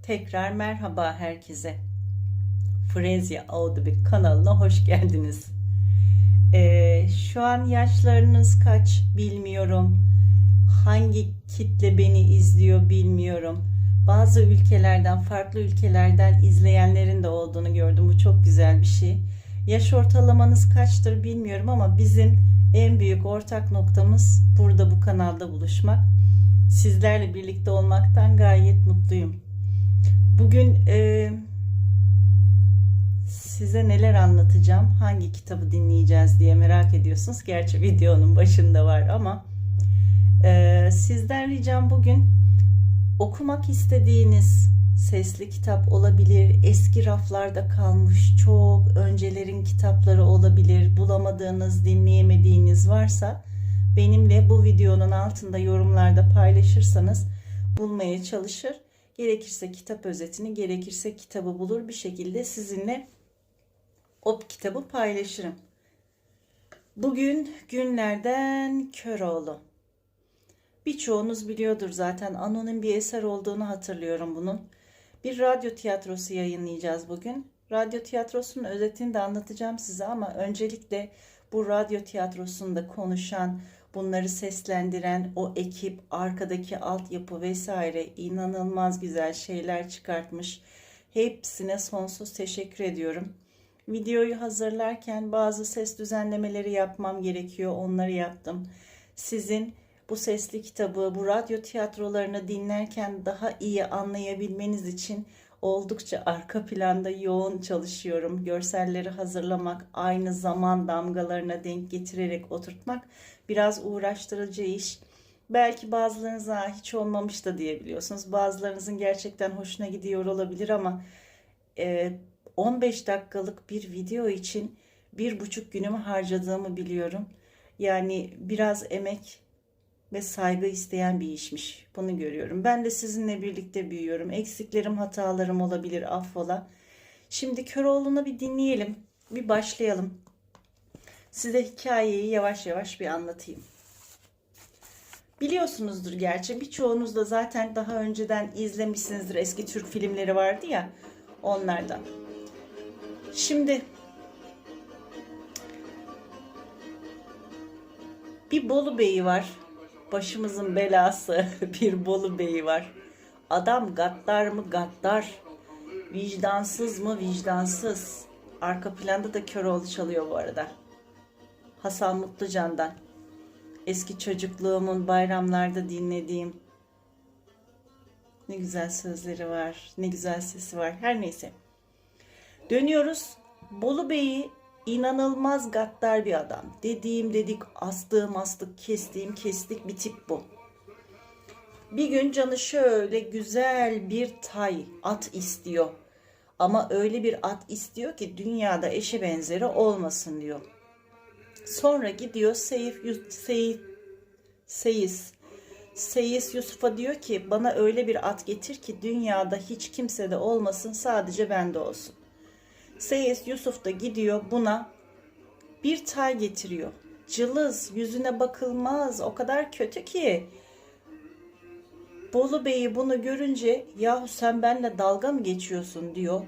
Tekrar merhaba herkese. Frezya Audible kanalına hoş geldiniz. Şu an yaşlarınız kaç bilmiyorum. Hangi kitle beni izliyor bilmiyorum. Bazı ülkelerden, farklı ülkelerden izleyenlerin de olduğunu gördüm. Bu çok güzel bir şey. Yaş ortalamanız kaçtır bilmiyorum ama bizim en büyük ortak noktamız burada bu kanalda buluşmak. Sizlerle birlikte olmaktan gayet mutluyum. Bugün size neler anlatacağım, hangi kitabı dinleyeceğiz diye merak ediyorsunuz. Gerçi videonun başında var ama sizden ricam bugün okumak istediğiniz sesli kitap olabilir, eski raflarda kalmış çok öncelerin kitapları olabilir, bulamadığınız, dinleyemediğiniz varsa benimle bu videonun altında yorumlarda paylaşırsanız bulmaya çalışır. Gerekirse kitap özetini, gerekirse kitabı bulur bir şekilde sizinle o kitabı paylaşırım. Bugün günlerden Köroğlu. Birçoğunuz biliyordur zaten, anonim bir eser olduğunu hatırlıyorum bunun. Bir radyo tiyatrosu yayınlayacağız bugün. Radyo tiyatrosunun özetini de anlatacağım size ama öncelikle bu radyo tiyatrosunda konuşan, bunları seslendiren o ekip, arkadaki altyapı vesaire inanılmaz güzel şeyler çıkartmış. Hepsine sonsuz teşekkür ediyorum. Videoyu hazırlarken bazı ses düzenlemeleri yapmam gerekiyor. Onları yaptım. Sizin bu sesli kitabı, bu radyo tiyatrolarını dinlerken daha iyi anlayabilmeniz için oldukça arka planda yoğun çalışıyorum. Görselleri hazırlamak, aynı zaman damgalarına denk getirerek oturtmak biraz uğraştırıcı iş. Belki bazılarınıza hiç olmamış da diyebiliyorsunuz. Bazılarınızın gerçekten hoşuna gidiyor olabilir ama 15 dakikalık bir video için 1,5 günümü harcadığımı biliyorum. Yani biraz emek ve saygı isteyen bir işmiş. Bunu görüyorum. Ben de sizinle birlikte büyüyorum. Eksiklerim, hatalarım olabilir, affola. Şimdi Köroğlu'nu bir dinleyelim. Bir başlayalım. Size hikayeyi yavaş yavaş bir anlatayım. Biliyorsunuzdur gerçi. Birçoğunuz da zaten daha önceden izlemişsinizdir. Eski Türk filmleri vardı ya, onlardan. Şimdi bir Bolu Bey'i var. Başımızın belası bir Bolu Bey'i var. Adam gaddar mı gaddar, vicdansız mı vicdansız. Arka planda da Köroğlu çalıyor bu arada. Hasan Mutlucan'dan. Eski çocukluğumun bayramlarda dinlediğim. Ne güzel sözleri var, ne güzel sesi var. Her neyse. Dönüyoruz. Bolu Bey'i inanılmaz gaddar bir adam. Dediğim dedik, astığım astık, kestiğim kestik bir tip bu. Bir gün canı şöyle güzel bir tay, at istiyor. Ama öyle bir at istiyor ki dünyada eşi benzeri olmasın diyor. Sonra gidiyor Seyis Yusuf'a diyor ki bana öyle bir at getir ki dünyada hiç kimse de olmasın, sadece bende olsun. Seyis Yusuf da gidiyor buna bir tay getiriyor. Cılız, yüzüne bakılmaz, o kadar kötü ki. Bolu Bey'i bunu görünce yahu sen benimle dalga mı geçiyorsun diyor.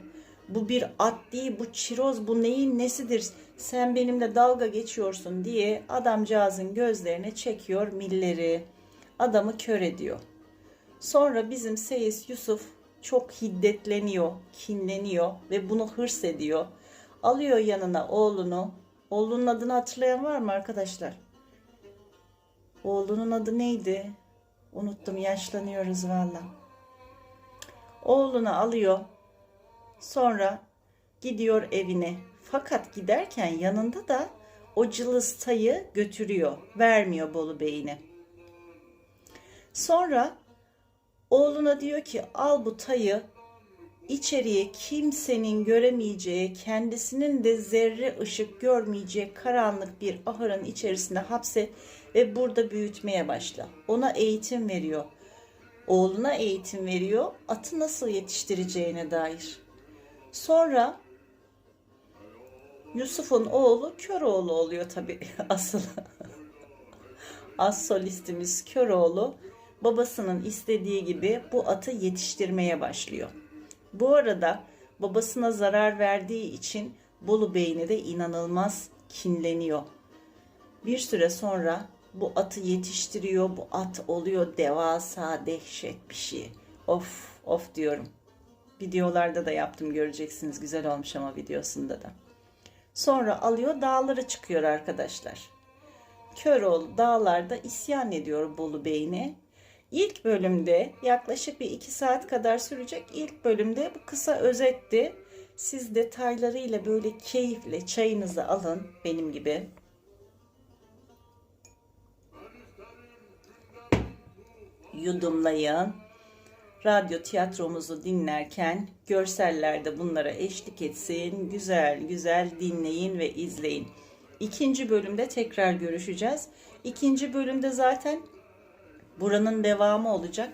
Bu bir at değil, bu çiroz, bu neyin nesidir, sen benimle dalga geçiyorsun diye adamcağızın gözlerine çekiyor milleri. Adamı kör ediyor. Sonra bizim Seyis Yusuf çok hiddetleniyor, kinleniyor ve bunu hırs ediyor. Alıyor yanına oğlunu. Oğlunun adını hatırlayan var mı arkadaşlar? Oğlunun adı neydi? Unuttum, yaşlanıyoruz valla. Oğlunu alıyor. Sonra gidiyor evine. Fakat giderken yanında da o cılız tayı götürüyor. Vermiyor Bolu Bey'ine. Sonra oğluna diyor ki al bu tayı içeriye, kimsenin göremeyeceği, kendisinin de zerre ışık görmeyeceği karanlık bir ahırın içerisinde hapset ve burada büyütmeye başla. Ona eğitim veriyor. Oğluna eğitim veriyor. Atı nasıl yetiştireceğine dair. Sonra Yusuf'un oğlu Köroğlu oluyor tabii asıl. As solistimiz Köroğlu babasının istediği gibi bu atı yetiştirmeye başlıyor. Bu arada babasına zarar verdiği için Bolu Bey'ine de inanılmaz kinleniyor. Bir süre sonra bu atı yetiştiriyor. Bu at oluyor devasa, dehşet bir şey. Of of diyorum. Videolarda da yaptım, göreceksiniz. Güzel olmuş ama videosunda da. Sonra alıyor dağlara çıkıyor arkadaşlar. Köroğlu dağlarda isyan ediyor Bolu Bey'ine. İlk bölümde yaklaşık bir 2 saat kadar sürecek. İlk bölümde bu kısa özetti. Siz detaylarıyla böyle keyifle çayınızı alın benim gibi. Yudumlayın. Radyo tiyatromuzu dinlerken görseller de bunlara eşlik etsin. Güzel güzel dinleyin ve izleyin. İkinci bölümde tekrar görüşeceğiz. İkinci bölümde zaten buranın devamı olacak.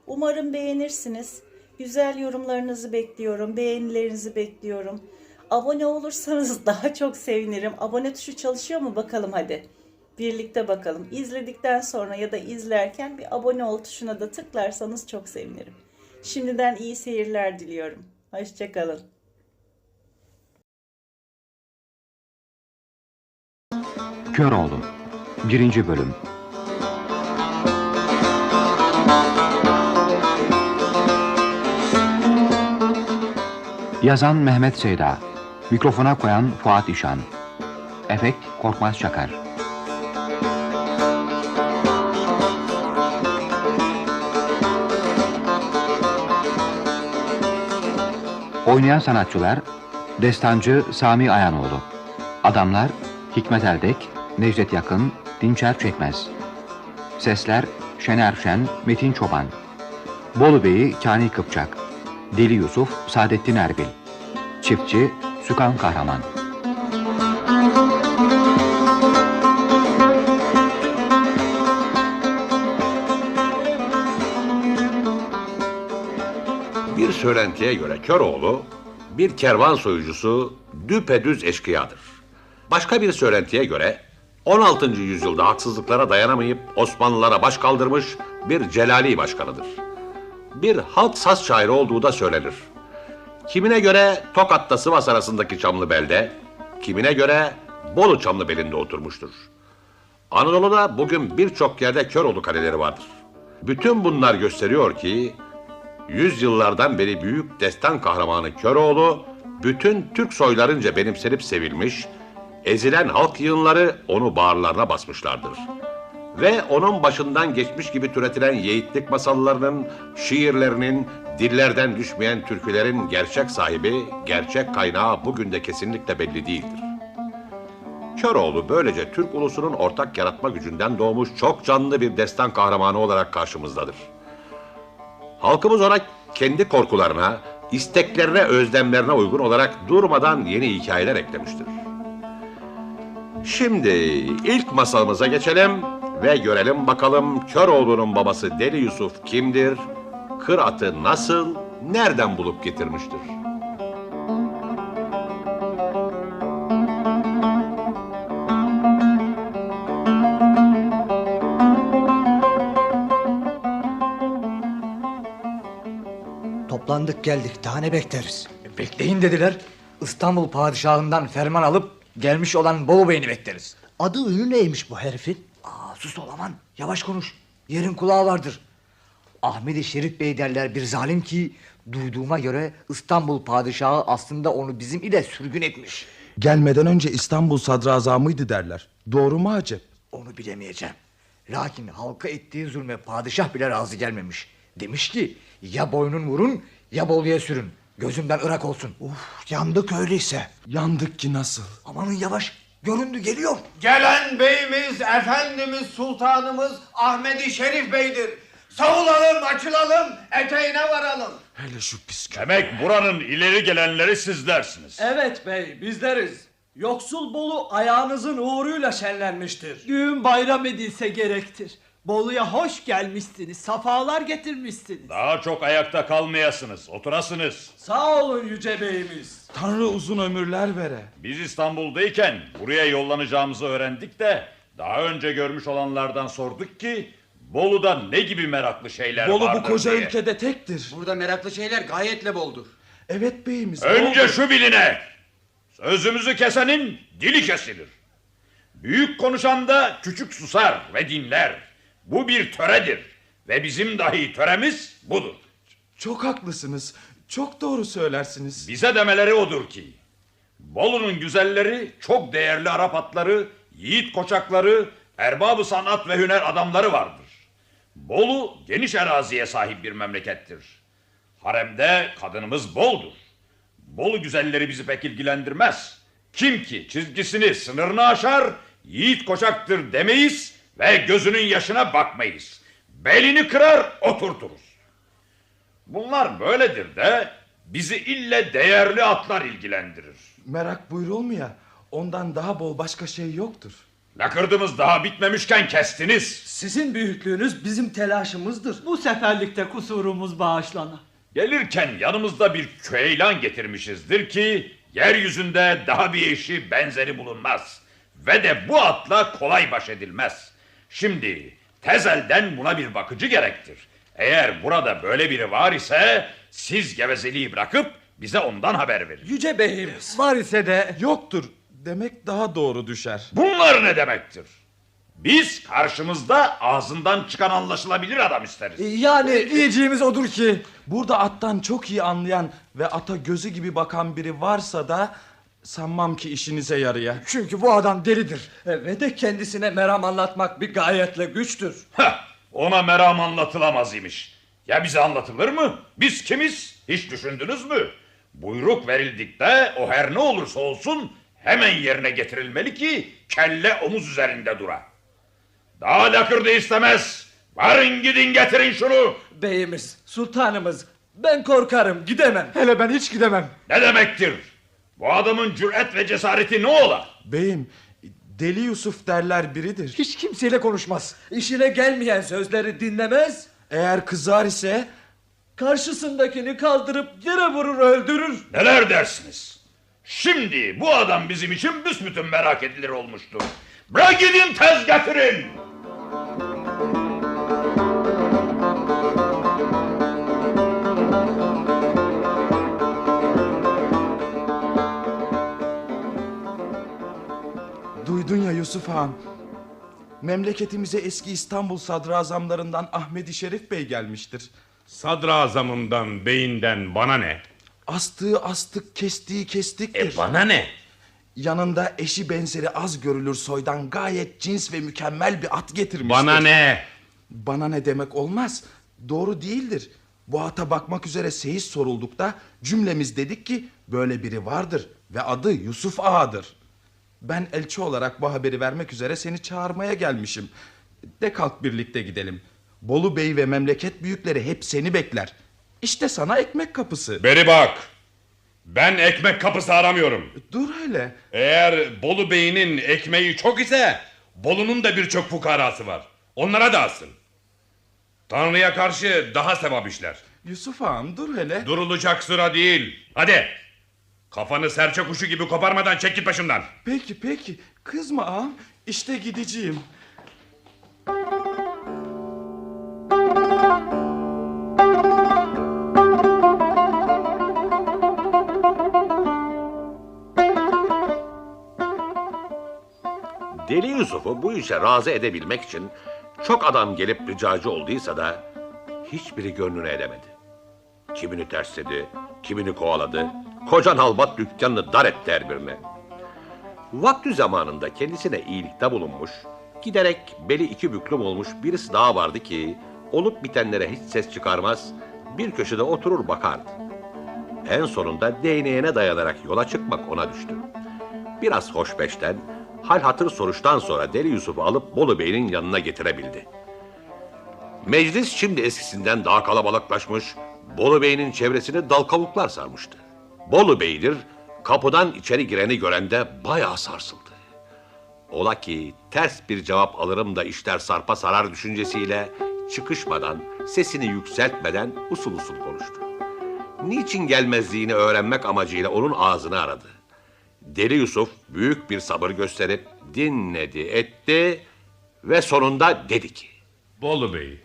Umarım beğenirsiniz. Güzel yorumlarınızı bekliyorum. Beğenilerinizi bekliyorum. Abone olursanız daha çok sevinirim. Abone tuşu çalışıyor mu bakalım hadi. Birlikte bakalım. İzledikten sonra ya da izlerken bir abone ol tuşuna da tıklarsanız çok sevinirim. Şimdiden iyi seyirler diliyorum. Hoşça kalın. Köroğlu 1. Bölüm. Yazan Mehmet Seyda, mikrofona koyan Fuat İşan, efekt Korkmaz Çakar. Oynayan sanatçılar: Destancı Sami Ayanoğlu, adamlar Hikmet Eldek, Necdet Yakın, Dinçer Çekmez. Sesler: Şener Şen, Metin Çoban. Bolu Bey'i Kani Kıpçak, Deli Yusuf, Saadettin Erbil. Çiftçi Sükan Kahraman. Bir söylentiye göre Köroğlu bir kervan soyucusu, düpedüz eşkıyadır. Başka bir söylentiye göre 16. yüzyılda haksızlıklara dayanamayıp Osmanlılara baş kaldırmış bir Celali başkanıdır. Bir halk saz şairi olduğu da söylenir. Kimine göre Tokat'ta Sivas arasındaki Çamlıbel'de, kimine göre Bolu Çamlıbel'inde oturmuştur. Anadolu'da bugün birçok yerde Köroğlu kaleleri vardır. Bütün bunlar gösteriyor ki yüzyıllardan beri büyük destan kahramanı Köroğlu bütün Türk soylarınca benimsenip sevilmiş, ezilen halk yığınları onu bağırlarına basmışlardır. Ve onun başından geçmiş gibi türetilen yiğitlik masallarının, şiirlerinin, dillerden düşmeyen türkülerin gerçek sahibi, gerçek kaynağı bugün de kesinlikle belli değildir. Köroğlu böylece Türk ulusunun ortak yaratma gücünden doğmuş çok canlı bir destan kahramanı olarak karşımızdadır. Halkımız ona kendi korkularına, isteklerine, özlemlerine uygun olarak durmadan yeni hikayeler eklemiştir. Şimdi ilk masalımıza geçelim ve görelim bakalım Köroğlu'nun babası Deli Yusuf kimdir, kır atı nasıl, nereden bulup getirmiştir? Toplandık geldik. Daha ne bekleriz? Bekleyin dediler. İstanbul padişahından ferman alıp gelmiş olan Bolu Bey'ini bekleriz. Adı ünü neymiş bu herifin? Sus Olaman, yavaş konuş. Yerin kulağı vardır. Ahmet-i Şerif Bey derler, bir zalim ki duyduğuma göre İstanbul padişahı aslında onu bizim ile sürgün etmiş. Gelmeden önce İstanbul sadrazamıydı derler. Doğru mu acep? Onu bilemeyeceğim. Lakin halka ettiği zulme padişah bile razı gelmemiş. Demiş ki ya boynun vurun ya Bolu'ya sürün. Gözümden ırak olsun. Yandık öyleyse. Yandık ki nasıl? Amanın yavaş, göründü geliyor. Gelen beyimiz, efendimiz, sultanımız Ahmet-i Şerif Bey'dir. Savulalım, açılalım, eteğine varalım. Hele şu pis Demek buranın ileri gelenleri sizlersiniz. Evet bey, bizleriz. Yoksul Bolu ayağınızın uğruyla şenlenmiştir. Düğün bayram edilse gerektir. Bolu'ya hoş gelmişsiniz, safalar getirmişsiniz. Daha çok ayakta kalmayasınız, oturasınız. Sağ olun yüce beyimiz. Tanrı uzun ömürler vere. Biz İstanbul'dayken buraya yollanacağımızı öğrendik de daha önce görmüş olanlardan sorduk ki Bolu'da ne gibi meraklı şeyler Bolu vardır bu koca diye. ülkede tektir. Burada meraklı şeyler gayetle boldur. Evet beyimiz. Önce oldu. şu biline. Sözümüzü kesenin dili kesilir. Büyük konuşan da küçük susar ve dinler. Bu bir töredir. Ve bizim dahi töremiz budur. Çok haklısınız. Çok doğru söylersiniz. Bize demeleri odur ki Bolu'nun güzelleri, çok değerli Arap atları, yiğit koçakları, erbab-ı sanat ve hüner adamları vardır. Bolu geniş araziye sahip bir memlekettir. Haremde kadınımız boldur. Bolu güzelleri bizi pek ilgilendirmez. Kim ki çizgisini, sınırını aşar, yiğit koçaktır demeyiz ve gözünün yaşına bakmayız. Belini kırar oturturuz. Bunlar böyledir de bizi ille değerli atlar ilgilendirir. Merak buyurulmuyor ya. Ondan daha bol başka şey yoktur. Lakırdımız daha bitmemişken kestiniz. Sizin büyüklüğünüz bizim telaşımızdır. Bu seferlikte kusurumuz bağışlana. Gelirken yanımızda bir köylan getirmişizdir ki yeryüzünde daha bir eşi benzeri bulunmaz. Ve de bu atla kolay baş edilmez. Şimdi tezelden buna bir bakıcı gerektir. Eğer burada böyle biri var ise siz gevezeliği bırakıp bize ondan haber verin. Yüce beyimiz. Var ise de Yoktur demek daha doğru düşer. Bunlar ne demektir? Biz karşımızda ağzından çıkan anlaşılabilir adam isteriz. Yani diyeceğimiz odur ki Burada attan çok iyi anlayan ve ata gözü gibi bakan biri varsa da sanmam ki işinize yaraya. çünkü bu adam delidir. ve de kendisine meram anlatmak bir gayetle güçtür. Heh, ona meram anlatılamaz imiş. Ya bize anlatılır mı? Biz kimiz? Hiç düşündünüz mü? Buyruk verildikte o her ne olursa olsun hemen yerine getirilmeli ki kelle omuz üzerinde dura. Daha lakırdı istemez. Varın gidin getirin şunu. Beyimiz, sultanımız, ben korkarım, gidemem. Hele ben hiç gidemem. Ne demektir? Bu adamın cüret ve cesareti ne ola? Beyim, Deli Yusuf derler biridir. Hiç kimseyle konuşmaz. İşine gelmeyen sözleri dinlemez, Eğer kızar ise karşısındakini kaldırıp yere vurur öldürür. Neler dersiniz? Şimdi bu adam bizim için büsbütün merak edilir olmuştur. Bırak gidin tez getirin. duydun ya Yusuf Ağam. Memleketimize eski İstanbul sadrazamlarından Ahmedi Şerif Bey gelmiştir. Sadrazamından, beyinden bana ne? Astığı astık, kestiği kestiktir. Bana ne? Yanında eşi benzeri az görülür soydan gayet cins ve mükemmel bir at getirmiştir. Bana ne? Bana ne demek olmaz. Doğru değildir. Bu ata bakmak üzere seyis soruldukta cümlemiz dedik ki böyle biri vardır ve adı Yusuf Ağa'dır. Ben elçi olarak bu haberi vermek üzere seni çağırmaya gelmişim. De kalk birlikte gidelim. Bolu Bey ve memleket büyükleri hep seni bekler. İşte sana ekmek kapısı. Beri bak. Ben ekmek kapısı aramıyorum. Dur hele. Eğer Bolu Bey'inin ekmeği çok ise Bolu'nun da birçok fukarası var. Onlara dağıtsın. Tanrı'ya karşı daha sevap işler. Yusuf Ağam dur hele. Durulacak sıra değil. Hadi. Kafanı serçe kuşu gibi koparmadan çek git başımdan. Peki peki. Kızma ağam. İşte gideceğim. Deli Yusuf'u bu işe razı edebilmek için çok adam gelip ricacı olduysa da hiçbiri gönlüne edemedi. Kimini tersledi, kimini kovaladı, koca nalbat dükkanını dar etti her birine. Vakti zamanında kendisine iyilikte bulunmuş, giderek beli iki büklüm olmuş birisi daha vardı ki olup bitenlere hiç ses çıkarmaz, bir köşede oturur bakardı. En sonunda değneğine dayanarak yola çıkmak ona düştü. Biraz hoşbeşten, hal hatır soruştan sonra Deli Yusuf'u alıp Bolu Bey'in yanına getirebildi. Meclis şimdi eskisinden daha kalabalıklaşmış, Bolu Bey'in çevresini dal kavuklar sarmıştı. Bolu Bey'dir, kapıdan içeri gireni görende bayağı sarsıldı. Ola ki ters bir cevap alırım da işler sarpa sarar düşüncesiyle çıkışmadan, sesini yükseltmeden usul usul konuştu. Niçin gelmezliğini öğrenmek amacıyla onun ağzını aradı. Deli Yusuf büyük bir sabır gösterip dinledi etti ve sonunda dedi ki: Bolu Bey,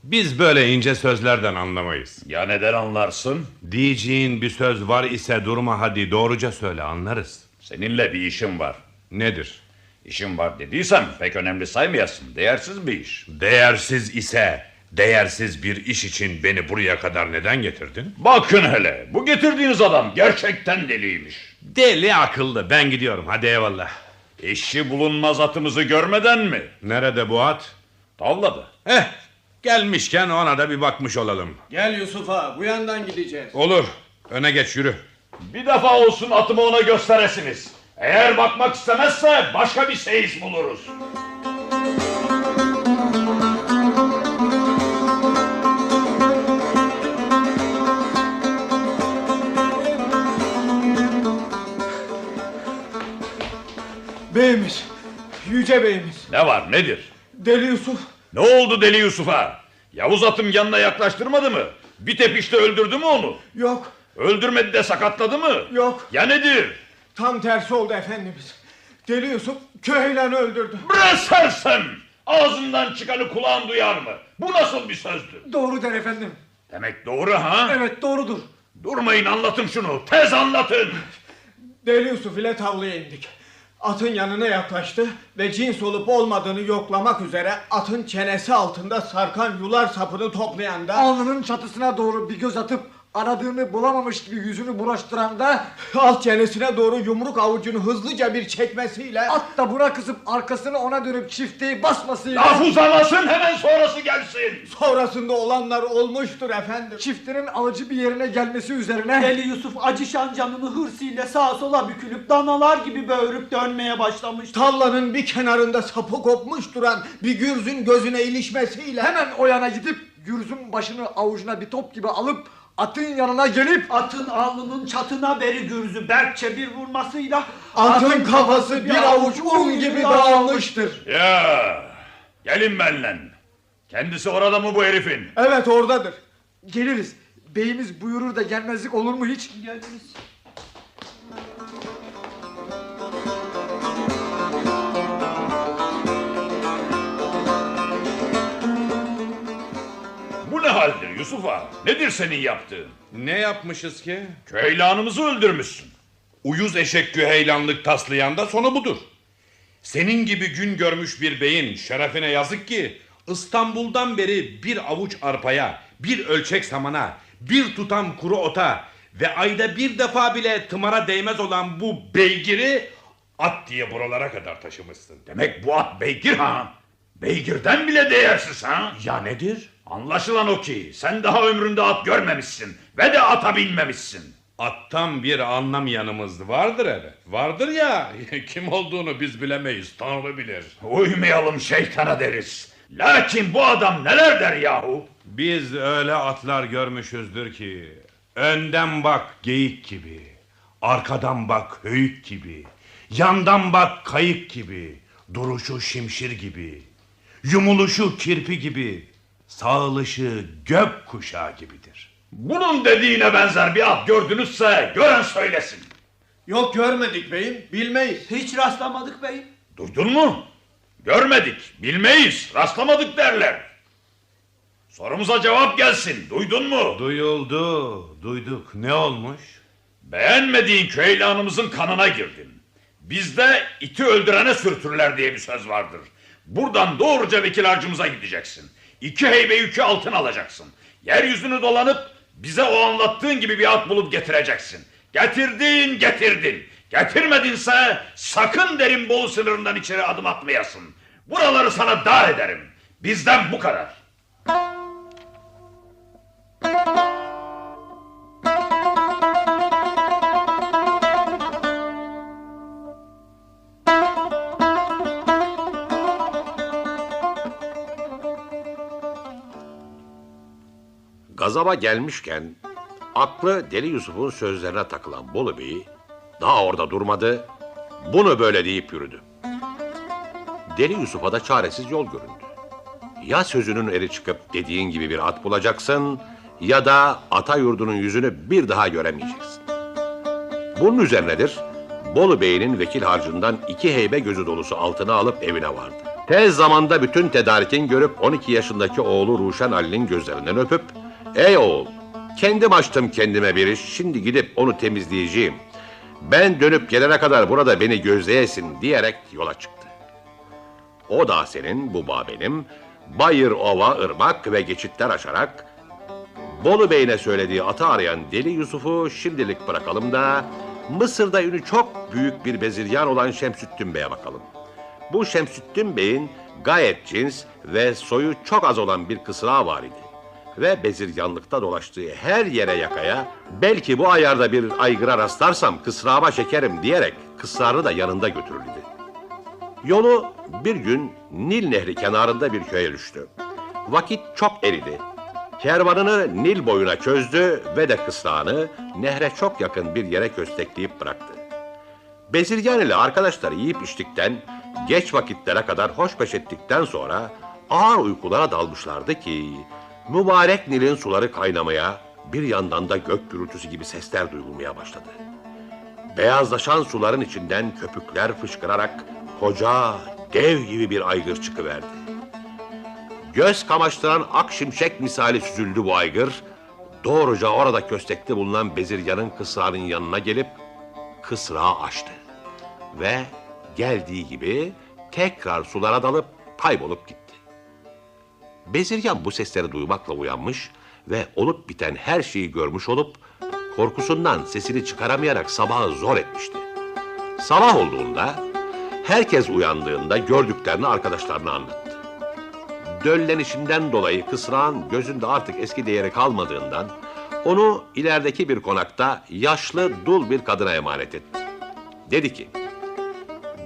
Biz böyle ince sözlerden anlamayız. Ya neden anlarsın? Diyeceğin bir söz var ise durma, hadi doğruca söyle, anlarız. Seninle bir işim var. Nedir? İşim var dediysem pek önemli saymayasın. Değersiz bir iş. Değersiz ise değersiz bir iş için beni buraya kadar neden getirdin? Bakın hele, bu getirdiğiniz adam gerçekten deliymiş. Deli akıllı, ben gidiyorum, hadi eyvallah. Eşi bulunmaz atımızı görmeden mi? Nerede bu at? Tavladı. Gelmişken ona da bir bakmış olalım. Gel Yusuf'a, bu yandan gideceğiz. Olur, öne geç, yürü. Bir defa olsun atımı ona gösteresiniz. Eğer bakmak istemezse başka bir seyis buluruz. Beyimiz, yüce beyimiz. Ne var, nedir? Deli Yusuf. Ne oldu Deli Yusuf'a? Yavuz atım yanına yaklaştırmadı mı? Bir tepişte öldürdü mü onu? Yok, Öldürmedi de sakatladı mı? yok. Ya nedir? Tam tersi oldu efendimiz. Deli Yusuf köheylanı öldürdü. Bre sersem! Ağzından çıkanı kulağın duyar mı? Bu nasıl bir sözdü? Doğru der efendim. Demek doğru ha? Evet, doğrudur. Durmayın, anlatın şunu. Tez anlatın. Deli Yusuf ile tavlaya indik. Atın yanına yaklaştı ve cins olup olmadığını yoklamak üzere atın çenesi altında sarkan yular sapını toplayan da Alnının çatısına doğru bir göz atıp aradığını bulamamış gibi yüzünü bulaştıran da alt çenesine doğru yumruk avucunu hızlıca bir çekmesiyle at da buna kızıp arkasını ona dönüp çifteyi basmasıyla Laf uzamasın, hemen sonrası gelsin. sonrasında olanlar olmuştur efendim. çiftinin alıcı bir yerine gelmesi üzerine Deli Yusuf acışan canını hırsıyla sağa sola bükülüp danalar gibi böğürüp dönmeye başlamış. Tallanın bir kenarında sapı kopmuş duran bir gürzün gözüne ilişmesiyle hemen o yana gidip gürzün başını avucuna bir top gibi alıp atın yanına gelip atın alnının çatına beri gürzü berkçe bir vurmasıyla atın kafası bir avuç un gibi dağılmıştır. Ya, gelin benimle. Kendisi orada mı bu herifin? Evet, oradadır. geliriz. Beyimiz buyurur da gelmezlik olur mu hiç? Geliriz. Bu ne haldir Yusuf ağa? Nedir senin yaptığın? Ne yapmışız ki? Köylanımızı öldürmüşsün. Uyuz eşek güheylanlık taslayan da sonu budur. Senin gibi gün görmüş bir beyin şerefine yazık ki İstanbul'dan beri bir avuç arpaya, bir ölçek samana, bir tutam kuru ota ve ayda bir defa bile tımara değmez olan bu beygiri at diye buralara kadar taşımışsın. Demek bu at beygir ha? Beygirden bile değersiz ha? Ya nedir? Anlaşılan o ki sen daha ömründe at görmemişsin ve de ata binmemişsin. Attan bir anlamayanımız vardır evet. Vardır ya, kim olduğunu biz bilemeyiz, Tanrı bilir. Uymayalım şeytana deriz. Lakin bu adam neler der yahu? Biz öyle atlar görmüşüzdür ki önden bak geyik gibi, arkadan bak höyük gibi, yandan bak kayık gibi, duruşu şimşir gibi, yumuluşu kirpi gibi, sağılışı gök kuşağı gibidir. Bunun dediğine benzer bir at gördünüzse gören söylesin. Yok, görmedik beyim, bilmeyiz. Hiç rastlamadık beyim. Duydun mu? Görmedik, bilmeyiz, rastlamadık derler. Sorumuza cevap gelsin, duydun mu? Duyuldu, duyduk. Ne olmuş? Beğenmediğin köylanımızın kanına girdin. Bizde iti öldürene sürtürler diye bir söz vardır. Buradan doğruca vekil harcımıza gideceksin. 2 heybe yükü altın alacaksın. Yeryüzünü dolanıp bize o anlattığın gibi bir at bulup getireceksin. Getirdin. Getirmedinse sakın derim Bolu sınırından içeri adım atmayasın. Buraları sana dar ederim. Bizden bu kadar. Gazaba gelmişken aklı Deli Yusuf'un sözlerine takılan Bolu Bey daha orada durmadı, bunu böyle deyip yürüdü. Deli Yusuf'a da çaresiz yol göründü. Ya sözünün eri çıkıp dediğin gibi bir at bulacaksın ya da ata yurdunun yüzünü bir daha göremeyeceksin. Bunun üzerinedir Bolu Bey'in vekil harcından 2 heybe gözü dolusu altını alıp evine vardı. Tez zamanda bütün tedarikin görüp 12 yaşındaki oğlu Ruşen Ali'nin gözlerinden öpüp "Ey oğul, kendim açtım kendime bir iş, şimdi gidip onu temizleyeceğim. Ben dönüp gelene kadar burada beni gözleyesin" diyerek yola çıktı. O dağ senin, bu bağ benim, bayır, ova, ırmak ve geçitler aşarak Bolu Bey'ine söylediği atı arayan Deli Yusuf'u şimdilik bırakalım da Mısır'da ünü çok büyük bir bezirgan olan Şemsüttün Bey'e bakalım. Bu Şemsüttün Bey'in gayet cins ve soyu çok az olan bir kısrağı var idi. Ve bezirganlıkta dolaştığı her yere yakaya, belki bu ayarda bir aygıra rastlarsam kısrağıma çekerim diyerek kısrağını da yanında götürürdü. Yolu bir gün Nil Nehri kenarında bir köye düştü. Vakit çok eridi. Kervanını Nil boyuna çözdü ve de kısrağını nehre çok yakın bir yere köstekleyip bıraktı. Bezirgan ile arkadaşları yiyip içtikten, geç vakitlere kadar hoşbeş ettikten sonra ağır uykulara dalmışlardı ki mübarek Nil'in suları kaynamaya, bir yandan da gök gürültüsü gibi sesler duyulmaya başladı. Beyazlaşan suların içinden köpükler fışkırarak koca, dev gibi bir aygır çıkıverdi. Göz kamaştıran ak şimşek misali süzüldü bu aygır, doğruca orada köstekte bulunan bezirganın kısrağının yanına gelip kısrağı açtı. Ve geldiği gibi tekrar sulara dalıp kaybolup gitti. Bezirgan bu sesleri duymakla uyanmış ve olup biten her şeyi görmüş olup korkusundan sesini çıkaramayarak sabahı zor etmişti. Sabah olduğunda herkes uyandığında gördüklerini arkadaşlarına anlattı. Döllenişinden dolayı kısrağın gözünde artık eski değeri kalmadığından onu ilerideki bir konakta yaşlı dul bir kadına emanet etti. Dedi ki,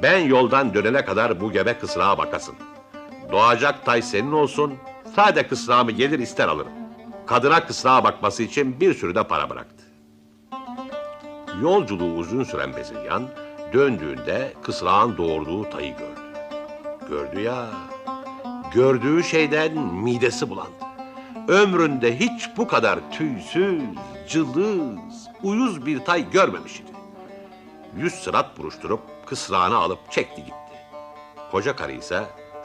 "Ben yoldan dönene kadar bu gebe kısrağa bakasın. Doğacak tay senin olsun, sade kısrağımı gelir ister alırım." Kadına kısrağa bakması için bir sürü de para bıraktı. Yolculuğu uzun süren bezirgan döndüğünde kısrağın doğurduğu tayı gördü. Gördü ya, gördüğü şeyden midesi bulandı. Ömründe hiç bu kadar tüysüz, cılız, uyuz bir tay görmemiş idi. 100 sırat buruşturup kısrağını alıp çekti gitti. Koca karı ise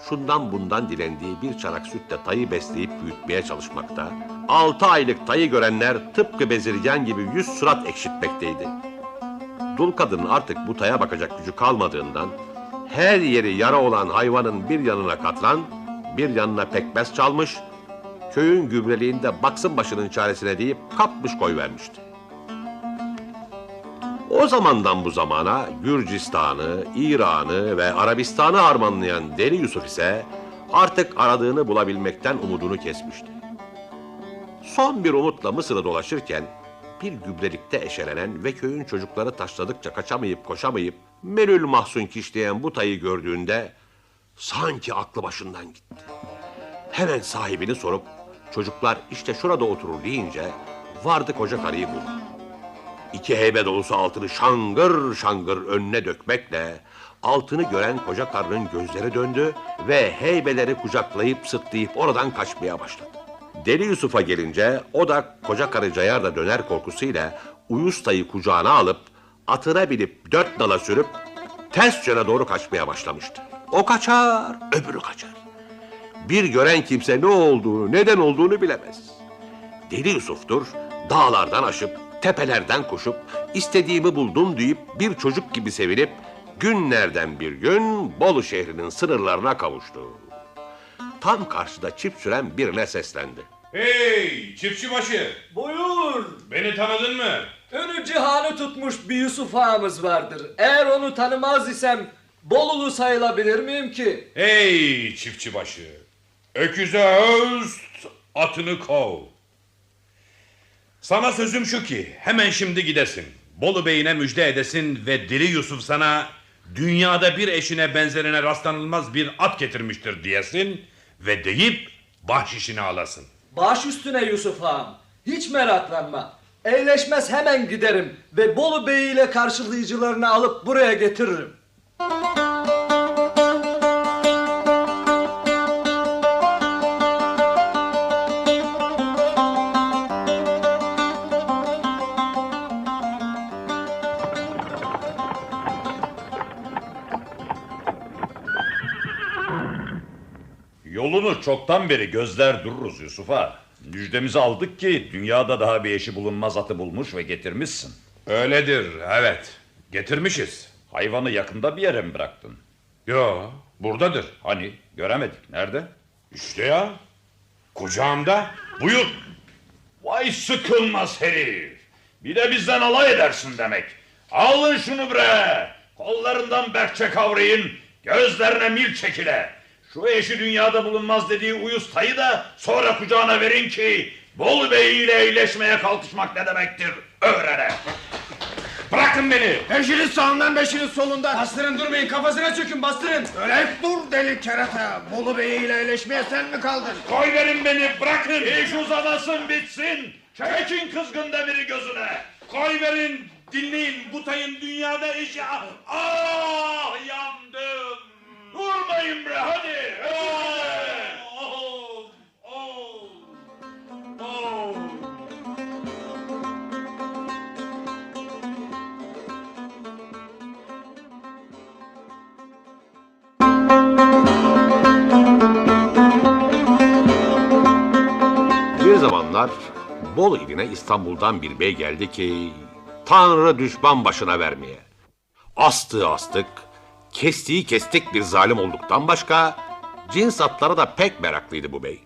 şundan bundan dilendiği bir çanak sütle tayı besleyip büyütmeye çalışmakta, 6 aylık tayı görenler tıpkı bezirgan gibi 100 sırat ekşitmekteydi. Dul kadının artık bu taya bakacak gücü kalmadığından, her yeri yara olan hayvanın bir yanına katran, bir yanına pekmez çalmış, köyün gübreliğinde baksın başının çaresine deyip kapmış koyvermişti. O zamandan bu zamana Gürcistan'ı, İran'ı ve Arabistan'ı harmanlayan Deli Yusuf ise artık aradığını bulabilmekten umudunu kesmişti. Son bir umutla Mısır'ı dolaşırken bir gübrelikte eşelenen ve köyün çocukları taşladıkça kaçamayıp koşamayıp melül mahzun kişleyen bu tayı gördüğünde sanki aklı başından gitti. Hemen sahibini sorup çocuklar işte şurada oturur deyince vardı koca karıyı buldu. 2 heybe dolusu altını şangır şangır önüne dökmekle altını gören koca karının gözleri döndü ve heybeleri kucaklayıp sırtlayıp oradan kaçmaya başladı. Deli Yusuf'a gelince o da koca karı cayar da döner korkusuyla uyuz tayı kucağına alıp atına binip 4 nala sürüp ters yöne doğru kaçmaya başlamıştı. O kaçar, öbürü kaçar. Bir gören kimse ne olduğunu, neden olduğunu bilemez. Deli Yusuf'tur, dağlardan aşıp, tepelerden koşup, istediğimi buldum deyip bir çocuk gibi sevinip, günlerden bir gün Bolu şehrinin sınırlarına kavuştu. Tam karşıda çift süren birine seslendi. Hey çiftçibaşı, Buyur. beni tanıdın mı? Önü cihanı tutmuş bir Yusuf ağamız vardır. Eğer onu tanımaz isem Bolulu sayılabilir miyim ki? Hey çiftçibaşı, öküze öst, atını kov. Sana sözüm şu ki hemen şimdi gidesin. Bolu Bey'ine müjde edesin ve Deli Yusuf sana dünyada bir eşine benzerine rastlanılmaz bir at getirmiştir diyesin ve deyip bahşişini alasın. Baş üstüne Yusuf ağam. Hiç meraklanma. Eğleşmez hemen giderim ve Bolu Bey ile karşılayıcılarını alıp buraya getiririm. Oğlunu çoktan beri gözler dururuz Yusuf'a. Müjdemizi aldık ki dünyada daha bir eşi bulunmaz atı bulmuş ve getirmişsin. Öyledir, evet. Getirmişiz. Hayvanı yakında bir yere mi bıraktın? Yo, buradadır. Hani göremedik, nerede? İşte ya. Kucağımda. Buyur. Vay sıkılmaz herif. Bir de bizden alay edersin demek. Alın şunu bre. Kollarından berkçe kavrayın. Gözlerine mil çekile. Şu eşi dünyada bulunmaz dediği uyuz tayı da sonra kucağına verin ki Bolu Bey ile eğleşmeye kalkışmak ne demektir öğrene. Bırakın beni. Beşiniz sağından beşiniz solundan. Bastırın, durmayın, kafasına çökün, bastırın. Öyle dur deli kerata. Bolu Bey ile eleşmeye sen mi kaldın? Koy verin beni, bırakın. İş uzamasın bitsin. Çekin kızgın demiri gözüne. Koy verin. Dinleyin, bu tayın dünyada eşi... Ah, yandım. Durmayın bre hadi. Bir zamanlar Bolu iline İstanbul'dan bir bey geldi ki Tanrı düşman başına vermeye. Astığı astık, kestiği kestik bir zalim olduktan başka cins atlara da pek meraklıydı bu bey.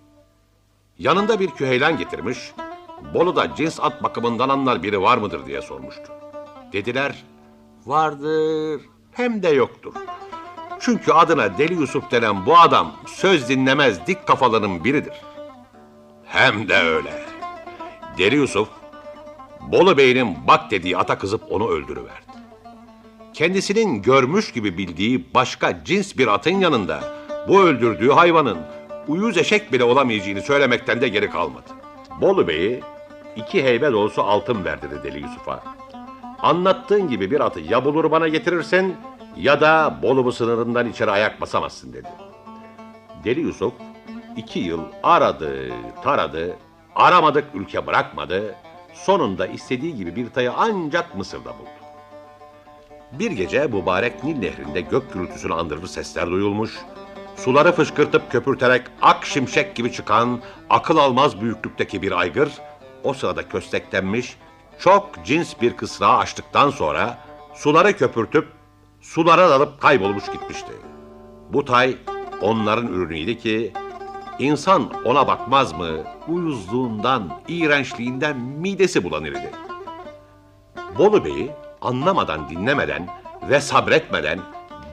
Yanında bir küheylan getirmiş, Bolu'da cins at bakımından anlar biri var mıdır diye sormuştu. Dediler, vardır hem de yoktur. Çünkü adına Deli Yusuf denen bu adam söz dinlemez dik kafalının biridir. Hem de öyle. Deli Yusuf, Bolu Bey'in bak dediği ata kızıp onu öldürüverdi. Kendisinin görmüş gibi bildiği başka cins bir atın yanında bu öldürdüğü hayvanın uyuz eşek bile olamayacağını söylemekten de geri kalmadı. Bolu Bey'i 2 heybe dolusu altın verdirdi Deli Yusuf'a. Anlattığın gibi bir atı ya bulur bana getirirsin ya da Bolu sınırından içeri ayak basamazsın dedi. Deli Yusuf 2 yıl aradı, taradı, aramadık ülke bırakmadı, sonunda istediği gibi bir tayı ancak Mısır'da buldu. Bir gece mübarek Nil nehrinde gök gürültüsünü andırır sesler duyulmuş, suları fışkırtıp köpürterek ak şimşek gibi çıkan akıl almaz büyüklükteki bir aygır, o sırada kösteklenmiş, çok cins bir kısrağı açtıktan sonra suları köpürtüp sulara dalıp kaybolmuş gitmişti. Bu tay onların ürünüydü ki İnsan ona bakmaz mı, uyuzluğundan, iğrençliğinden midesi bulanırdı. Bolu Bey'i anlamadan, dinlemeden ve sabretmeden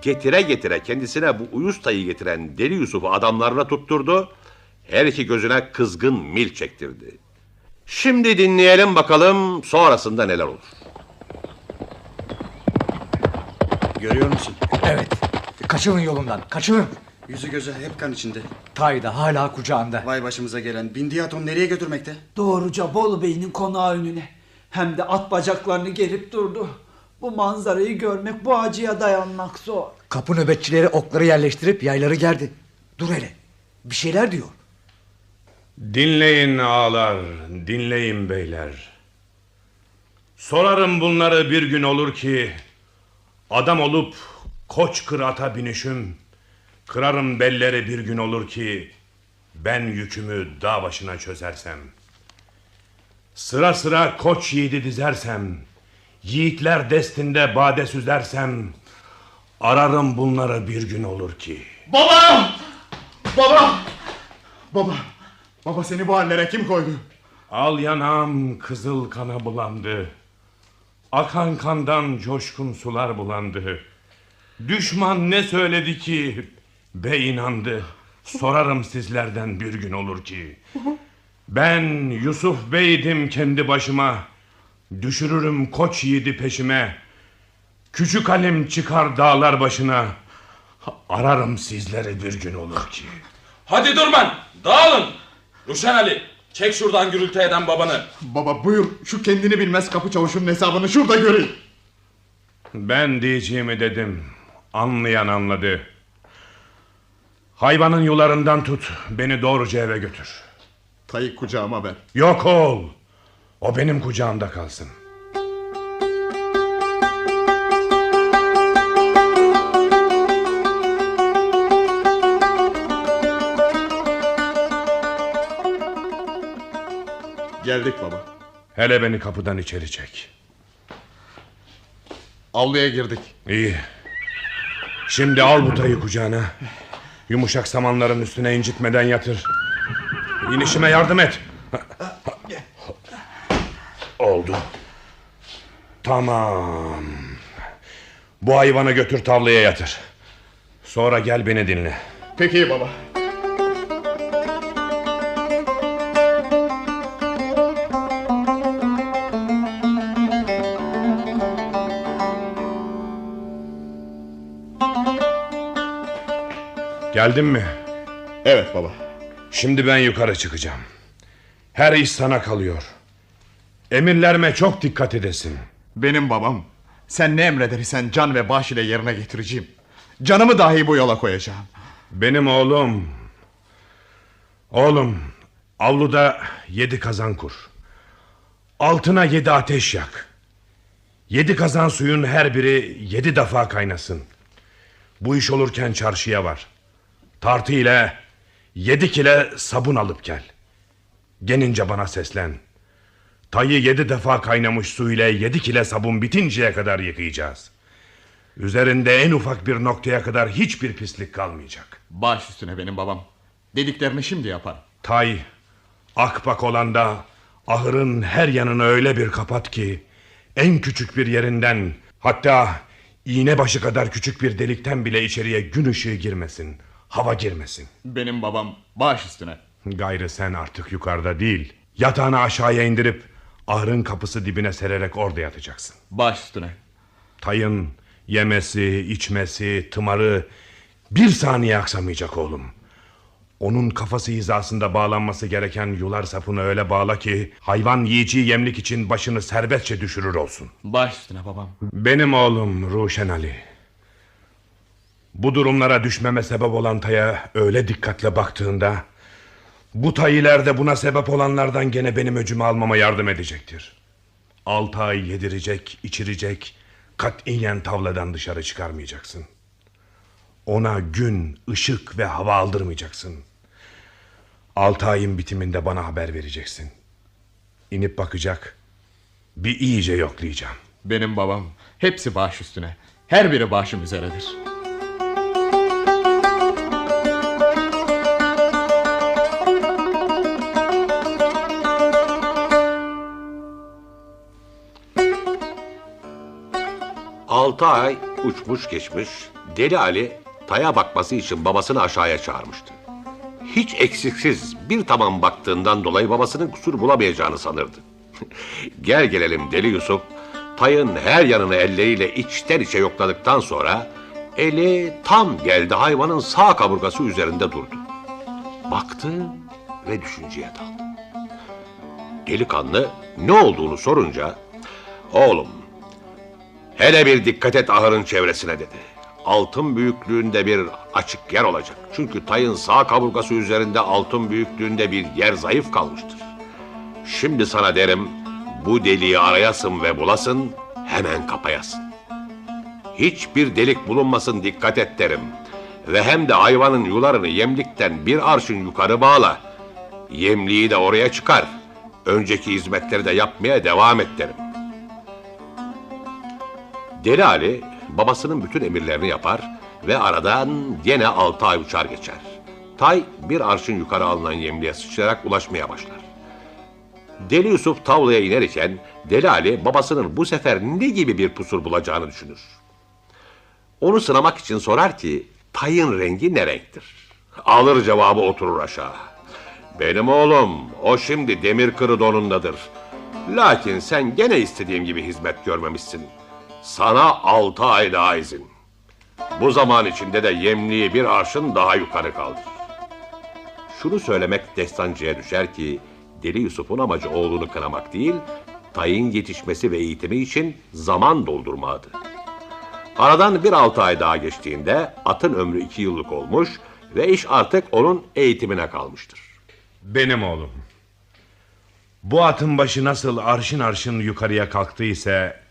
getire getire kendisine bu uyuz tayı getiren Deli Yusuf'u adamlarına tutturdu, her iki gözüne kızgın mil çektirdi. Şimdi dinleyelim bakalım sonrasında neler olur. Görüyor musun? Evet. Kaçılın yolundan, kaçılın. Yüzü gözü hep kan içinde. Tay da hala kucağında. Vay başımıza gelen. Bindiği at onu nereye götürmekte? Doğruca Bolu Bey'in konağı önüne. Hem de at bacaklarını gerip durdu. Bu manzarayı görmek, bu acıya dayanmak zor. Kapı nöbetçileri okları yerleştirip yayları gerdi. Dur hele. Bir şeyler diyor. Dinleyin ağalar, dinleyin beyler. Sorarım bunları bir gün olur ki adam olup koç kırata binişim. Kırarım belleri bir gün olur ki ben yükümü dağ başına çözersem. Sıra sıra koç yiğidi dizersem, yiğitler destinde bade süzersem, ararım bunları bir gün olur ki. Baba! Baba! Baba! Baba seni bu hallere kim koydu? Al yanağım kızıl kana bulandı. Akan kandan coşkun sular bulandı. Düşman ne söyledi ki bey inandı. Sorarım sizlerden bir gün olur ki. Ben Yusuf Bey'dim kendi başıma. Düşürürüm koç yiğidi peşime. Küçük halim çıkar dağlar başına. Ararım sizleri bir gün olur ki. Hadi durman, dağılın. Ruşen Ali, çek şuradan gürültü eden babanı. Baba buyur şu kendini bilmez kapı çavuşunun hesabını şurada göreyim. Ben diyeceğimi dedim. Anlayan anladı. Hayvanın yularından tut, beni doğruca eve götür. Tayı kucağıma ver. Yok oğul, o benim kucağımda kalsın. Geldik baba. Hele beni kapıdan içeri çek. Avluya girdik. İyi. Şimdi al bu tayı kucağına. Yumuşak samanların üstüne incitmeden yatır. İnişime yardım et. Oldu. Tamam. Bu hayvanı götür tavlaya yatır. Sonra gel beni dinle. Peki baba. Geldin mi? Evet baba. Şimdi ben yukarı çıkacağım. Her iş sana kalıyor. Emirlerime çok dikkat edesin. Benim babam. Sen ne emredersen can ve baş ile yerine getireceğim. Canımı dahi bu yola koyacağım. Benim oğlum. Oğlum, avluda 7 kazan kur. Altına 7 ateş yak. 7 kazan suyun her biri 7 defa kaynasın. Bu iş olurken çarşıya var. Tartı ile 7 kile sabun alıp gel. Genince bana seslen. Tayı 7 defa kaynamış su ile 7 kile sabun bitinceye kadar yıkayacağız. Üzerinde en ufak bir noktaya kadar hiçbir pislik kalmayacak. Baş üstüne benim babam. Dediklerini şimdi yaparım. Tay, akbak olan da ahırın her yanını öyle bir kapat ki en küçük bir yerinden, hatta iğne başı kadar küçük bir delikten bile içeriye gün ışığı girmesin, hava girmesin. Benim babam, baş üstüne. Gayrı sen artık yukarıda değil, yatağını aşağıya indirip ahırın kapısı dibine sererek orada yatacaksın. Baş üstüne. Tayın yemesi, içmesi, tımarı bir saniye aksamayacak oğlum. Onun kafası hizasında bağlanması gereken yular sapını öyle bağla ki hayvan yiyeceği yemlik için başını serbestçe düşürür olsun. Baş üstüne babam. Benim oğlum Ruşen Ali. Bu durumlara düşmeme sebep olan taya öyle dikkatle baktığında bu tay ileride buna sebep olanlardan gene benim öcümü almama yardım edecektir. 6 ay yedirecek, içirecek, katiyen tavladan dışarı çıkarmayacaksın. Ona gün, ışık ve hava aldırmayacaksın. 6 ayın bitiminde bana haber vereceksin. İnip bakacak, bir iyice yoklayacağım. Benim babam, hepsi baş üstüne. Her biri başım üzeredir. Altı ay uçmuş geçmiş, Deli Ali taya bakması için babasını aşağıya çağırmıştı. Hiç eksiksiz bir tamam baktığından dolayı babasının kusur bulamayacağını sanırdı. Gel gelelim Deli Yusuf, tayın her yanını elleriyle içten içe yokladıktan sonra eli tam geldi hayvanın sağ kaburgası üzerinde durdu. Baktı ve düşünceye daldı. Delikanlı ne olduğunu sorunca, oğlum hele bir dikkat et ahırın çevresine dedi. Altın büyüklüğünde bir açık yer olacak. Çünkü tayın sağ kaburgası üzerinde altın büyüklüğünde bir yer zayıf kalmıştır. Şimdi sana derim, bu deliği arayasın ve bulasın, hemen kapayasın. Hiçbir delik bulunmasın, dikkat et derim. Ve hem de hayvanın yularını yemlikten bir arşın yukarı bağla. Yemliği de oraya çıkar. Önceki hizmetleri de yapmaya devam et derim. Deli Ali babasının bütün emirlerini yapar ve aradan gene 6 ay uçar geçer. Tay bir arşın yukarı alınan yemliğe sıçrayarak ulaşmaya başlar. Deli Yusuf tavlaya inerken Deli Ali babasının bu sefer ne gibi bir pusur bulacağını düşünür. Onu sınamak için sorar ki tayın rengi ne renktir? Alır cevabı, oturur aşağı. Benim oğlum, o şimdi demir kırı donundadır. Lakin sen gene istediğim gibi hizmet görmemişsin. Sana 6 ay daha izin. Bu zaman içinde de yemliği bir arşın daha yukarı kaldır. Şunu söylemek destancıya düşer ki Deli Yusuf'un amacı oğlunu kınamak değil, tayın yetişmesi ve eğitimi için zaman doldurmaktı. Aradan bir 6 ay daha geçtiğinde atın ömrü 2 yıllık olmuş ve iş artık onun eğitimine kalmıştır. Benim oğlum. Bu atın başı nasıl arşın arşın yukarıya kalktıysa,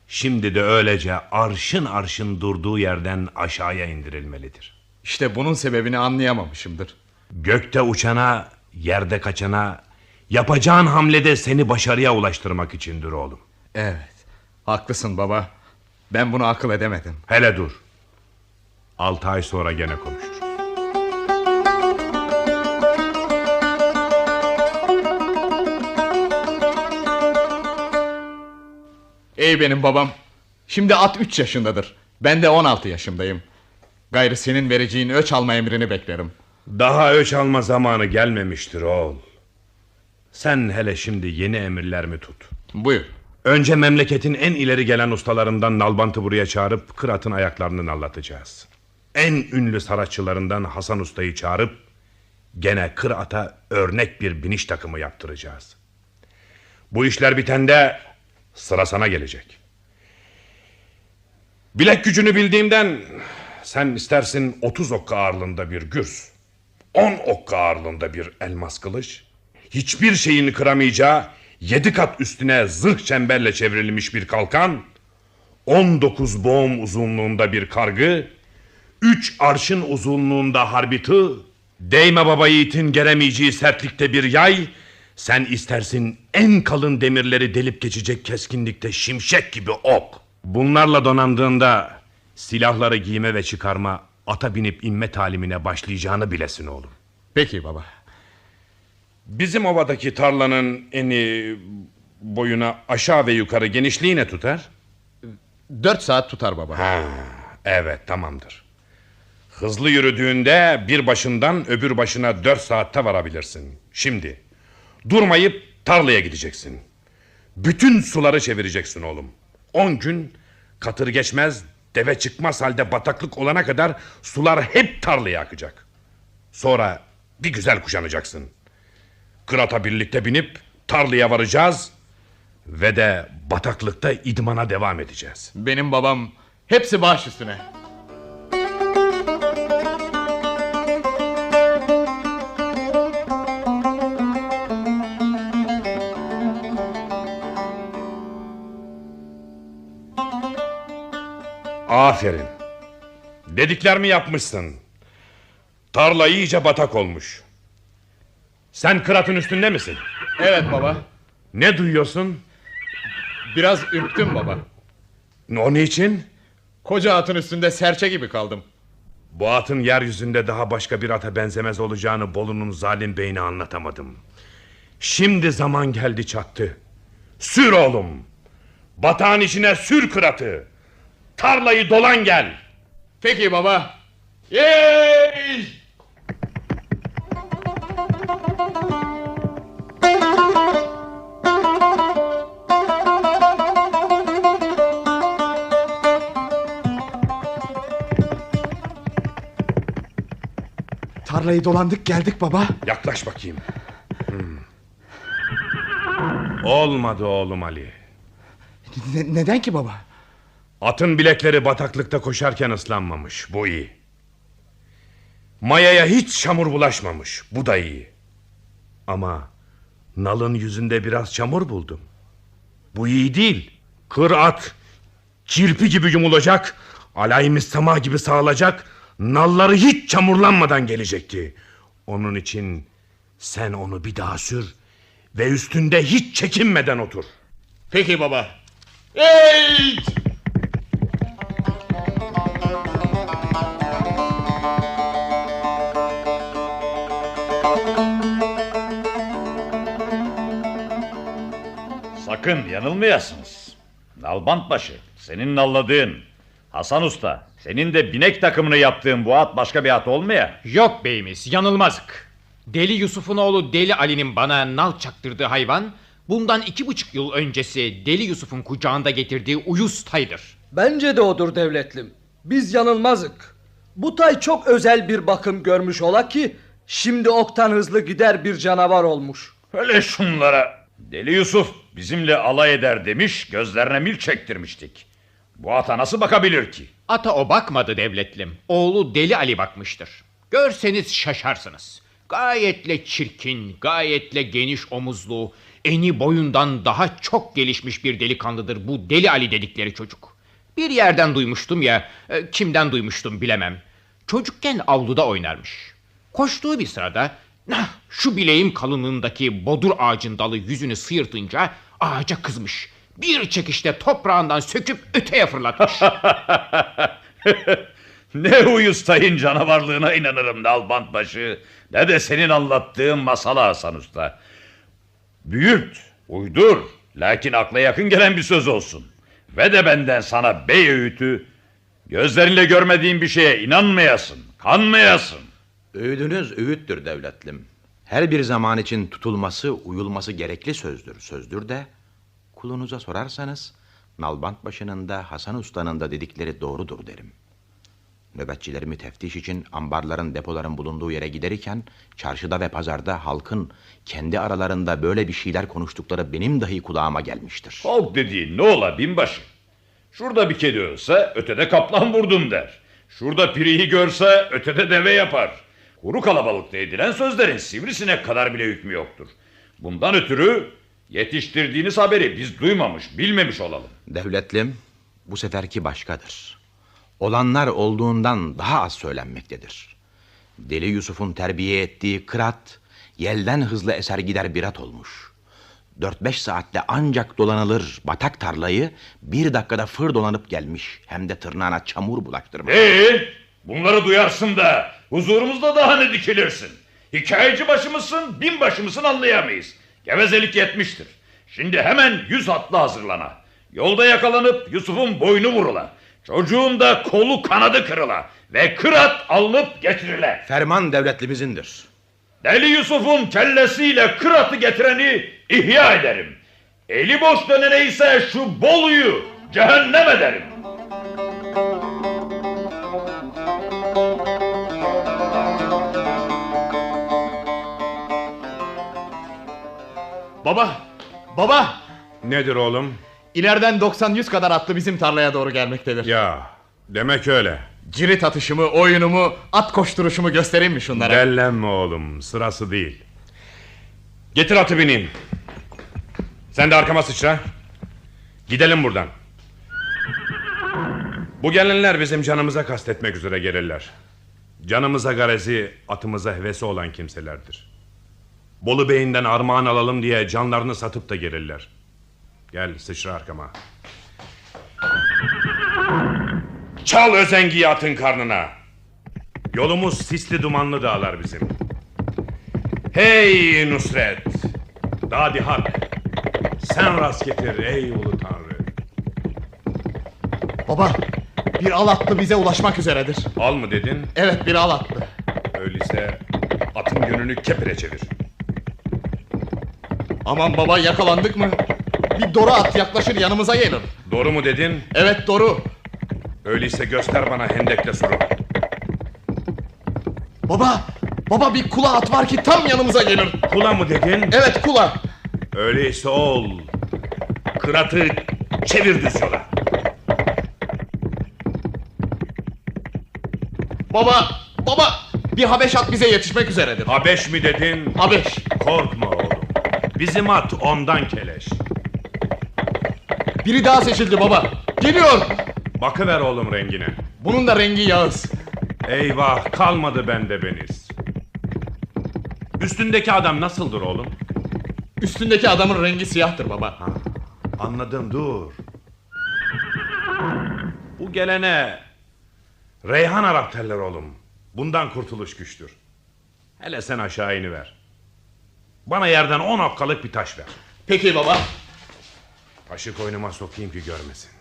şimdi de öylece arşın arşın durduğu yerden aşağıya indirilmelidir. İşte bunun sebebini anlayamamışımdır. Gökte uçana, yerde kaçana Yapacağın hamlede seni başarıya ulaştırmak içindir oğlum. Evet, haklısın baba. Ben bunu akıl edemedim. Hele dur. 6 ay sonra gene konuşuruz. Ey benim babam. Şimdi at 3 yaşındadır. Ben de 16 yaşındayım. Gayrı senin vereceğin öç alma emrini beklerim. Daha öç alma zamanı gelmemiştir oğul. Sen hele şimdi yeni emirlerimi tut. Buyur. Önce memleketin en ileri gelen ustalarından Nalbant'ı buraya çağırıp Kırat'ın ayaklarını nallatacağız. En ünlü saratçılarından Hasan Usta'yı çağırıp gene Kırat'a örnek bir biniş takımı yaptıracağız. Bu işler bitende sıra sana gelecek. Bilek gücünü bildiğimden sen istersin 30 okka ağırlığında bir gürs, 10 okka ağırlığında bir elmas kılıç, hiçbir şeyini kıramayacağı 7 kat üstüne zırh çemberle çevrilmiş bir kalkan, 19 boğum uzunluğunda bir kargı, 3 arşın uzunluğunda harbi tığ, değme baba yiğitin geremeyeceği sertlikte bir yay, sen istersin en kalın demirleri delip geçecek keskinlikte şimşek gibi ok. Bunlarla donandığında silahları giyme ve çıkarma, ata binip inme talimine başlayacağını bilesin oğlum. Peki baba. Bizim ovadaki tarlanın eni boyuna aşağı ve yukarı genişliği ne tutar? 4 saat tutar baba. Ha, evet, tamamdır. Hızlı yürüdüğünde bir başından öbür başına 4 saatte varabilirsin. Şimdi durmayıp tarlaya gideceksin. Bütün suları çevireceksin oğlum. 10 gün katır geçmez, deve çıkmaz halde bataklık olana kadar sular hep tarlaya akacak. Sonra bir güzel kuşanacaksın. Kırat'a birlikte binip tarlaya varacağız ve de bataklıkta idmana devam edeceğiz. Benim babam hepsi baş üstüne. Aferin. Dediklerimi yapmışsın. Tarla iyice batak olmuş. Sen Kırat'ın üstünde misin? Evet baba. Ne duyuyorsun? Biraz ürktüm baba. O niçin? Koca atın üstünde serçe gibi kaldım. Bu atın yeryüzünde daha başka bir ata benzemez olacağını Bolu'nun zalim beyine anlatamadım. Şimdi zaman geldi çattı. Sür oğlum. Batağın içine sür Kırat'ı. Tarlayı dolan gel. Peki baba. Yey! Tarlayı dolandık geldik baba. Yaklaş bakayım. Olmadı oğlum Ali. Neden ki baba? Atın bilekleri bataklıkta koşarken ıslanmamış. Bu iyi. Mayaya hiç çamur bulaşmamış. Bu da iyi. Ama nalın yüzünde biraz çamur buldum. Bu iyi değil. Kır at kirpi gibi yumulacak, alayimiz sama gibi sağılacak, nalları hiç çamurlanmadan gelecekti. Onun için sen onu bir daha sür ve üstünde hiç çekinmeden otur. Peki baba. Hey! Sakın yanılmayasınız. Nalbantbaşı, senin nalladığın, Hasan Usta, senin de binek takımını yaptığın bu at başka bir at olmaya. Yok beyimiz, yanılmazık. Deli Yusuf'un oğlu Deli Ali'nin bana nal çaktırdığı hayvan, bundan 2,5 yıl öncesi Deli Yusuf'un kucağında getirdiği uyuz taydır. Bence de odur devletlim. Biz yanılmazık. Bu tay çok özel bir bakım görmüş ola ki şimdi oktan hızlı gider bir canavar olmuş. Öyle şunlara. Deli Yusuf bizimle alay eder demiş, gözlerine mil çektirmiştik. Bu ata nasıl bakabilir ki? Ata o bakmadı devletlim. Oğlu Deli Ali bakmıştır. Görseniz şaşarsınız. Gayetle çirkin, gayetle geniş omuzlu, eni boyundan daha çok gelişmiş bir delikanlıdır bu Deli Ali dedikleri çocuk. Bir yerden duymuştum ya, kimden duymuştum bilemem. Çocukken avluda oynarmış. Koştuğu bir sırada Şu bileğim kalınlığındaki bodur ağacın dalı yüzünü sıyırtınca ağaca kızmış. Bir çekişte toprağından söküp öteye fırlatmış. Ne uyuz tayın canavarlığına inanırım Nalbantbaşı, ne de senin anlattığın masala Hasan Usta. Büyüt, uydur, lakin akla yakın gelen bir söz olsun. Ve de benden sana bey öğütü, gözlerinle görmediğin bir şeye inanmayasın, kanmayasın. Öğüdünüz öğüttür devletlim. Her bir zaman için tutulması, uyulması gerekli sözdür. Sözdür de kulunuza sorarsanız Nalbantbaşı'nın da Hasan Usta'nın da dedikleri doğrudur derim. Nöbetçilerimi teftiş için ambarların, depoların bulunduğu yere giderken çarşıda ve pazarda halkın kendi aralarında böyle bir şeyler konuştukları benim dahi kulağıma gelmiştir. Halk dediğin ne ola binbaşı? Şurada bir kedi ölse ötede kaplan vurdum der. Şurada piriyi görse ötede deve yapar. Kuru kalabalıkta edilen sözlerin sivrisinek kadar bile hükmü yoktur. Bundan ötürü yetiştirdiğiniz haberi biz duymamış, bilmemiş olalım. Devletlim, bu seferki başkadır. Olanlar olduğundan daha az söylenmektedir. Deli Yusuf'un terbiye ettiği kırat, yelden hızlı eser gider bir at olmuş. 4-5 saatte ancak dolanılır batak tarlayı, 1 dakikada fır dolanıp gelmiş. Hem de tırnağına çamur bulaştırmış. Bunları duyarsın da huzurumuzda daha ne dikilirsin? Hikayeci başı mısın, binbaşı mısın anlayamayız. Gevezelik yetmiştir. Şimdi hemen 100 atlı hazırlana. Yolda yakalanıp Yusuf'un boynu vurula. Çocuğun da kolu kanadı kırıla. Ve kırat alınıp getirile. Ferman devletlimizindir. Deli Yusuf'un kellesiyle kıratı getireni ihya ederim. Eli boş dönene ise şu Bolu'yu cehennem ederim. Baba! Nedir oğlum? İleriden 90-100 kadar atlı bizim tarlaya doğru gelmektedir. Ya, demek öyle. Cirit atışımı, oyunumu, at koşturuşumu göstereyim mi şunlara? Dellenme oğlum, sırası değil. Getir atı bineyim. Sen de arkama sıçra. Gidelim buradan. Bu gelenler bizim canımıza kastetmek üzere gelirler. Canımıza garezi, atımıza hevesi olan kimselerdir. Bolu Bey'inden armağan alalım diye canlarını satıp da gelirler. Gel sıçra arkama. Çal özengiyi atın karnına. Yolumuz sisli dumanlı dağlar bizim. Hey Nusret, Dadi Hak, sen rast getir ey ulu tanrı. Baba, bir al atlı bize ulaşmak üzeredir. Al mı dedin? Evet, bir al atlı. Öyleyse atın yönünü kepire çevir. Aman baba, yakalandık mı? Bir doru at yaklaşır yanımıza gelir. Doğru mu dedin? Evet, doğru. Öyleyse göster bana hendekle suru. Baba bir kula at var ki tam yanımıza gelir. Kula mı dedin? Evet, kula. Öyleyse ol. Kıratı çevir düz yola. Baba bir Habeş at bize yetişmek üzeredir. Habeş mi dedin? Habeş. Korkma oğlum. Bizim at ondan keleş. Biri daha seçildi baba. Geliyor. Bakıver oğlum rengine. Bunun da rengi Yağız. Eyvah, kalmadı bende beniz. Üstündeki adam nasıldır oğlum? Üstündeki adamın rengi siyahtır baba. Anladım, dur. Bu gelene Reyhan Arap derler oğlum. Bundan kurtuluş güçtür. Hele sen aşağı iniver. Bana yerden 10 okkalık bir taş ver. Peki baba. Taşı koynuma sokayım ki görmesin.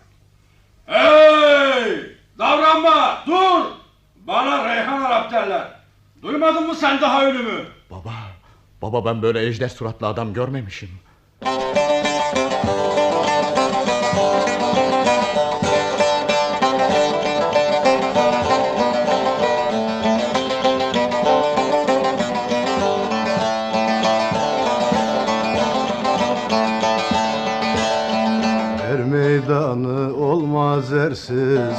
Hey! Davranma! Dur! Bana Reyhan Arap derler. Duymadın mı sen daha ölümü? Baba ben böyle ejder suratlı adam görmemişim. Er meydanı olmaz ersiz,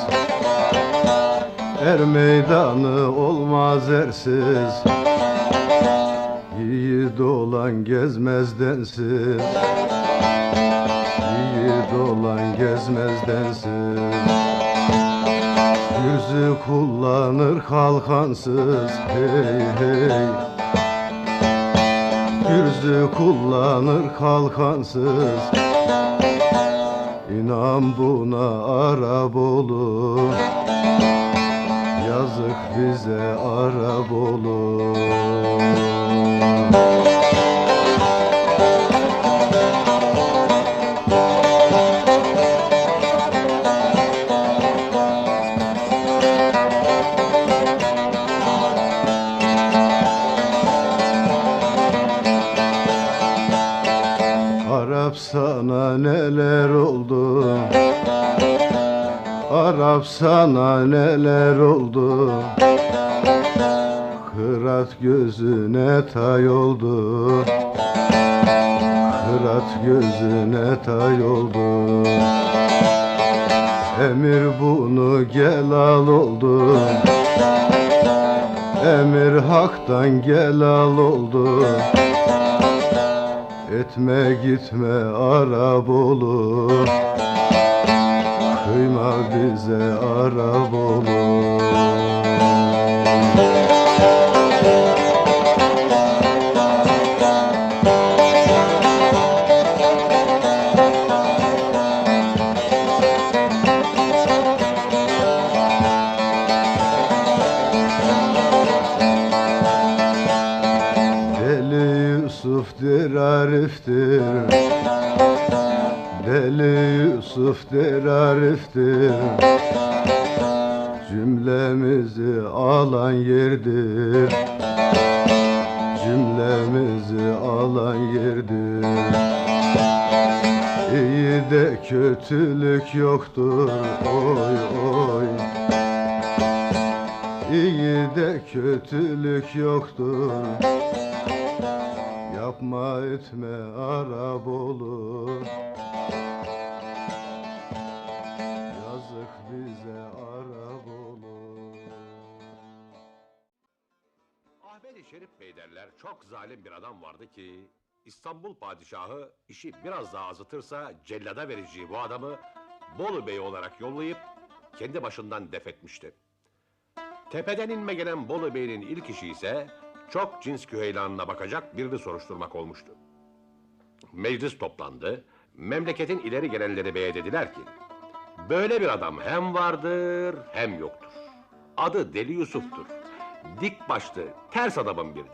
er meydanı olmaz ersiz. Yiğit olan gezmez densiz, yiğit olan gezmez densiz. Yüzü kullanır kalkansız, hey hey. gürzü kullanır kalkansız. İnan buna Arap olur, yazık bize Arap olur. Arap sana neler oldu, Arap sana neler oldu, Kırat gözüne tay oldu, Kırat gözüne tay oldu. Emir bunu gel al oldu, emir haktan gel al oldu. Etme gitme Arap olur, kıyma bize Arap olur. Yusuf'dir Arif'tir, Deli Yusuf'dir Arif'tir, cümlemizi alan yerdir, cümlemizi alan yerdir. İyi de kötülük yoktur, oy oy. İyi de kötülük yoktur, yapma etme Arap olur, yazık bize Arap olur. Ahmet-i Şerif Bey derler çok zalim bir adam vardı ki İstanbul padişahı işi biraz daha azıtırsa cellada vereceği bu adamı Bolu Bey olarak yollayıp kendi başından def etmişti. Tepeden inme gelen Bolu Bey'in ilk işi ise çok cins küheylanına bakacak birini soruşturmak olmuştu. Meclis toplandı, memleketin ileri gelenleri beye dediler ki, böyle bir adam hem vardır hem yoktur. Adı Deli Yusuf'tur. Dik başlı, ters adamın biridir.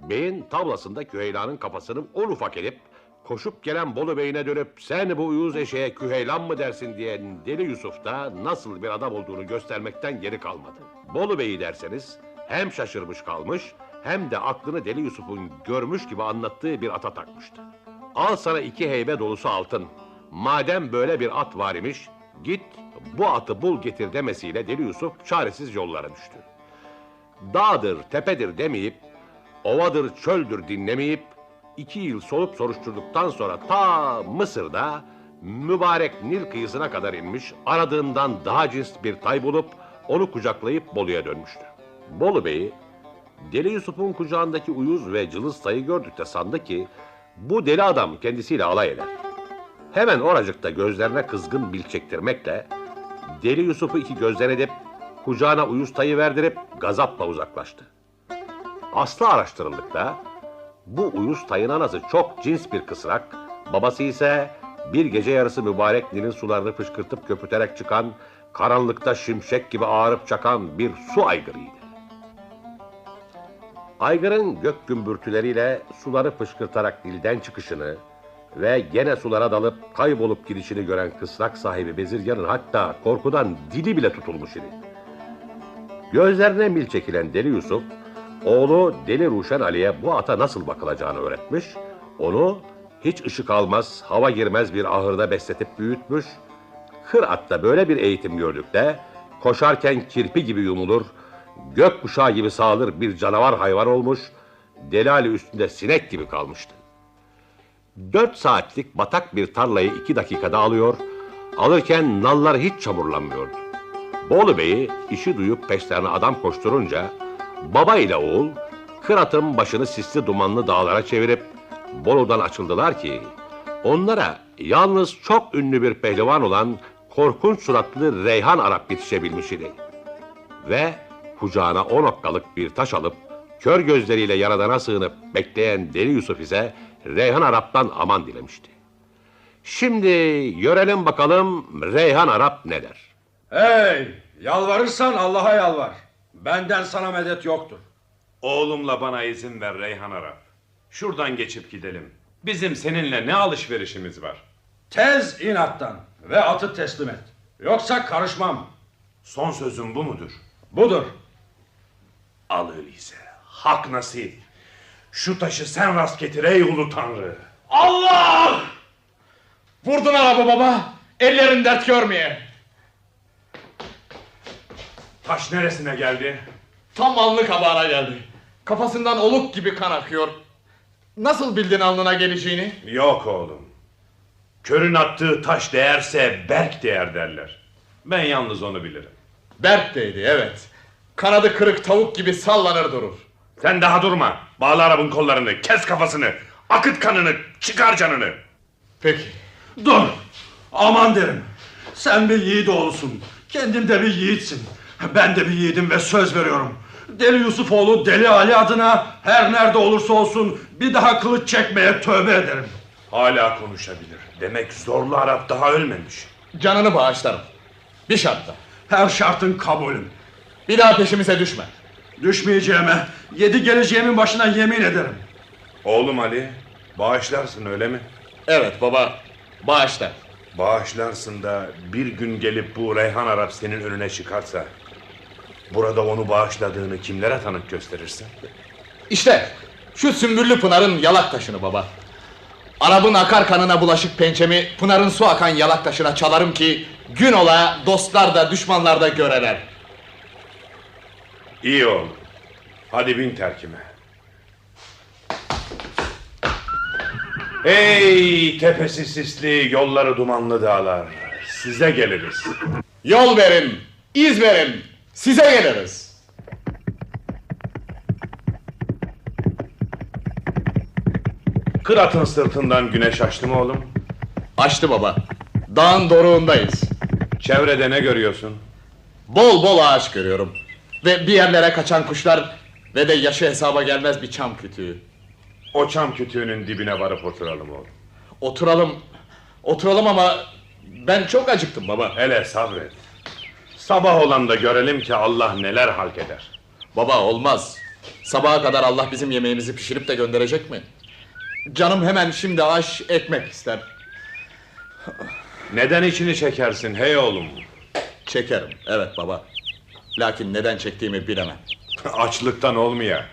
Beyin tablasında küheylanın kafasını un ufak edip, koşup gelen Bolu Bey'ine dönüp, sen bu uyuz eşeğe küheylan mı dersin diyen Deli Yusuf da nasıl bir adam olduğunu göstermekten geri kalmadı. Bolu Bey'i derseniz, hem şaşırmış kalmış, hem de aklını Deli Yusuf'un görmüş gibi anlattığı bir ata takmıştı. Al sana 2 heybe dolusu altın. Madem böyle bir at var imiş, git bu atı bul getir demesiyle Deli Yusuf çaresiz yollara düştü. Dağdır, tepedir demeyip, ovadır, çöldür dinlemeyip, 2 yıl solup soruşturduktan sonra ta Mısır'da mübarek Nil kıyısına kadar inmiş, aradığından daha cins bir tay bulup onu kucaklayıp Bolu'ya dönmüştü. Bolu Bey, Deli Yusuf'un kucağındaki uyuz ve cılız tayı gördükte sandı ki bu deli adam kendisiyle alay eder. Hemen oracıkta gözlerine kızgın bil çektirmekle Deli Yusuf'u 2 gözden edip kucağına uyuz tayı verdirip gazapla uzaklaştı. Aslı araştırıldıkta bu uyuz tayın anası çok cins bir kısrak, babası ise bir gece yarısı mübarek Nil'in sularını fışkırtıp köpürterek çıkan, karanlıkta şimşek gibi ağırıp çakan bir su aygırıydı. Aygırın gök gümbürtüleriyle suları fışkırtarak Nil'den çıkışını ve gene sulara dalıp kaybolup gidişini gören kısrak sahibi Bezirgan'ın hatta korkudan dili bile tutulmuş idi. Gözlerine mil çekilen Deli Yusuf, oğlu Deli Ruşen Ali'ye bu ata nasıl bakılacağını öğretmiş, onu hiç ışık almaz, hava girmez bir ahırda besletip büyütmüş, kır atta böyle bir eğitim gördük de, koşarken kirpi gibi yumulur, gökkuşağı gibi sağılır bir canavar hayvan olmuş, Deli Ali üstünde sinek gibi kalmıştı. 4 saatlik batak bir tarlayı 2 dakikada alıyor, alırken nallar hiç çamurlanmıyordu. Bolu Bey'i işi duyup peşlerine adam koşturunca, baba ile oğul, Kırat'ın başını sisli dumanlı dağlara çevirip Bolu'dan açıldılar ki, onlara yalnız çok ünlü bir pehlivan olan korkunç suratlı Reyhan Arap yetişebilmiş idi. Ve kucağına 10 okkalık bir taş alıp Kör gözleriyle Yaradan'a sığınıp bekleyen Deli Yusuf ise Reyhan Arap'tan aman dilemişti. Şimdi görelim bakalım Reyhan Arap ne der? Hey, yalvarırsan Allah'a yalvar. Benden sana medet yoktur. Oğlumla bana izin ver Reyhan Arap. Şuradan geçip gidelim. Bizim seninle ne alışverişimiz var? Tez inattan ve atı teslim et. Yoksa karışmam. Son sözün bu mudur? Budur. Al öyleyse. Hak nasip. Şu taşı sen rast getir ey ulu tanrı. Allah! Vurdun araba baba. Ellerin dert görmeye. Taş neresine geldi? Tam alnı kabağına geldi. Kafasından oluk gibi kan akıyor. Nasıl bildin alnına geleceğini? Yok oğlum. Körün attığı taş değerse berk değer derler. Ben yalnız onu bilirim. Berk değdi, evet. Kanadı kırık tavuk gibi sallanır durur. Sen daha durma. Bağla Arap'ın kollarını, kes kafasını, akıt kanını, çıkar canını. Peki. Dur. Aman derim. Sen bir yiğit oğlusun. Kendin de bir yiğitsin. Ben de bir yiğidim ve söz veriyorum. Deli Yusufoğlu Deli Ali adına her nerede olursa olsun bir daha kılıç çekmeye tövbe ederim. Hala konuşabilir. Demek zorlu Arap daha ölmemiş. Canını bağışlarım. Bir şartla. Her şartın kabulüm. Bir daha peşimize düşme. Düşmeyeceğime, 7 geleceğimin başına yemin ederim. Oğlum Ali, bağışlarsın öyle mi? Evet baba, bağışla. Bağışlarsın da bir gün gelip bu Reyhan Arap senin önüne çıkarsa... ...burada onu bağışladığını kimlere tanık gösterirsin? İşte şu Sümbüllü Pınar'ın yalak taşını baba. Arap'ın akar kanına bulaşık pençemi Pınar'ın su akan yalak taşına çalarım ki... ...gün ola dostlar da düşmanlar da göreler. İyi oğlum. Hadi bin terkime. Ey tepesi sisli, yolları dumanlı dağlar. Size geliriz. Yol verin, iz verin. Size geliriz. Kırat'ın sırtından güneş açtı mı oğlum? Açtı baba. Dağın doruğundayız. Çevrede ne görüyorsun? Bol bol ağaç görüyorum. Ve bir yerlere kaçan kuşlar ve de yaşı hesaba gelmez bir çam kütüğü. O çam kütüğünün dibine varıp oturalım oğlum. Oturalım ama ben çok acıktım baba. Hele sabret. Sabah olan da görelim ki Allah neler halk eder. Baba olmaz. Sabaha kadar Allah bizim yemeğimizi pişirip de gönderecek mi? Canım hemen şimdi aş ekmek ister. Neden içini çekersin hey oğlum? Çekerim, evet baba. Lakin neden çektiğimi bilemem. Açlıktan olmuyor.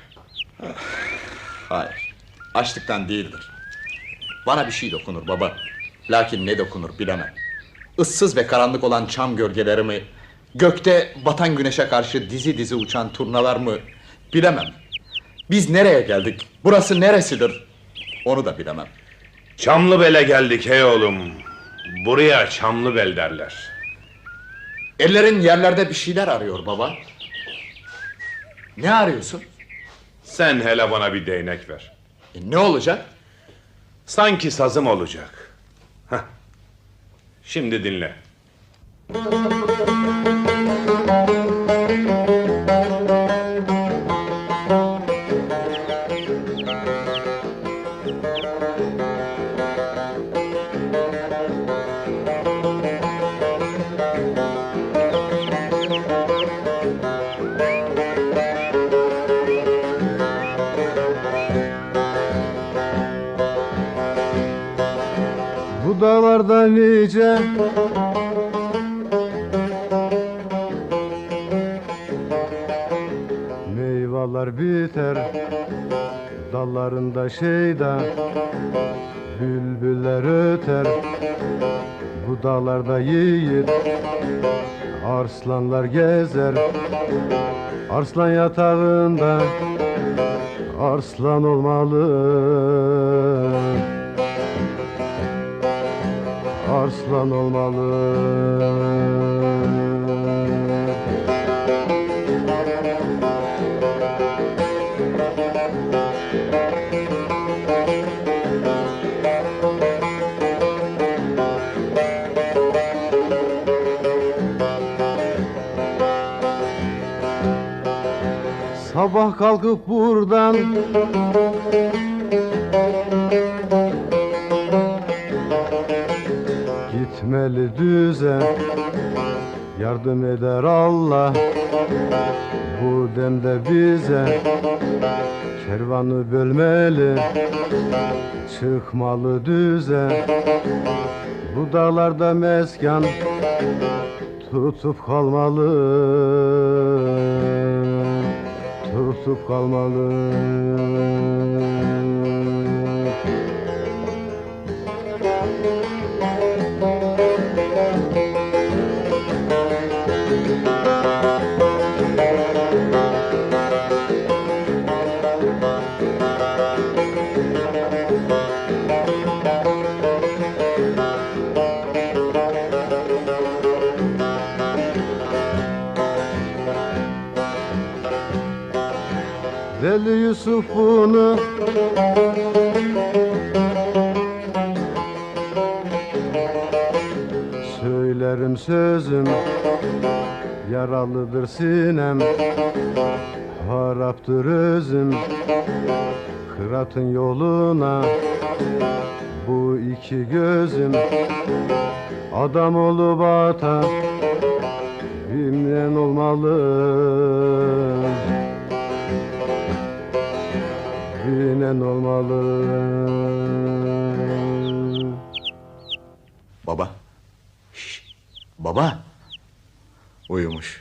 Hayır, açlıktan değildir. Bana bir şey dokunur baba. Lakin ne dokunur bilemem. Issız ve karanlık olan çam gölgelerimi, gökte batan güneşe karşı dizi dizi uçan turnalar mı bilemem. Biz nereye geldik? Burası neresidir? Onu da bilemem. Çamlıbel'e geldik hey oğlum. Buraya Çamlıbel derler. Ellerin yerlerde bir şeyler arıyor baba. Ne arıyorsun? Sen hele bana bir değnek ver. Ne olacak? Sanki sazım olacak. Heh. Şimdi dinle. Bu dağlarda nice meyveler biter, dallarında şeyda bülbüller öter. Bu dağlarda yiğit arslanlar gezer, arslan yatağında arslan olmalı. Arslan olmalı. Sabah kalkıp buradan gitmeli düze, yardım eder Allah bu demde bize. Kervanı bölmeli, çıkmalı düze, bu dağlarda meskan tutup kalmalı, tutup kalmalı. Deli Yusuf bunu söylerim sözüm, yaralıdır sinem, haraptır özüm. Kıratın yoluna bu iki gözüm, adam olup ata bilmeyen olmalı, bilinen olmalı. Baba. Baba. Uyumuş.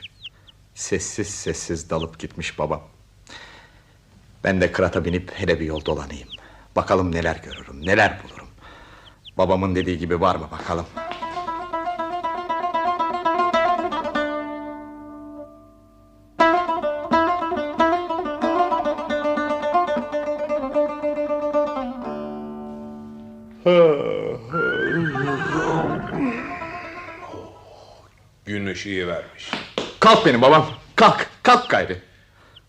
Sessiz sessiz dalıp gitmiş babam. Ben de kırata binip hele bir yol dolanayım. Bakalım neler görürüm, neler bulurum. Babamın dediği gibi var mı bakalım. Gün ışığı vermiş. Kalk benim babam, kalk, kalk gayrı.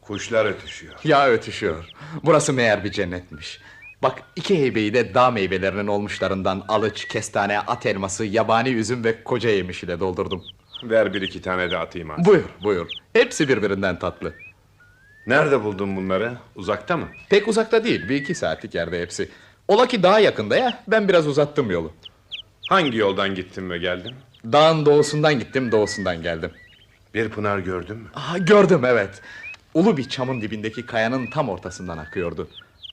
Kuşlar ötüşüyor. Ya ötüşüyor. Burası meğer bir cennetmiş. Bak iki heybeyi de dağ meyvelerinin olmuşlarından alıç, kestane, at elması, yabani üzüm ve koca yemiş ile doldurdum. Ver bir iki tane de atayım artık. Buyur, buyur. Hepsi birbirinden tatlı. Nerede buldun bunları? Uzakta mı? Pek uzakta değil, bir iki saatlik yerde hepsi. Ola ki daha yakında ya, ben biraz uzattım yolu. Hangi yoldan gittin ve geldin? Dağın doğusundan gittim, doğusundan geldim. Bir pınar gördün mü? Gördüm, evet. Ulu bir çamın dibindeki kayanın tam ortasından akıyordu.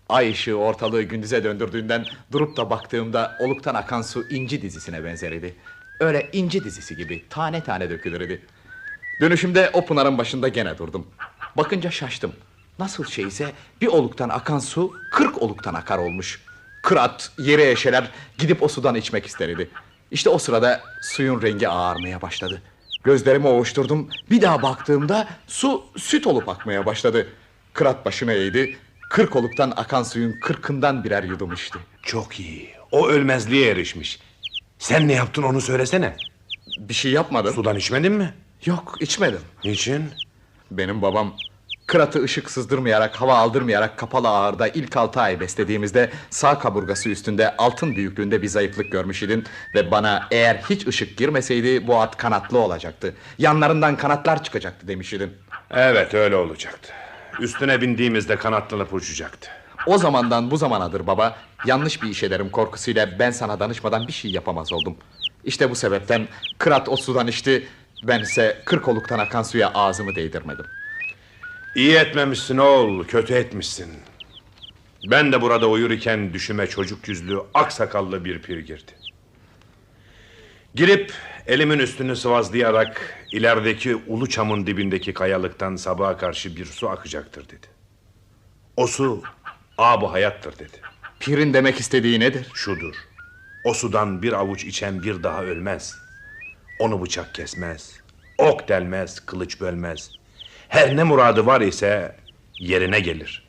Ay ışığı ortalığı gündüze döndürdüğünden durup da baktığımda oluktan akan su inci dizisine benzeridi. Öyle inci dizisi gibi tane tane dökülürdi. Dönüşümde o pınarın başında gene durdum. Bakınca şaştım. Nasıl şeyse bir oluktan akan su 40 oluktan akar olmuş. Kırat, yere eşeler gidip o sudan içmek isterdi. İşte o sırada suyun rengi ağarmaya başladı. Gözlerimi ovuşturdum. Bir daha baktığımda su süt olup akmaya başladı. Kırat başını eğdi. 40 oluktan akan suyun 40'ından birer yudum içti. Çok iyi. O ölmezliğe erişmiş. Sen ne yaptın onu söylesene. Bir şey yapmadım. Sudan içmedin mi? Yok, içmedim. Niçin? Benim babam Kırat'ı ışık sızdırmayarak, hava aldırmayarak kapalı ağırda ilk 6 ay beslediğimizde sağ kaburgası üstünde altın büyüklüğünde bir zayıflık görmüş idin ve bana eğer hiç ışık girmeseydi bu at kanatlı olacaktı. Yanlarından kanatlar çıkacaktı demiş idin. Evet, öyle olacaktı. Üstüne bindiğimizde kanatlanıp uçacaktı. O zamandan bu zamanadır baba, yanlış bir iş ederim korkusuyla ben sana danışmadan bir şey yapamaz oldum. İşte bu sebepten Kırat o sudan içti, bense 40 oluktan akan suya ağzımı değdirmedim. İyi etmemişsin oğul, kötü etmişsin. Ben de burada uyurken düşüme çocuk yüzlü, aksakallı bir pir girdi. Girip elimin üstünü sıvazlayarak ilerideki ulu çamın dibindeki kayalıktan sabaha karşı bir su akacaktır dedi. O su ab-ı hayattır dedi. Pirin demek istediği nedir? Şudur: o sudan bir avuç içen bir daha ölmez. Onu bıçak kesmez, ok delmez, kılıç bölmez. Her ne muradı var ise yerine gelir.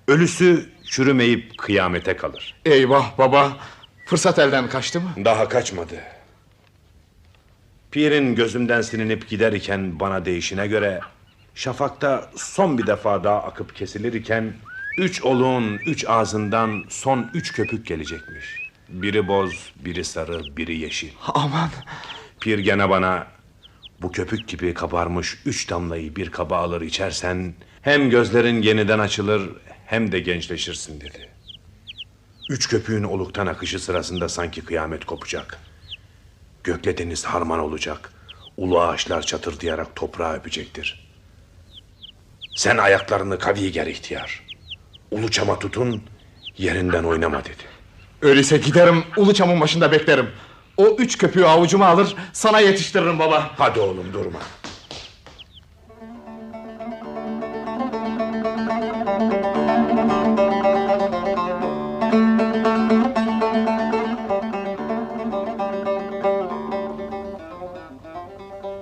Ölüsü çürümeyip kıyamete kalır. Eyvah baba, fırsat elden kaçtı mı? Daha kaçmadı. Pirin gözümden silinip giderken bana değişine göre şafakta son bir defa daha akıp kesilirken 3 oluğun 3 ağzından son 3 köpük gelecekmiş. Biri boz, biri sarı, biri yeşil. Aman! Pir gene bana bu köpük gibi kabarmış 3 damlayı bir kaba alır içersen Hem gözlerin yeniden açılır hem de gençleşirsin dedi. 3 köpüğün oluktan akışı sırasında sanki kıyamet kopacak. Gökle deniz harman olacak. Ulu ağaçlar çatırdayarak toprağı öpecektir. Sen ayaklarını kavi ger ihtiyar. Ulu çama tutun, yerinden oynama dedi. Öyleyse giderim Uluçam'ın başında beklerim. O 3 köpüğü avucuma alır sana yetiştiririm baba. Hadi oğlum durma.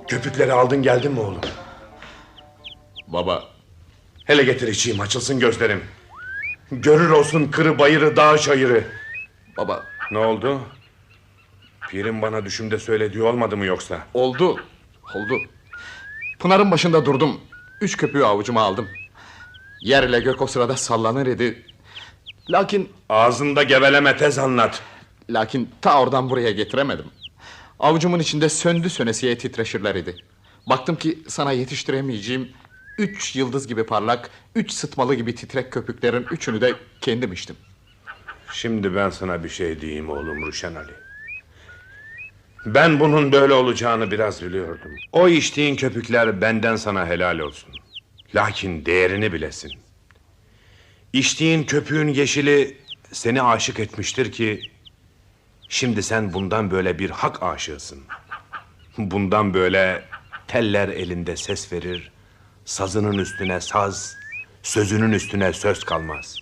Köpükleri aldın geldin mi oğlum? Baba. Hele getir içeyim açılsın gözlerim. Görür olsun kırı bayırı dağ çayırı. Baba. Ne oldu? Pirim bana düşümde söylediği olmadı mı yoksa? Oldu. Pınarın başında durdum. 3 köpüğü avucuma aldım. Yer ile gök o sırada sallanır idi. Lakin... Ağzında geveleme tez anlat. Lakin ta oradan buraya getiremedim. Avucumun içinde söndü sönesiye titreşirler idi. Baktım ki sana yetiştiremeyeceğim 3 yıldız gibi parlak, 3 sıtmalı gibi titrek köpüklerin 3'ünü de kendim içtim. Şimdi ben sana bir şey diyeyim oğlum Ruşen Ali. Ben bunun böyle olacağını biraz biliyordum. O içtiğin köpükler benden sana helal olsun. Lakin değerini bilesin. İçtiğin köpüğün yeşili seni aşık etmiştir ki... Şimdi sen bundan böyle bir hak aşığısın. Bundan böyle teller elinde ses verir, sazının üstüne saz, sözünün üstüne söz kalmaz.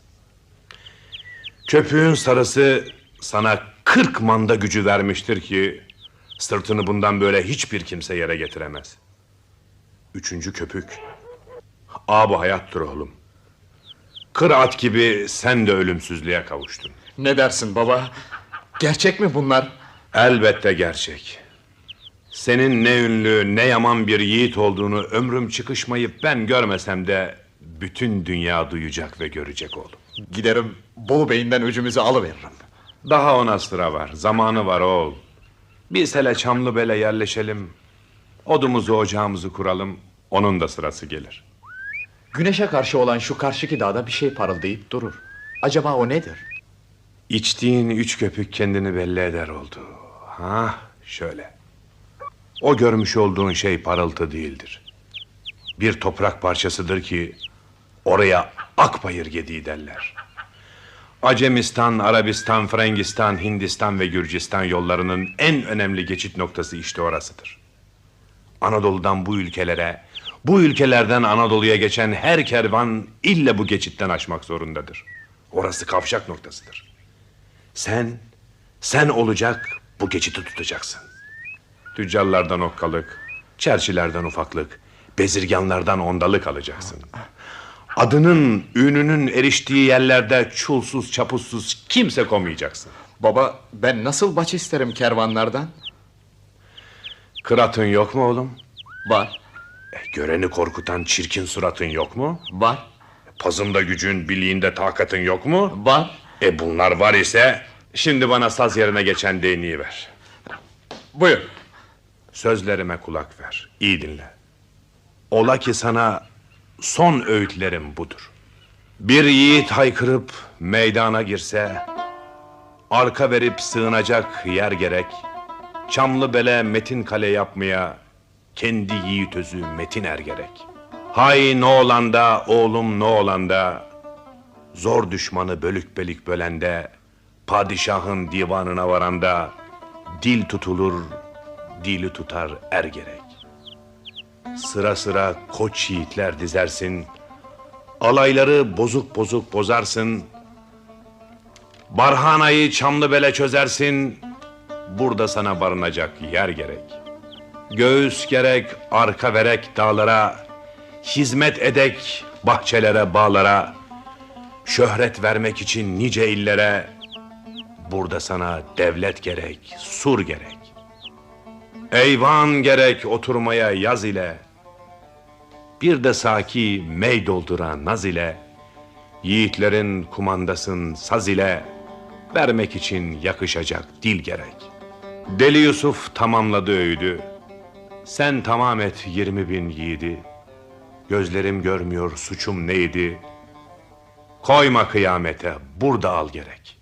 Köpüğün sarısı sana 40 manda gücü vermiştir ki... Sırtını bundan böyle hiçbir kimse yere getiremez. 3. köpük, ab hayattır oğlum. Kır at gibi sen de ölümsüzlüğe kavuştun. Ne dersin baba? Gerçek mi bunlar? Elbette gerçek. Senin ne ünlü ne yaman bir yiğit olduğunu ömrüm çıkışmayıp ben görmesem de bütün dünya duyacak ve görecek oğlum. Giderim Bolu Bey'inden öcümüzü alıveririm. Daha ona sıra var, zamanı var oğul. Biz hele Çamlıbel'e yerleşelim. Odumuzu ocağımızı kuralım. Onun da sırası gelir. Güneşe karşı olan şu karşıki dağda bir şey parıldayıp durur. Acaba o nedir? İçtiğin 3 köpük kendini belli eder oldu. Ha, şöyle. O görmüş olduğun şey parıltı değildir. Bir toprak parçasıdır ki oraya akbayır gediği derler. Acemistan, Arabistan, Frangistan, Hindistan ve Gürcistan yollarının en önemli geçit noktası işte orasıdır. Anadolu'dan bu ülkelere, bu ülkelerden Anadolu'ya geçen her kervan ille bu geçitten aşmak zorundadır. Orası kavşak noktasıdır. Sen olacak bu geçiti tutacaksın. Tüccarlardan okkalık, çerçilerden ufaklık, bezirganlardan ondalık alacaksın. Adının, ününün eriştiği yerlerde çulsuz, çapuzsuz kimse komayacaksın. Baba, ben nasıl baş isterim kervanlardan? Kıratın yok mu oğlum? Var. Göreni korkutan çirkin suratın yok mu? Var. Pazında gücün, bileğinde takatın yok mu? Var. Bunlar var ise şimdi bana saz yerine geçen değneği ver. Buyur. Sözlerime kulak ver, iyi dinle. Ola ki sana son öğütlerim budur. Bir yiğit haykırıp meydana girse, arka verip sığınacak yer gerek, Çamlıbel'e metin kale yapmaya kendi yiğit özü metin er gerek. Hay ne olanda, oğlum ne olanda, zor düşmanı bölük belik bölende, padişahın divanına varanda, dil tutulur, dili tutar er gerek. Sıra sıra koç yiğitler dizersin, alayları bozuk bozuk bozarsın, Barhana'yı Çamlıbel'e çözersin, burada sana barınacak yer gerek. Göğüs gerek, arka verek dağlara, hizmet edek bahçelere, bağlara, şöhret vermek için nice illere, burada sana devlet gerek, sur gerek. Eyvan gerek oturmaya yaz ile, bir de saki mey dolduran naz ile, yiğitlerin kumandasın saz ile, vermek için yakışacak dil gerek. Deli Yusuf tamamladı öğüdü, sen tamam et 20.000 yiğidi, Gözlerim görmüyor suçum neydi. Koyma kıyamete, burada al gerek.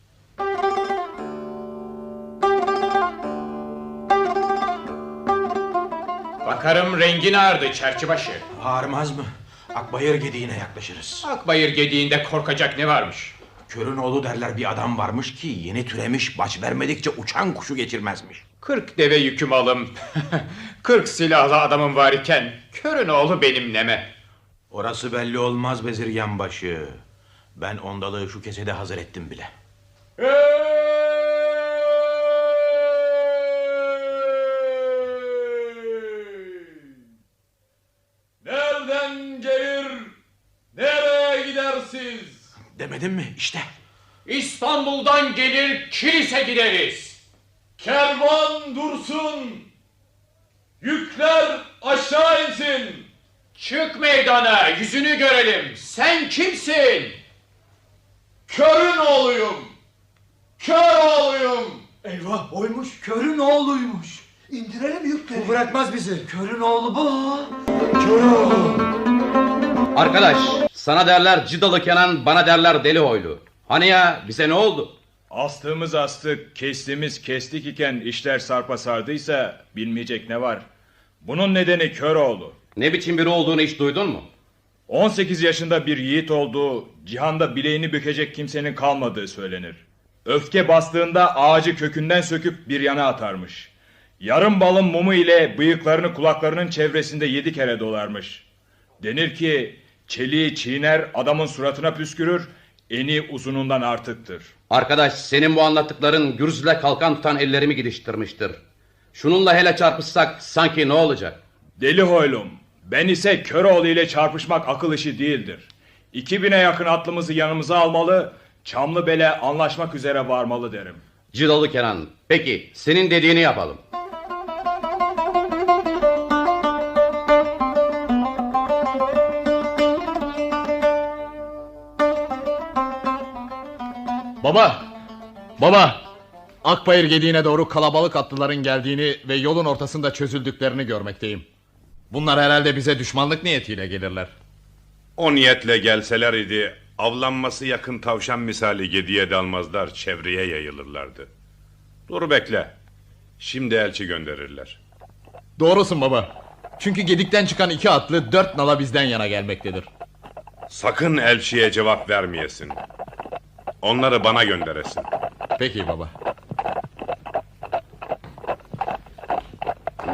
Bakarım rengin ağardı çerçibaşı. Ağarmaz mı? Akbayır gediğine yaklaşırız. Akbayır gediğinde korkacak ne varmış? Körün oğlu derler bir adam varmış ki yeni türemiş, baş vermedikçe uçan kuşu geçirmezmiş. 40 deve yüküm alım. 40 silahlı adamım var iken körün oğlu benim neme. Orası belli olmaz bezirganbaşı. Ben ondalığı şu kesede hazır ettim bile. Nereden gelir, nereye gidersiz? Demedim mi? İşte. İstanbul'dan gelir kilise gideriz. Kervan dursun, yükler aşağı insin. Çık meydana, yüzünü görelim. Sen kimsin? Körün oğluyum. Kör oğluyum. Eyvah oymuş, körün oğluymuş. İndirelim yükleri. Bu bırakmaz bizi. Körün oğlu bu. Kör oğlu. Arkadaş, sana derler Cidalı Kenan, bana derler Deli Hoylu. Hani ya, bize ne oldu? Astığımız astık, kestiğimiz kestik iken işler sarpa sardıysa bilmeyecek ne var? Bunun nedeni Köroğlu. Ne biçim biri olduğunu hiç duydun mu? 18 yaşında bir yiğit olduğu, cihanda bileğini bükecek kimsenin kalmadığı söylenir. Öfke bastığında ağacı kökünden söküp bir yana atarmış. Yarım balın mumu ile bıyıklarını kulaklarının çevresinde 7 kere dolarmış. Denir ki çeliği çiğner, adamın suratına püskürür, eni uzunundan artıktır. Arkadaş, senin bu anlattıkların gürzle kalkan tutan ellerimi gidiştirmiştir. Şununla hele çarpışsak sanki ne olacak? Deli Hoylum, ben ise Köroğlu ile çarpışmak akıl işi değildir. 2000'e yakın atlımızı yanımıza almalı, Çamlıbel'e anlaşmak üzere varmalı derim. Cidalı Kenan, peki senin dediğini yapalım. Baba! Baba! Akbayır gediğine doğru kalabalık atlıların geldiğini ve yolun ortasında çözüldüklerini görmekteyim. Bunlar herhalde bize düşmanlık niyetiyle gelirler. O niyetle gelseler idi, avlanması yakın tavşan misali gediye dalmazlar, çevreye yayılırlardı. Dur bekle, şimdi elçi gönderirler. Doğrusun baba. Çünkü gedikten çıkan 2 atlı 4 nala bizden yana gelmektedir. Sakın elçiye cevap vermeyesin. Onları bana gönderesin. Peki baba.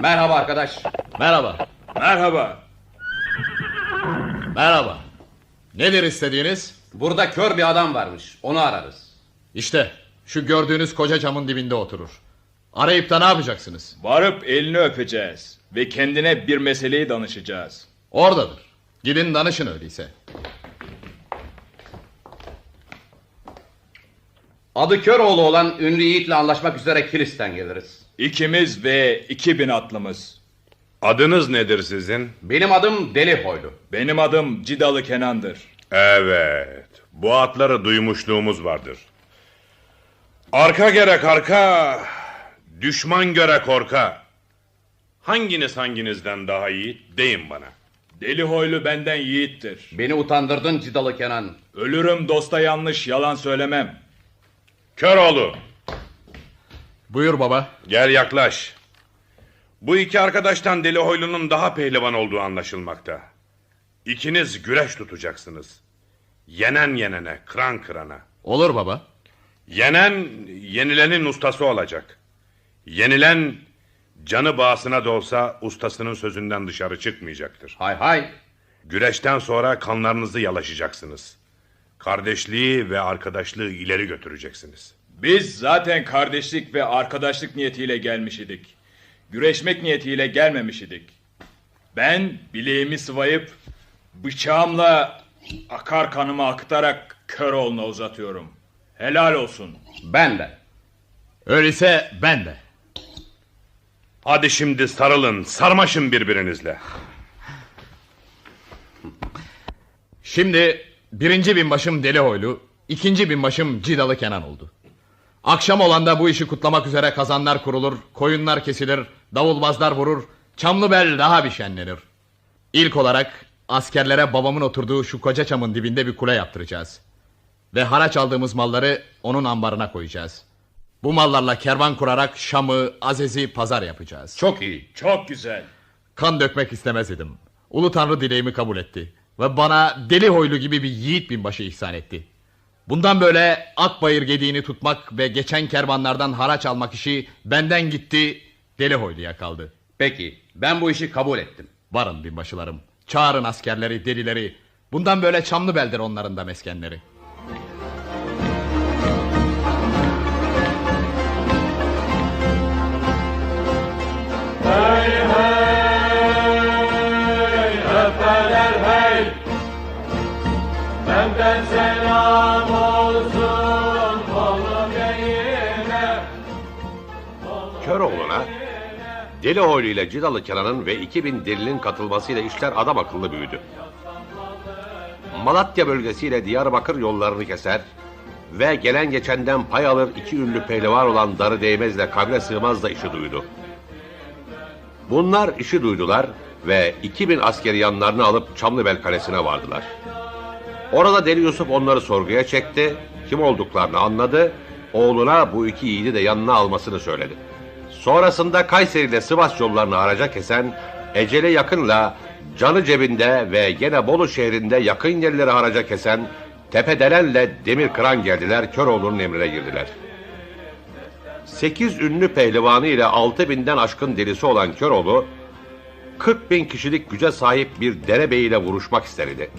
Merhaba arkadaş. Merhaba. Merhaba. Merhaba. Nedir istediğiniz? Burada kör bir adam varmış, onu ararız. İşte şu gördüğünüz koca camın dibinde oturur. Arayıp da ne yapacaksınız? Varıp elini öpeceğiz ve kendine bir meseleyi danışacağız. Oradadır. Gidin danışın öyleyse. Adı Köroğlu olan ünlü yiğitle anlaşmak üzere Kilis'ten geliriz. İkimiz ve 2000 atlımız. Adınız nedir sizin? Benim adım Deli Hoylu. Benim adım Cidalı Kenan'dır. Evet, bu atları duymuşluğumuz vardır. Arka gerek arka, düşman göre korka. Hanginiz hanginizden daha yiğit deyin bana. Deli Hoylu benden yiğittir. Beni utandırdın Cidalı Kenan. Ölürüm dosta yanlış, yalan söylemem. Köroğlu. Buyur baba. Gel yaklaş. Bu iki arkadaştan Deli Hoylu'nun daha pehlivan olduğu anlaşılmakta. İkiniz güreş tutacaksınız. Yenen yenene, kıran kırana. Olur baba. Yenen, yenilenin ustası olacak. Yenilen, canı bağısına da olsa ustasının sözünden dışarı çıkmayacaktır. Hay hay. Güreşten sonra kanlarınızı yalaşacaksınız. Kardeşliği ve arkadaşlığı ileri götüreceksiniz. Biz zaten kardeşlik ve arkadaşlık niyetiyle gelmiş idik. Güreşmek niyetiyle gelmemiş idik. Ben bileğimi sıvayıp bıçağımla akar kanımı akıtarak Köroğlu'na uzatıyorum. Helal olsun. Ben de. Öyleyse ben de. Hadi şimdi sarılın, sarmaşın birbirinizle. Şimdi 1. binbaşım Deli Hoylu, 2. binbaşım Cidalı Kenan oldu. Akşam olanda bu işi kutlamak üzere kazanlar kurulur, koyunlar kesilir, davulbazlar vurur, Çamlıbel daha bir şenlenir. İlk olarak askerlere babamın oturduğu şu koca çamın dibinde bir kule yaptıracağız. Ve haraç aldığımız malları onun ambarına koyacağız. Bu mallarla kervan kurarak Şam'ı, Azez'i pazar yapacağız. Çok iyi, çok güzel. Kan dökmek istemez idim. Ulu Tanrı dileğimi kabul etti. Ve bana Deli Hoylu gibi bir yiğit binbaşı ihsan etti. Bundan böyle Akbayır gediğini tutmak ve geçen kervanlardan haraç almak işi benden gitti, Deli Hoylu'ya kaldı. Peki, ben bu işi kabul ettim. Varın binbaşılarım, çağırın askerleri, delileri. Bundan böyle Çamlıbel'dir onların da meskenleri. Hey hey, efeler hey, benden selam olsun Bolu beyine. Köroğlu'na Deli Hoylu ile Cidalı Kenan'ın ve 2000 delinin katılmasıyla işler adam akıllı büyüdü. Malatya bölgesiyle Diyarbakır yollarını keser ve gelen geçenden pay alır iki ünlü pehlivan olan Darı Değmez'le Kable Sığmaz da işi duydu. Bunlar işi duydular ve 2000 askeri yanlarını alıp Çamlıbel Kalesi'ne vardılar. Orada Deli Yusuf onları sorguya çekti, kim olduklarını anladı, oğluna bu iki yiğidi de yanına almasını söyledi. Sonrasında Kayseri ile Sivas yollarını haraca kesen, ecele yakınla canı cebinde ve gene Bolu şehrinde yakın yerleri haraca kesen Tepedelen'le Demirkıran geldiler, Köroğlu'nun emrine girdiler. 8 ünlü pehlivanı ile 6000'den aşkın delisi olan Köroğlu, 40.000 kişilik güce sahip bir derebeyiyle vuruşmak isterdi.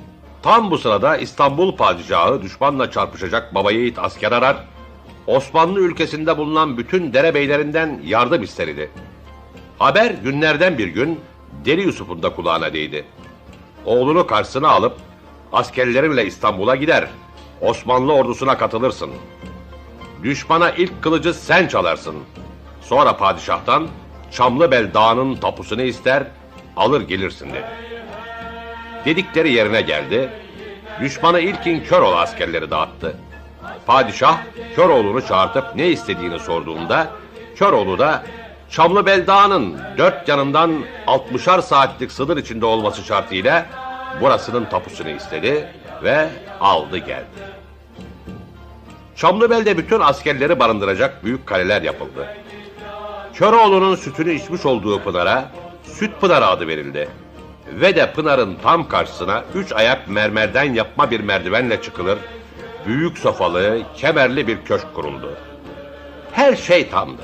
Tam bu sırada İstanbul padişahı düşmanla çarpışacak baba yiğit asker arar, Osmanlı ülkesinde bulunan bütün derebeylerinden yardım isterdi. Haber günlerden bir gün Deli Yusuf'un da kulağına değdi. Oğlunu karşısına alıp askerlerimle İstanbul'a gider, Osmanlı ordusuna katılırsın. Düşmana ilk kılıcı sen çalarsın. Sonra padişahtan Çamlıbel Dağı'nın tapusunu ister, alır gelirsin dedi. Dedikleri yerine geldi, düşmana ilkin Köroğlu askerleri dağıttı. Padişah Köroğlu'nu çağırtıp ne istediğini sorduğunda, Köroğlu da Çamlıbel Dağı'nın dört yanından 60'ar saatlik sınır içinde olması şartıyla burasının tapusunu istedi ve aldı geldi. Çamlıbel'de bütün askerleri barındıracak büyük kaleler yapıldı. Köroğlu'nun sütünü içmiş olduğu pınara Süt Pınarı adı verildi. Ve de pınarın tam karşısına 3 ayak mermerden yapma bir merdivenle çıkılır, büyük sofalı, kemerli bir köşk kuruldu. Her şey tamdı.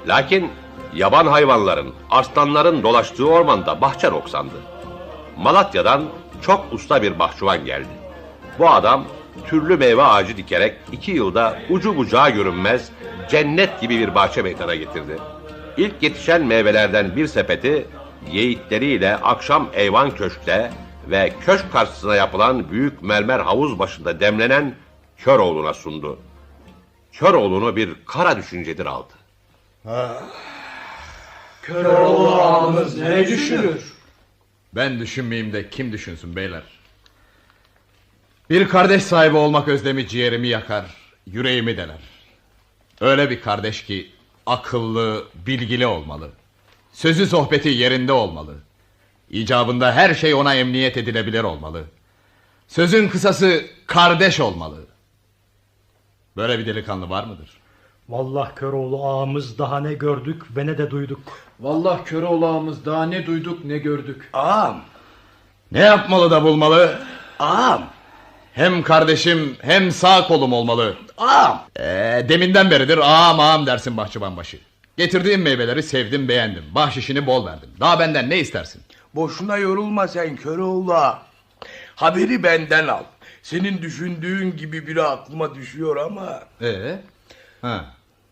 Lakin yaban hayvanların, arslanların dolaştığı ormanda bahçe noksandı. Malatya'dan çok usta bir bahçıvan geldi. Bu adam türlü meyve ağacı dikerek 2 yılda ucu bucağı görünmez cennet gibi bir bahçe meydana getirdi. İlk yetişen meyvelerden bir sepeti yiğitleriyle akşam eyvan köşkte ve köşk karşısına yapılan büyük mermer havuz başında demlenen Köroğlu'na sundu. Köroğlu'nu bir kara düşüncedir aldı. Köroğlu ağamız ne düşünür? Ben düşünmeyeyim de kim düşünsün beyler? Bir kardeş sahibi olmak özlemi ciğerimi yakar, yüreğimi deler. Öyle bir kardeş ki akıllı, bilgili olmalı. Sözü sohbeti yerinde olmalı. İcabında her şey ona emniyet edilebilir olmalı. Sözün kısası kardeş olmalı. Böyle bir delikanlı var mıdır? Vallahi Köroğlu ağamız daha ne gördük ve ne de duyduk. Vallahi Köroğlu ağamız daha ne duyduk ne gördük. Ağam. Ne yapmalı da bulmalı? Ağam. Hem kardeşim hem sağ kolum olmalı. Ağam. Deminden beridir ağam ağam dersin bahçıvan başı. Getirdiğim meyveleri sevdim beğendim. Bahşişini bol verdim. Daha benden ne istersin? Boşuna yorulma sen Köroğlu ağa. Haberi benden al. Senin düşündüğün gibi biri aklıma düşüyor ama.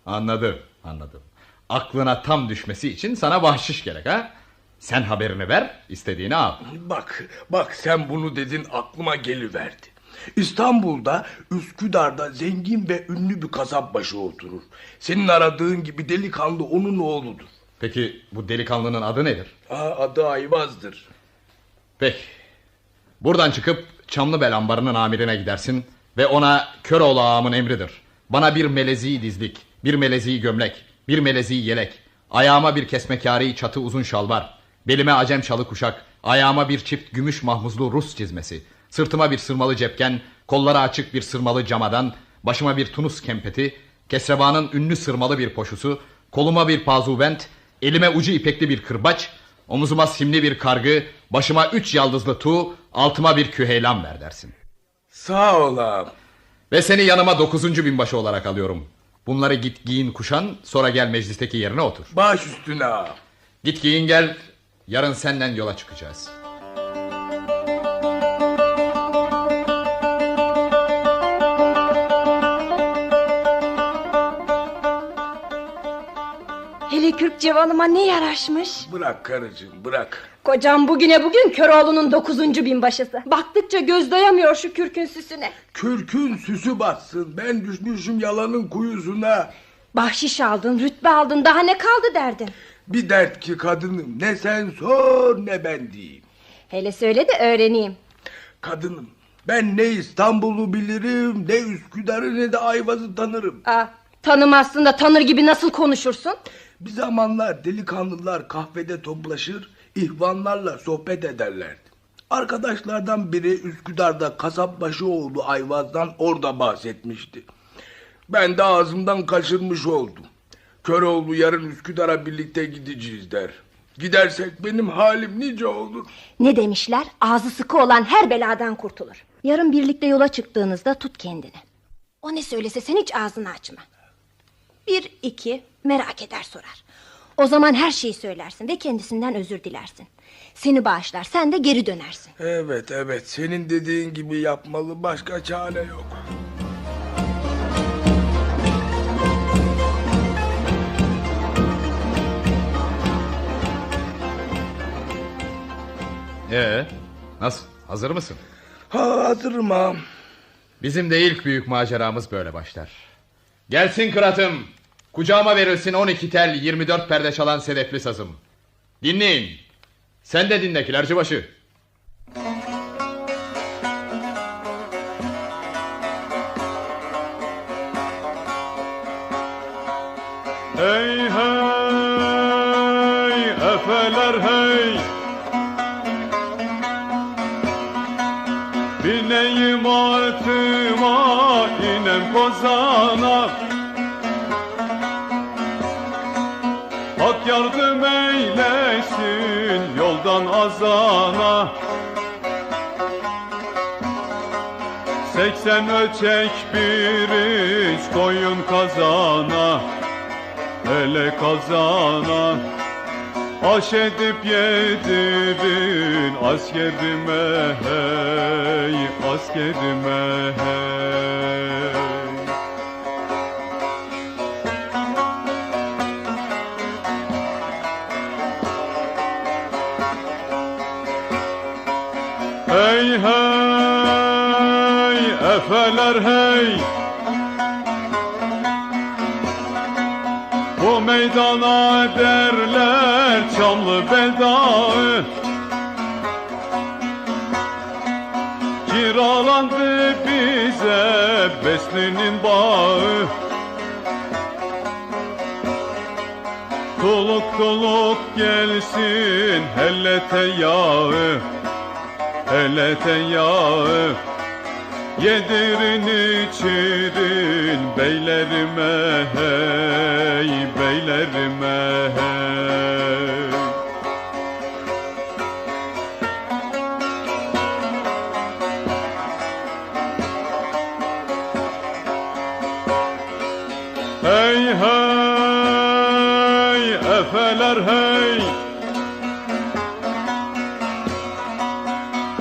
Anladım. Aklına tam düşmesi için sana bahşiş gerek ha? Sen haberini ver, istediğini al. Bak sen bunu dedin aklıma geliverdi. İstanbul'da Üsküdar'da zengin ve ünlü bir kasapbaşı oturur. Senin aradığın gibi delikanlı onun oğludur. Peki bu delikanlının adı nedir? Adı Ayvaz'dır. Peki. Buradan çıkıp Çamlıbel ambarının amirine gidersin ve ona Köroğlu ağamın emridir. Bana bir melezi dizlik, bir melezi gömlek, bir melezi yelek, ayağıma bir kesmekâri çatı uzun şalvar, belime acem şalı kuşak, Ayağıma bir çift gümüş mahmuzlu Rus çizmesi, sırtıma bir sırmalı cepken, kollara açık bir sırmalı camadan, başıma bir Tunus kempeti, Kesreban'ın ünlü sırmalı bir poşusu, koluma bir pazuvent, elime ucu ipekli bir kırbaç, omuzuma simli bir kargı, başıma 3 yaldızlı tuğ, altıma bir küheylan ver dersin. Sağ ol ağam. Ve seni yanıma 9. binbaşı olarak alıyorum. Bunları git giyin kuşan, sonra gel meclisteki yerine otur. Baş üstüne ağam. Git giyin gel, yarın senden yola çıkacağız. Hele Kürk cevanıma ne yaraşmış. Bırak karıcığım bırak. Kocam bugüne bugün Köroğlu'nun 9. binbaşısı. Baktıkça göz doyamıyor şu kürkün süsüne. Kürkün süsü batsın. Ben düşmüşüm yalanın kuyusuna. Bahşiş aldın, rütbe aldın, daha ne kaldı derdin? Bir dert ki kadınım, ne sen sor ne ben diyeyim. Hele söyle de öğreneyim. Kadınım, ben ne İstanbul'u bilirim, ne Üsküdar'ı ne de Ayvaz'ı tanırım. Tanımazsın da tanır gibi nasıl konuşursun? Bir zamanlar delikanlılar kahvede toplaşır, ihvanlarla sohbet ederlerdi. Arkadaşlardan biri Üsküdar'da Kasapbaşıoğlu Ayvaz'dan orada bahsetmişti. Ben de ağzımdan kaçırmış oldum. Köroğlu yarın Üsküdar'a birlikte gideceğiz der. Gidersek benim halim nice olur. Ne demişler? Ağzı sıkı olan her beladan kurtulur. Yarın birlikte yola çıktığınızda tut kendini. O ne söylese sen hiç ağzını açma. 1, 2 merak eder sorar. O zaman her şeyi söylersin ve kendisinden özür dilersin. Seni bağışlar, sen de geri dönersin. Evet senin dediğin gibi yapmalı, başka çare yok. Nasıl? Hazır mısın? Hazırım ağam. Bizim de ilk büyük maceramız böyle başlar. Gelsin kıratım. Kucağıma verilsin 12 tel 24 perde çalan sedefli sazım. Dinleyin. Sen de dinle kilercibaşı. Hey hey efeler hey, bineyim artıma inem kozana, Hak yardım eylesin yoldan azana. 80 ölçek bir iç koyun kazana, hele kazana. Aş edip yedirin askerime hey, askerime hey. Hey hey efeler hey, bu meydana derler Çamlı Bedağı. Kiralandı bize Besli'nin bağı. Tuluk tuluk gelsin hele teyağı, hele teyağı. Yedirin içirin beylerime hey, beylerime hey. Hey hey efeler hey,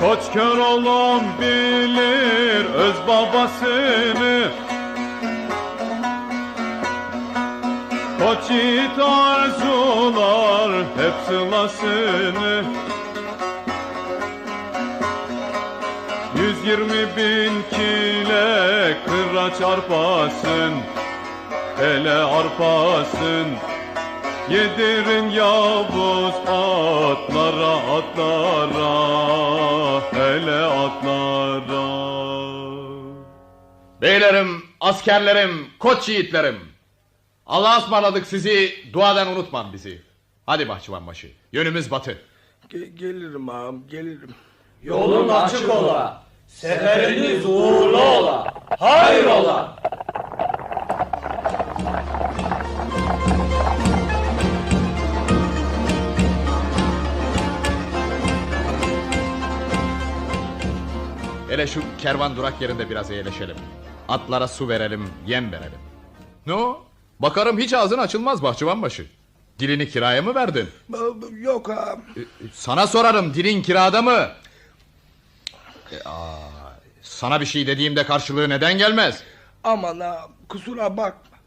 Koç Köroğlu'm bilir öz babasını. Koç yiğit arzular hep sılasını. 120.000 kile kıraç arpasın, hele arpasın. Yedirin Yavuz atlara atlara, hele atlara. Beylerim, askerlerim, koç yiğitlerim. Allah'a ısmarladık sizi, duadan unutmam bizi. Hadi bahçıvanbaşı, yönümüz batı. Gelirim ağam, gelirim. Yolun açık ola, seferiniz uğurlu ola, hayrola. Hele şu kervan durak yerinde biraz eğleşelim. Atlara su verelim, yem verelim. Ne o? Bakarım hiç ağzın açılmaz bahçıvanbaşı. Dilini kiraya mı verdin? Yok ağam. Sana sorarım, dilin kirada mı? Sana bir şey dediğimde karşılığı neden gelmez? Aman ağam, kusura bakma.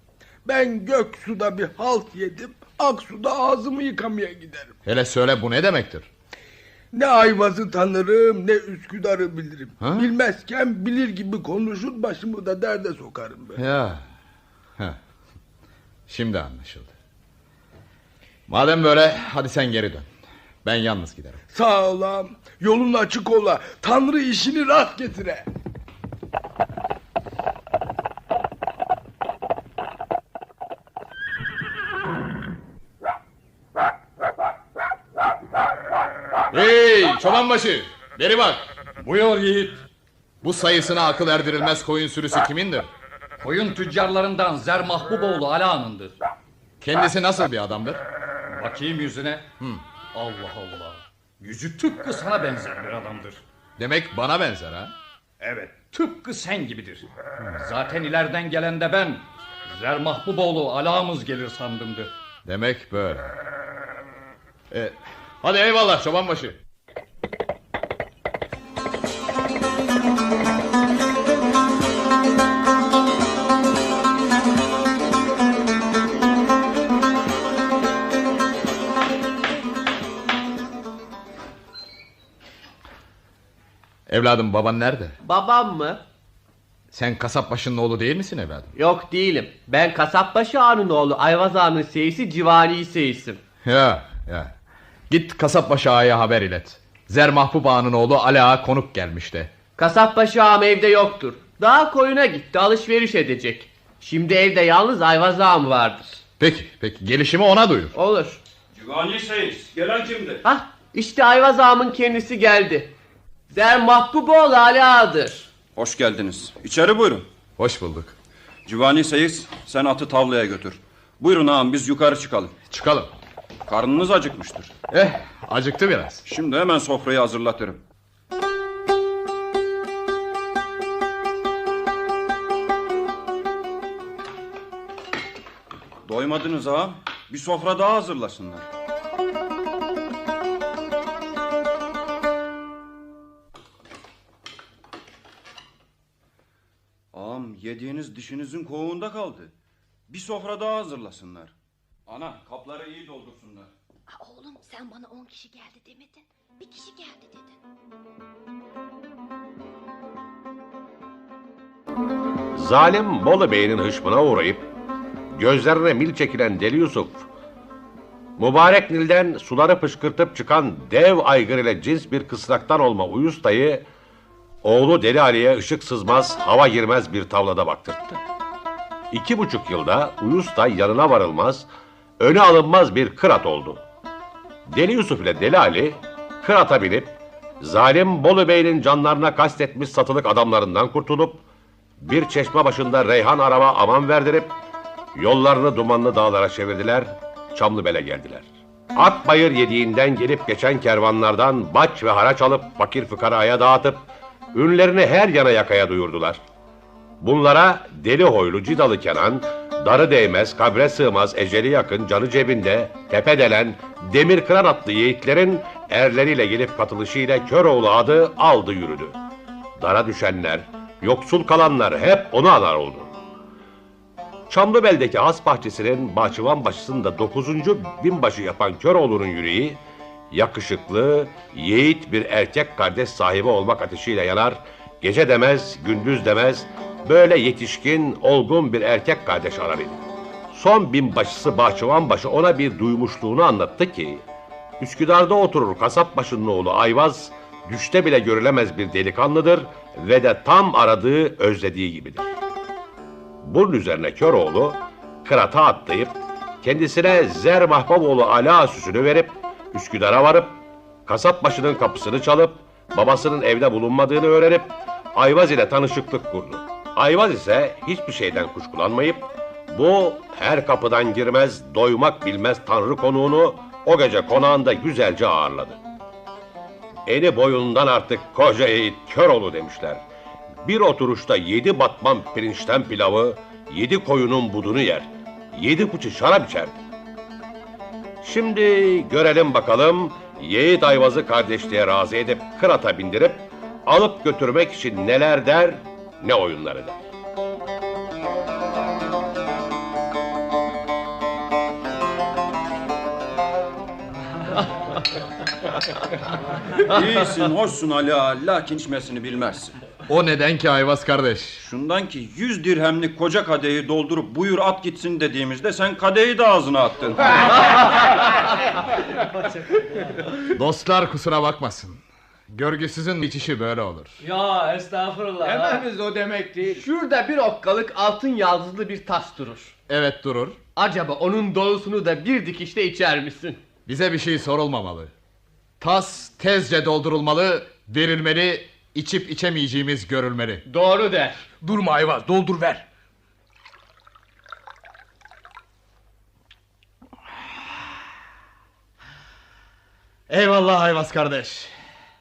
Ben Göksu'da bir halt yedim, Aksu'da ağzımı yıkamaya giderim. Hele söyle, bu ne demektir? Ne Ayvaz'ı tanırım, ne Üsküdar'ı bilirim. Ha? Bilmezken bilir gibi konuşur, başımı da derde sokarım ben. Ya. Heh. Şimdi anlaşıldı. Madem böyle, hadi sen geri dön. Ben yalnız giderim. Sağ ol ağam, yolun açık ola. Tanrı işini rast getire. Hey çobanbaşı, beri bak. Buyur yiğit. Bu sayısına akıl erdirilmez koyun sürüsü kimindir? Koyun tüccarlarından Zer Mahbuboğlu Ali Ağa'nındır. Kendisi nasıl bir adamdır? Bakayım yüzüne. Allah Allah. Yüzü tıpkı sana benzer bir adamdır. Demek bana benzer ha? Evet, tıpkı sen gibidir. Zaten ileriden gelen de ben. Zer Mahbuboğlu Ali Ağamız gelir sandımdı. Demek böyle. Hadi eyvallah çobanbaşı. Evladım, baban nerede? Babam mı? Sen kasapbaşının oğlu değil misin evladım? Yok değilim. Ben kasapbaşı ağanın oğlu, Ayvaz ağanın seyisi, Civani seyisim. Ya. Git kasapbaşı ağaya haber ilet. Zer Mahbub ağanın oğlu Ali ağa konuk gelmişti. Kasapbaşı ağam evde yoktur. Daha koyuna gitti, alışveriş edecek. Şimdi evde yalnız Ayvaz ağam vardır. Peki, gelişimi ona duyur. Olur. Civani seyis, gelen kimdir? Hah, işte Ayvaz ağamın kendisi geldi. Zer Mahbuboğlu Ali ağadır. Hoş geldiniz. İçeri buyurun. Hoş bulduk. Civani seyis, sen atı tavlaya götür. Buyurun ağam, biz yukarı çıkalım. Çıkalım. Karnınız acıkmıştır. Acıktı biraz. Şimdi hemen sofrayı hazırlatırım. Doymadınız ağam. Bir sofra daha hazırlasınlar. Ağam, yediğiniz dişinizin kovuğunda kaldı. Bir sofra daha hazırlasınlar. Ana, kapları iyi doldursunlar. Oğlum, sen bana 10 kişi geldi demedin. Bir kişi geldi dedin. Zalim Bolu Bey'in hışmına uğrayıp gözlerine mil çekilen Deli Yusuf, mübarek Nil'den suları fışkırtıp çıkan dev aygır ile cins bir kısraktan olma Uyusta'yı oğlu Deli Ali'ye ışık sızmaz, hava girmez bir tavlada baktırttı. 2,5 yılda Uyusta yanına varılmaz, öne alınmaz bir kırat oldu. Deli Yusuf ile Deli Ali kırata binip zalim Bolu Bey'in canlarına kastetmiş satılık adamlarından kurtulup bir çeşme başında Reyhan araba aman verdirip yollarını dumanlı dağlara çevirdiler, Çamlıbel'e geldiler. Akbayır yediğinden gelip geçen kervanlardan baç ve haraç alıp fakir fıkaraya dağıtıp ünlerini her yana yakaya duyurdular. Bunlara Deli Hoylu Cidalı Kenan, darı değmez, kabre sığmaz, eceli yakın, canı cebinde, tepedelen, demir kıran atlı yiğitlerin erleriyle gelip katılışıyla Köroğlu adı aldı yürüdü. Dara düşenler, yoksul kalanlar hep onu anar oldu. Çamlıbel'deki has bahçesinin bahçıvan başısında 9. binbaşı yapan Köroğlu'nun yüreği, yakışıklı, yiğit bir erkek kardeş sahibi olmak ateşiyle yanar, gece demez, gündüz demez, böyle yetişkin, olgun bir erkek kardeş arar idi. Son binbaşısı bahçıvanbaşı ona bir duymuşluğunu anlattı ki, Üsküdar'da oturur kasapbaşının oğlu Ayvaz, düşte bile görülemez bir delikanlıdır ve de tam aradığı, özlediği gibidir. Bunun üzerine Köroğlu, kırata atlayıp, kendisine Zer Mahbuboğlu Ali Ağa süsünü verip, Üsküdar'a varıp, kasap başının kapısını çalıp babasının evde bulunmadığını öğrenip Ayvaz ile tanışıklık kurdu. Ayvaz ise hiçbir şeyden kuşkulanmayıp bu her kapıdan girmez, doymak bilmez tanrı konuğunu o gece konağında güzelce ağırladı. Eni boyundan artık koca yiğit Köroğlu demişler. Bir oturuşta 7 batman pirinçten pilavı, 7 koyunun budunu yer, 7 fıçı şarap içerdi. Şimdi görelim bakalım Yiğit Ayvaz'ı kardeşliğe razı edip kırata bindirip alıp götürmek için neler der, ne oyunlar eder. İyisin, hoşsun Ali Ağa, lakin içmesini bilmezsin. O neden ki Ayvaz kardeş? Şundan ki 100 dirhemlik koca kadehi doldurup buyur at gitsin dediğimizde sen kadehi de ağzına attın. Dostlar kusura bakmasın. Görgüsüzün içişi böyle olur. Ya estağfurullah. Dememiz o demek değil. Şurada bir okkalık altın yaldızlı bir tas durur. Evet durur. Acaba onun dolusunu da bir dikişte içer misin? Bize bir şey sorulmamalı. Tas tezce doldurulmalı, verilmeli, içip içemeyeceğimiz görülmeli. Doğru der. Durma Ayvaz, doldur ver. Eyvallah Ayvaz kardeş.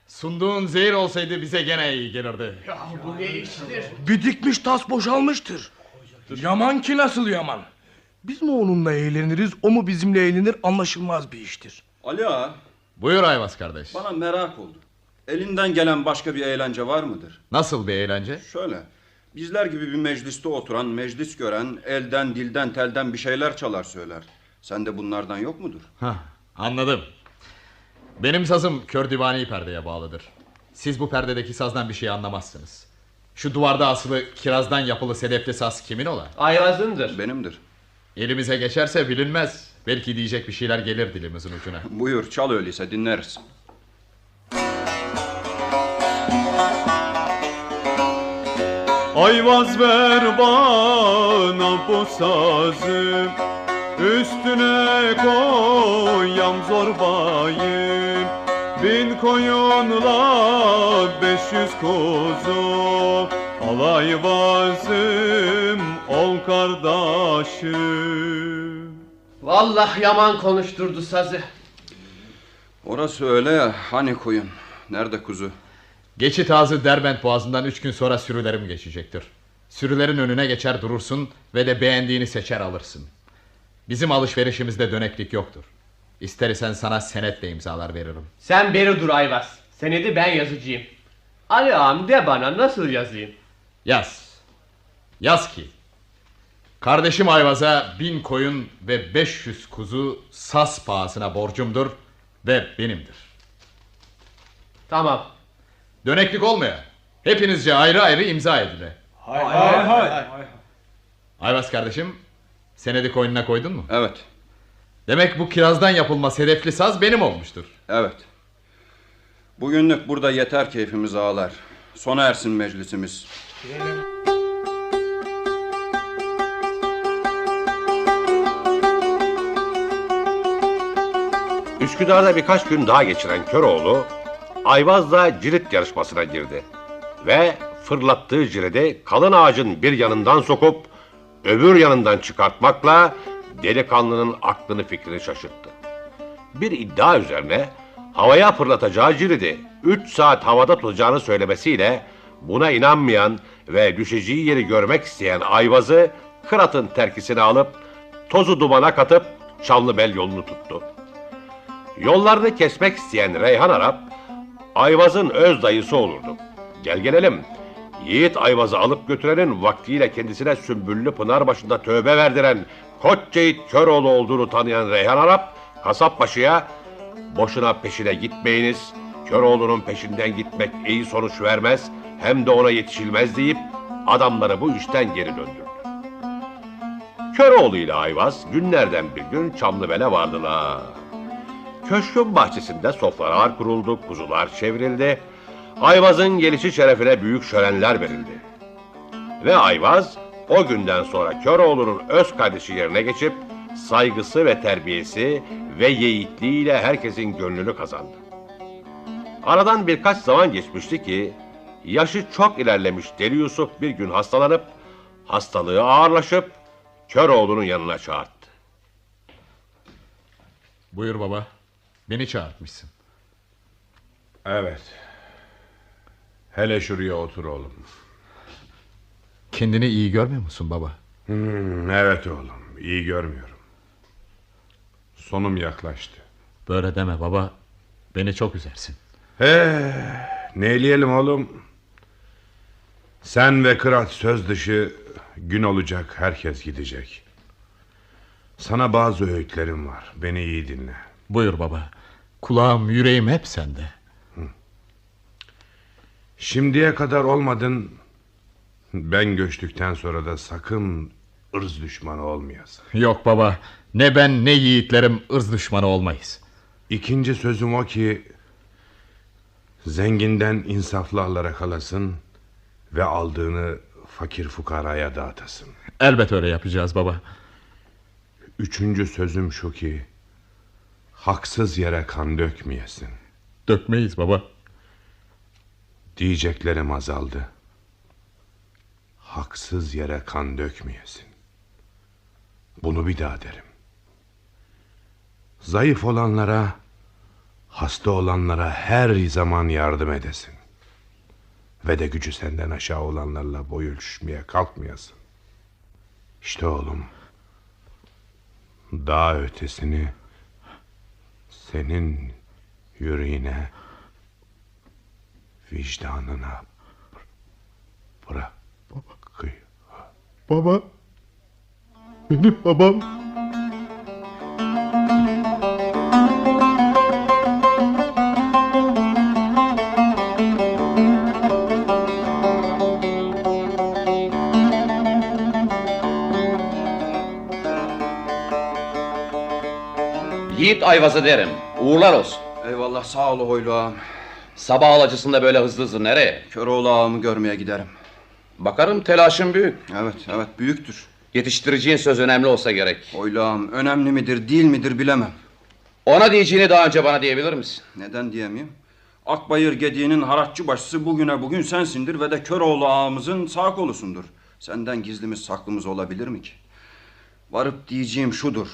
Sunduğun zehir olsaydı bize gene iyi gelirdi. Ya bu ne iştir? Bir dikmiş tas boşalmıştır. Yaman ki nasıl yaman? Biz mi onunla eğleniriz, o mu bizimle eğlenir, anlaşılmaz bir iştir. Ali Ağa. Buyur Ayvaz kardeş. Bana merak oldu. Elinden gelen başka bir eğlence var mıdır? Nasıl bir eğlence? Şöyle. Bizler gibi bir mecliste oturan, meclis gören, elden, dilden, telden bir şeyler çalar söyler. Sende bunlardan yok mudur? Hah, anladım. Benim sazım kör divani perdeye bağlıdır. Siz bu perdedeki sazdan bir şey anlamazsınız. Şu duvarda asılı kirazdan yapılı sedefli saz kimin ola? Ayvaz'ındır. Benimdir. Elimize geçerse bilinmez. Belki diyecek bir şeyler gelir dilimizin ucuna. Buyur çal öyleyse dinleriz. Ayvaz ver bana bu sazı, üstüne koyam zorbayı. 1000 koyunla 500 kuzu, al Ayvaz'ım ol kardeşim. Vallahi yaman konuşturdu sazı. Orası öyle ya, hani koyun? Nerede kuzu? Geçit ağzı Derbent boğazından 3 gün sonra sürülerim geçecektir. Sürülerin önüne geçer durursun ve de beğendiğini seçer alırsın. Bizim alışverişimizde döneklik yoktur. İstersen sana senetle imzalar veririm. Sen beri dur Ayvaz. Senedi ben yazıcıyım. Ali ağam de bana nasıl yazayım? Yaz. Yaz ki kardeşim Ayvaz'a 1000 koyun ve 500 kuzu saz pahasına borcumdur ve benimdir. Tamam. Döneklik olmuyor. Hepinizce ayrı ayrı imza edile. Hay. Ayvaz kardeşim, senedi koynuna koydun mu? Evet. Demek bu kirazdan yapılma sedefli saz benim olmuştur. Evet. Bugünlük burada yeter keyfimiz ağalar. Sona ersin meclisimiz. Üsküdar'da birkaç gün daha geçiren Köroğlu, Ayvaz'la cirit yarışmasına girdi. Ve fırlattığı ciridi kalın ağacın bir yanından sokup öbür yanından çıkartmakla delikanlının aklını fikrini şaşırttı. Bir iddia üzerine havaya fırlatacağı ciridi 3 saat havada tutacağını söylemesiyle buna inanmayan ve düşeceği yeri görmek isteyen Ayvaz'ı Kırat'ın terkisine alıp tozu dumana katıp Çamlıbel yolunu tuttu. Yollarını kesmek isteyen Reyhan Arap, Ayvaz'ın öz dayısı olurdu. Gel gelelim, Yiğit Ayvaz'ı alıp götürenin vaktiyle kendisine Sümbüllü Pınarbaşı'nda tövbe verdiren Koç Yiğit Köroğlu olduğunu tanıyan Reyhan Arap, Kasapbaşı'ya boşuna peşine gitmeyiniz, Köroğlu'nun peşinden gitmek iyi sonuç vermez, hem de ona yetişilmez deyip adamları bu işten geri döndürdü. Köroğlu ile Ayvaz günlerden bir gün Çamlıbel'e vardılar. Köşkün bahçesinde sofralar kuruldu, kuzular çevrildi. Ayvaz'ın gelişi şerefine büyük şölenler verildi. Ve Ayvaz o günden sonra Köroğlu'nun öz kardeşi yerine geçip saygısı ve terbiyesi ve yiğitliğiyle herkesin gönlünü kazandı. Aradan birkaç zaman geçmişti ki yaşı çok ilerlemiş Deli Yusuf bir gün hastalanıp hastalığı ağırlaşıp Köroğlu'nun yanına çağırdı. Buyur baba. Beni çağırtmışsın. Evet. Hele şuraya otur oğlum. Kendini iyi görmüyor musun baba? Evet oğlum, iyi görmüyorum. Sonum yaklaştı. Böyle deme baba. Beni çok üzersin. Neyleyelim oğlum? Sen ve Kırat söz dışı, gün olacak herkes gidecek. Sana bazı öğütlerim var. Beni iyi dinle. Buyur baba. Kulağım, yüreğim hep sende. Şimdiye kadar olmadın. Ben göçtükten sonra da sakın ırz düşmanı olmayasın. Yok baba. Ne ben ne yiğitlerim ırz düşmanı olmayız. İkinci sözüm o ki zenginden insaflı Allah'a kalasın ve aldığını fakir fukaraya dağıtasın. Elbet öyle yapacağız baba. Üçüncü sözüm şu ki haksız yere kan dökmeyesin. Dökmeyiz baba. Diyeceklerim azaldı. Haksız yere kan dökmeyesin. Bunu bir daha derim. Zayıf olanlara, hasta olanlara her zaman yardım edesin. Ve de gücü senden aşağı olanlarla boy ölçüşmeye kalkmayasın. İşte oğlum, daha ötesini senin yüreğine, vicdanına bırak. Baba. Benim babam. Yiğit Ayvaz'ı derim. Uğurlar olsun. Eyvallah, sağ ol Hoylu ağam. Sabah alacısında böyle hızlı hızlı nereye? Köroğlu ağamı görmeye giderim. Bakarım telaşın büyük. Evet büyüktür. Yetiştireceğin söz önemli olsa gerek. Hoylu ağam, önemli midir değil midir bilemem. Ona diyeceğini daha önce bana diyebilir misin? Neden diyemeyim? Akbayır Gediği'nin haratçı başçısı bugüne bugün sensindir ve de Köroğlu ağamızın sağ kolusundur. Senden gizlimiz saklımız olabilir mi ki? Varıp diyeceğim şudur.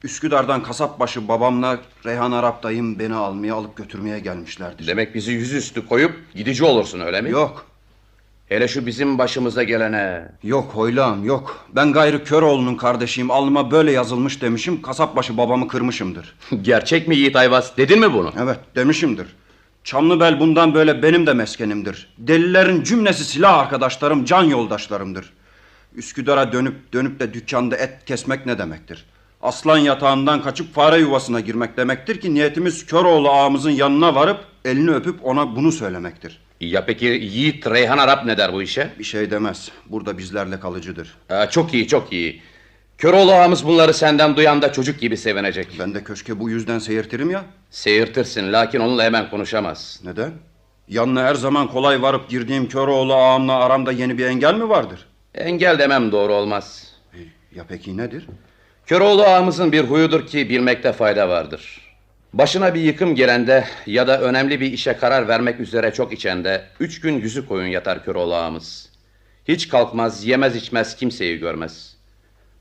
Üsküdar'dan Kasapbaşı babamla Reyhan Arap dayım beni almaya alıp götürmeye gelmişlerdir. Demek bizi yüzüstü koyup gidici olursun öyle mi? Yok. Hele şu bizim başımıza gelene. Yok Hoylağım yok. Ben gayrı Köroğlu'nun kardeşiyim, alnıma böyle yazılmış demişim, Kasapbaşı babamı kırmışımdır. Gerçek mi Yiğit Ayvaz, dedin mi bunu? Evet demişimdir. Çamlıbel bundan böyle benim de meskenimdir. Delilerin cümlesi silah arkadaşlarım, can yoldaşlarımdır. Üsküdar'a dönüp de dükkanda et kesmek ne demektir? Aslan yatağından kaçıp fare yuvasına girmek demektir ki niyetimiz Köroğlu ağamızın yanına varıp elini öpüp ona bunu söylemektir. Ya peki Yiğit Reyhan Arap ne der bu işe? Bir şey demez. Burada bizlerle kalıcıdır. Çok iyi, çok iyi. Köroğlu ağamız bunları senden duyan da çocuk gibi sevinecek. Ben de köşke bu yüzden seyirtirim ya. Seyirtirsin, lakin onunla hemen konuşamaz. Neden? Yanına her zaman kolay varıp girdiğim Köroğlu ağamla aramda yeni bir engel mi vardır? Engel demem doğru olmaz. Ya peki nedir? Köroğlu ağamızın bir huyudur ki bilmekte fayda vardır. Başına bir yıkım gelende ya da önemli bir işe karar vermek üzere çok içende 3 gün yüzü koyun yatar Köroğlu ağamız. Hiç kalkmaz, yemez içmez, kimseyi görmez.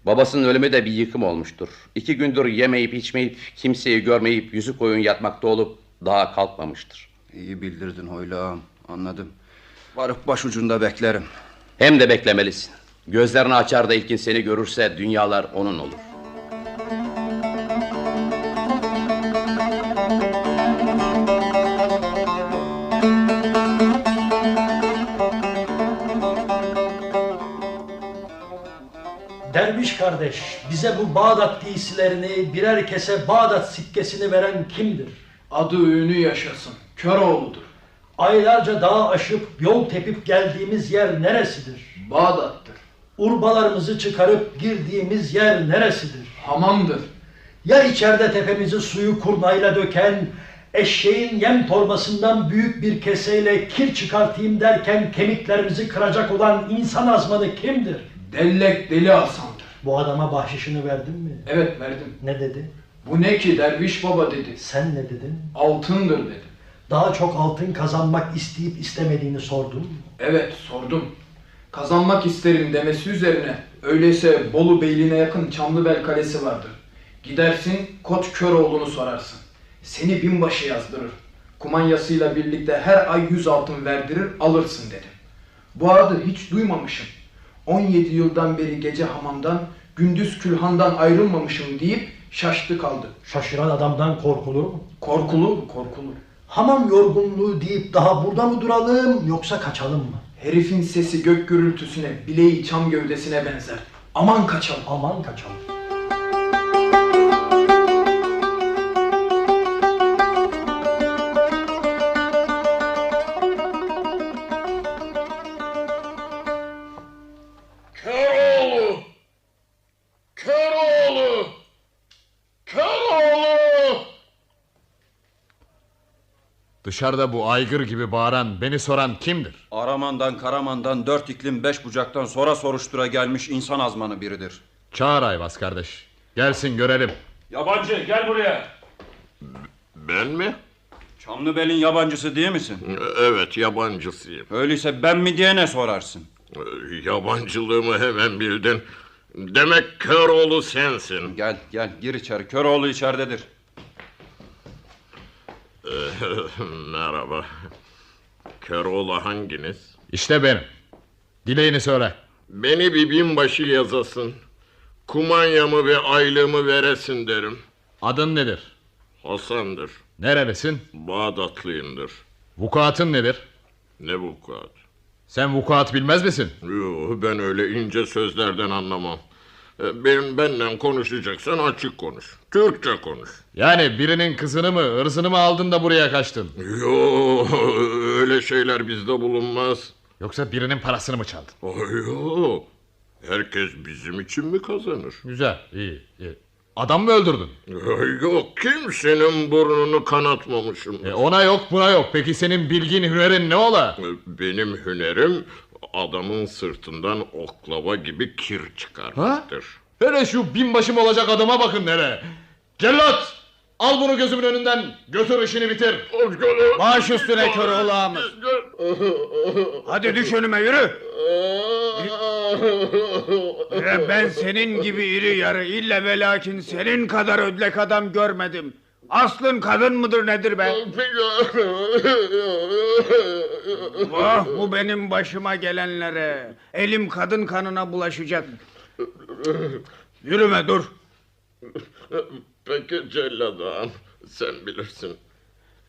Babasının ölümü de bir yıkım olmuştur. 2 gündür yemeyip içmeyip, kimseyi görmeyip yüzü koyun yatmakta olup daha kalkmamıştır. İyi bildirdin Hoylu ağam, anladım. Varıp başucunda beklerim. Hem de beklemelisin. Gözlerini açar da ilkin seni görürse dünyalar onun olur. Derviş kardeş, bize bu Bağdat giysilerini, birer kese Bağdat sikkesini veren kimdir? Adı ünü yaşasın, Köroğlu'dur. Aylarca dağ aşıp yol tepip geldiğimiz yer neresidir? Bağdat'tır. Urbalarımızı çıkarıp girdiğimiz yer neresidir? Hamamdır. Ya içeride tepemizi suyu kurnayla döken, eşeğin yem torbasından büyük bir keseyle kir çıkartayım derken kemiklerimizi kıracak olan insan azmanı kimdir? Dellek Deli Hasan'dır. Bu adama bahşişini verdin mi? Evet verdim. Ne dedi? Bu ne ki derviş baba dedi. Sen ne dedin? Altındır dedim. Daha çok altın kazanmak isteyip istemediğini sordum. Evet, sordum. Kazanmak isterim demesi üzerine, öyleyse Bolu Beyliğine yakın Çamlıbel Kalesi vardır. Gidersin, Koç Köroğlu'nu sorarsın. Seni binbaşı yazdırır. Kumanyasıyla birlikte her ay 100 altın verdirir, alırsın dedim. Bu adı hiç duymamışım. 17 yıldan beri gece hamamdan, gündüz külhandan ayrılmamışım deyip şaştı kaldı. Şaşıran adamdan korkulur mu? Korkulur, korkulur. Hamam yorgunluğu deyip daha burada mı duralım yoksa kaçalım mı? Herifin sesi gök gürültüsüne, bileği çam gövdesine benzer. Aman kaçalım. Aman kaçalım. Köroğlu! Köroğlu! Köroğlu! Dışarıda bu aygır gibi bağıran, beni soran kimdir? Aramandan, Karaman'dan, 4 iklim 5 bucaktan sonra soruştura gelmiş insan azmanı biridir. Çağır Ayvaz kardeş. Gelsin görelim. Yabancı gel buraya. Ben mi? Çamlıbel'in yabancısı değil misin? Evet, yabancısıyım. Öyleyse ben mi diye ne sorarsın? Yabancılığımı hemen bildin. Demek Köroğlu sensin. Gel gir içeri. Köroğlu içeridedir. Merhaba. Köroğlu hanginiz? İşte benim. Dileğini söyle. Beni bir binbaşı yazasın. Kumanyamı ve aylığımı veresin derim. Adın nedir? Hasan'dır. Nerelisin? Bağdatlıyımdır. Vukuatın nedir? Ne vukuat? Sen vukuat bilmez misin? Yo, ben öyle ince sözlerden anlamam. Benimle konuşacaksan açık konuş. Türkçe konuş. Yani birinin kızını mı, ırzını mı aldın da buraya kaçtın? Yo, öyle şeyler bizde bulunmaz. Yoksa birinin parasını mı çaldın? Yo, herkes bizim için mi kazanır? Güzel, iyi. Adam mı öldürdün? Yok, kimsenin burnunu kanatmamışım. Ona yok, buna yok. Peki senin bilgin, hünerin ne ola? Benim hünerim adamın sırtından oklava gibi kir çıkarmaktır. Hele şu binbaşım olacak adama bakın nereye. Cellat! Al bunu gözümün önünden. Götür işini bitir. Baş üstüne Köroğlu ağamız. Hadi düş önüme yürü. Ben senin gibi iri yarı ille ve lakin senin kadar ödlek adam görmedim. Aslın kadın mıdır nedir be? Vah bu benim başıma gelenlere. Elim kadın kanına bulaşacak. Yürüme dur. Peki cellat ağam, sen bilirsin.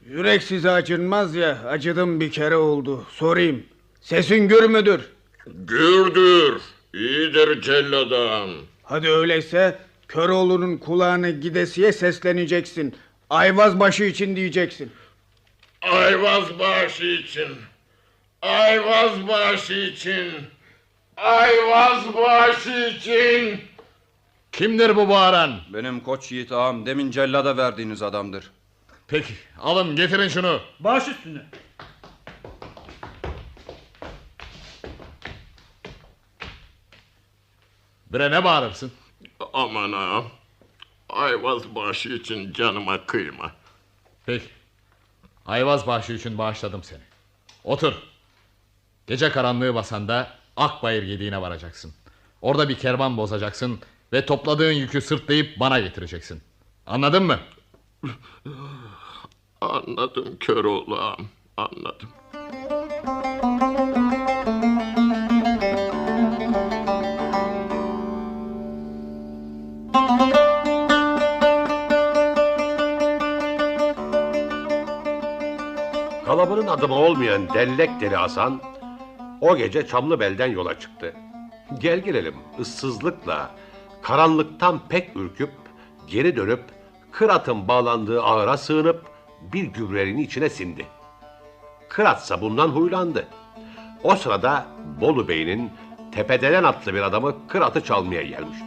Yürek size acınmaz ya, acıdım bir kere oldu. Sorayım, sesin gür müdür? Gürdür, iyidir cellat ağam. Hadi öyleyse Köroğlu'nun kulağını gidesiye sesleneceksin. Ayvaz başı için diyeceksin. Ayvaz başı için, Ayvaz başı için, Ayvaz başı için. Kimdir bu bağıran? Benim Koç Yiğit ağam, demin cellada verdiğiniz adamdır. Peki, alın getirin şunu. Baş üstüne. Bre ne bağırırsın? Aman ağam, Ayvaz başı için canıma kıyma. Peki, Ayvaz başı için bağışladım seni. Otur. Gece karanlığı basanda Akbayır yediğine varacaksın. Orada bir kervan bozacaksın ve topladığın yükü sırtlayıp bana getireceksin. Anladın mı? Anladım Köroğlu ağam, anladım. Kalıbının adımı olmayan Dellek Deli Hasan o gece Çamlıbel'den yola çıktı. Gel gelelim ıssızlıkla, karanlıktan pek ürküp geri dönüp Kırat'ın bağlandığı ağıra sığınıp bir gübrenin içine sindi. Kırat'sa bundan huylandı. O sırada Bolu Bey'in Tepedelen atlı bir adamı Kırat'ı çalmaya gelmişti.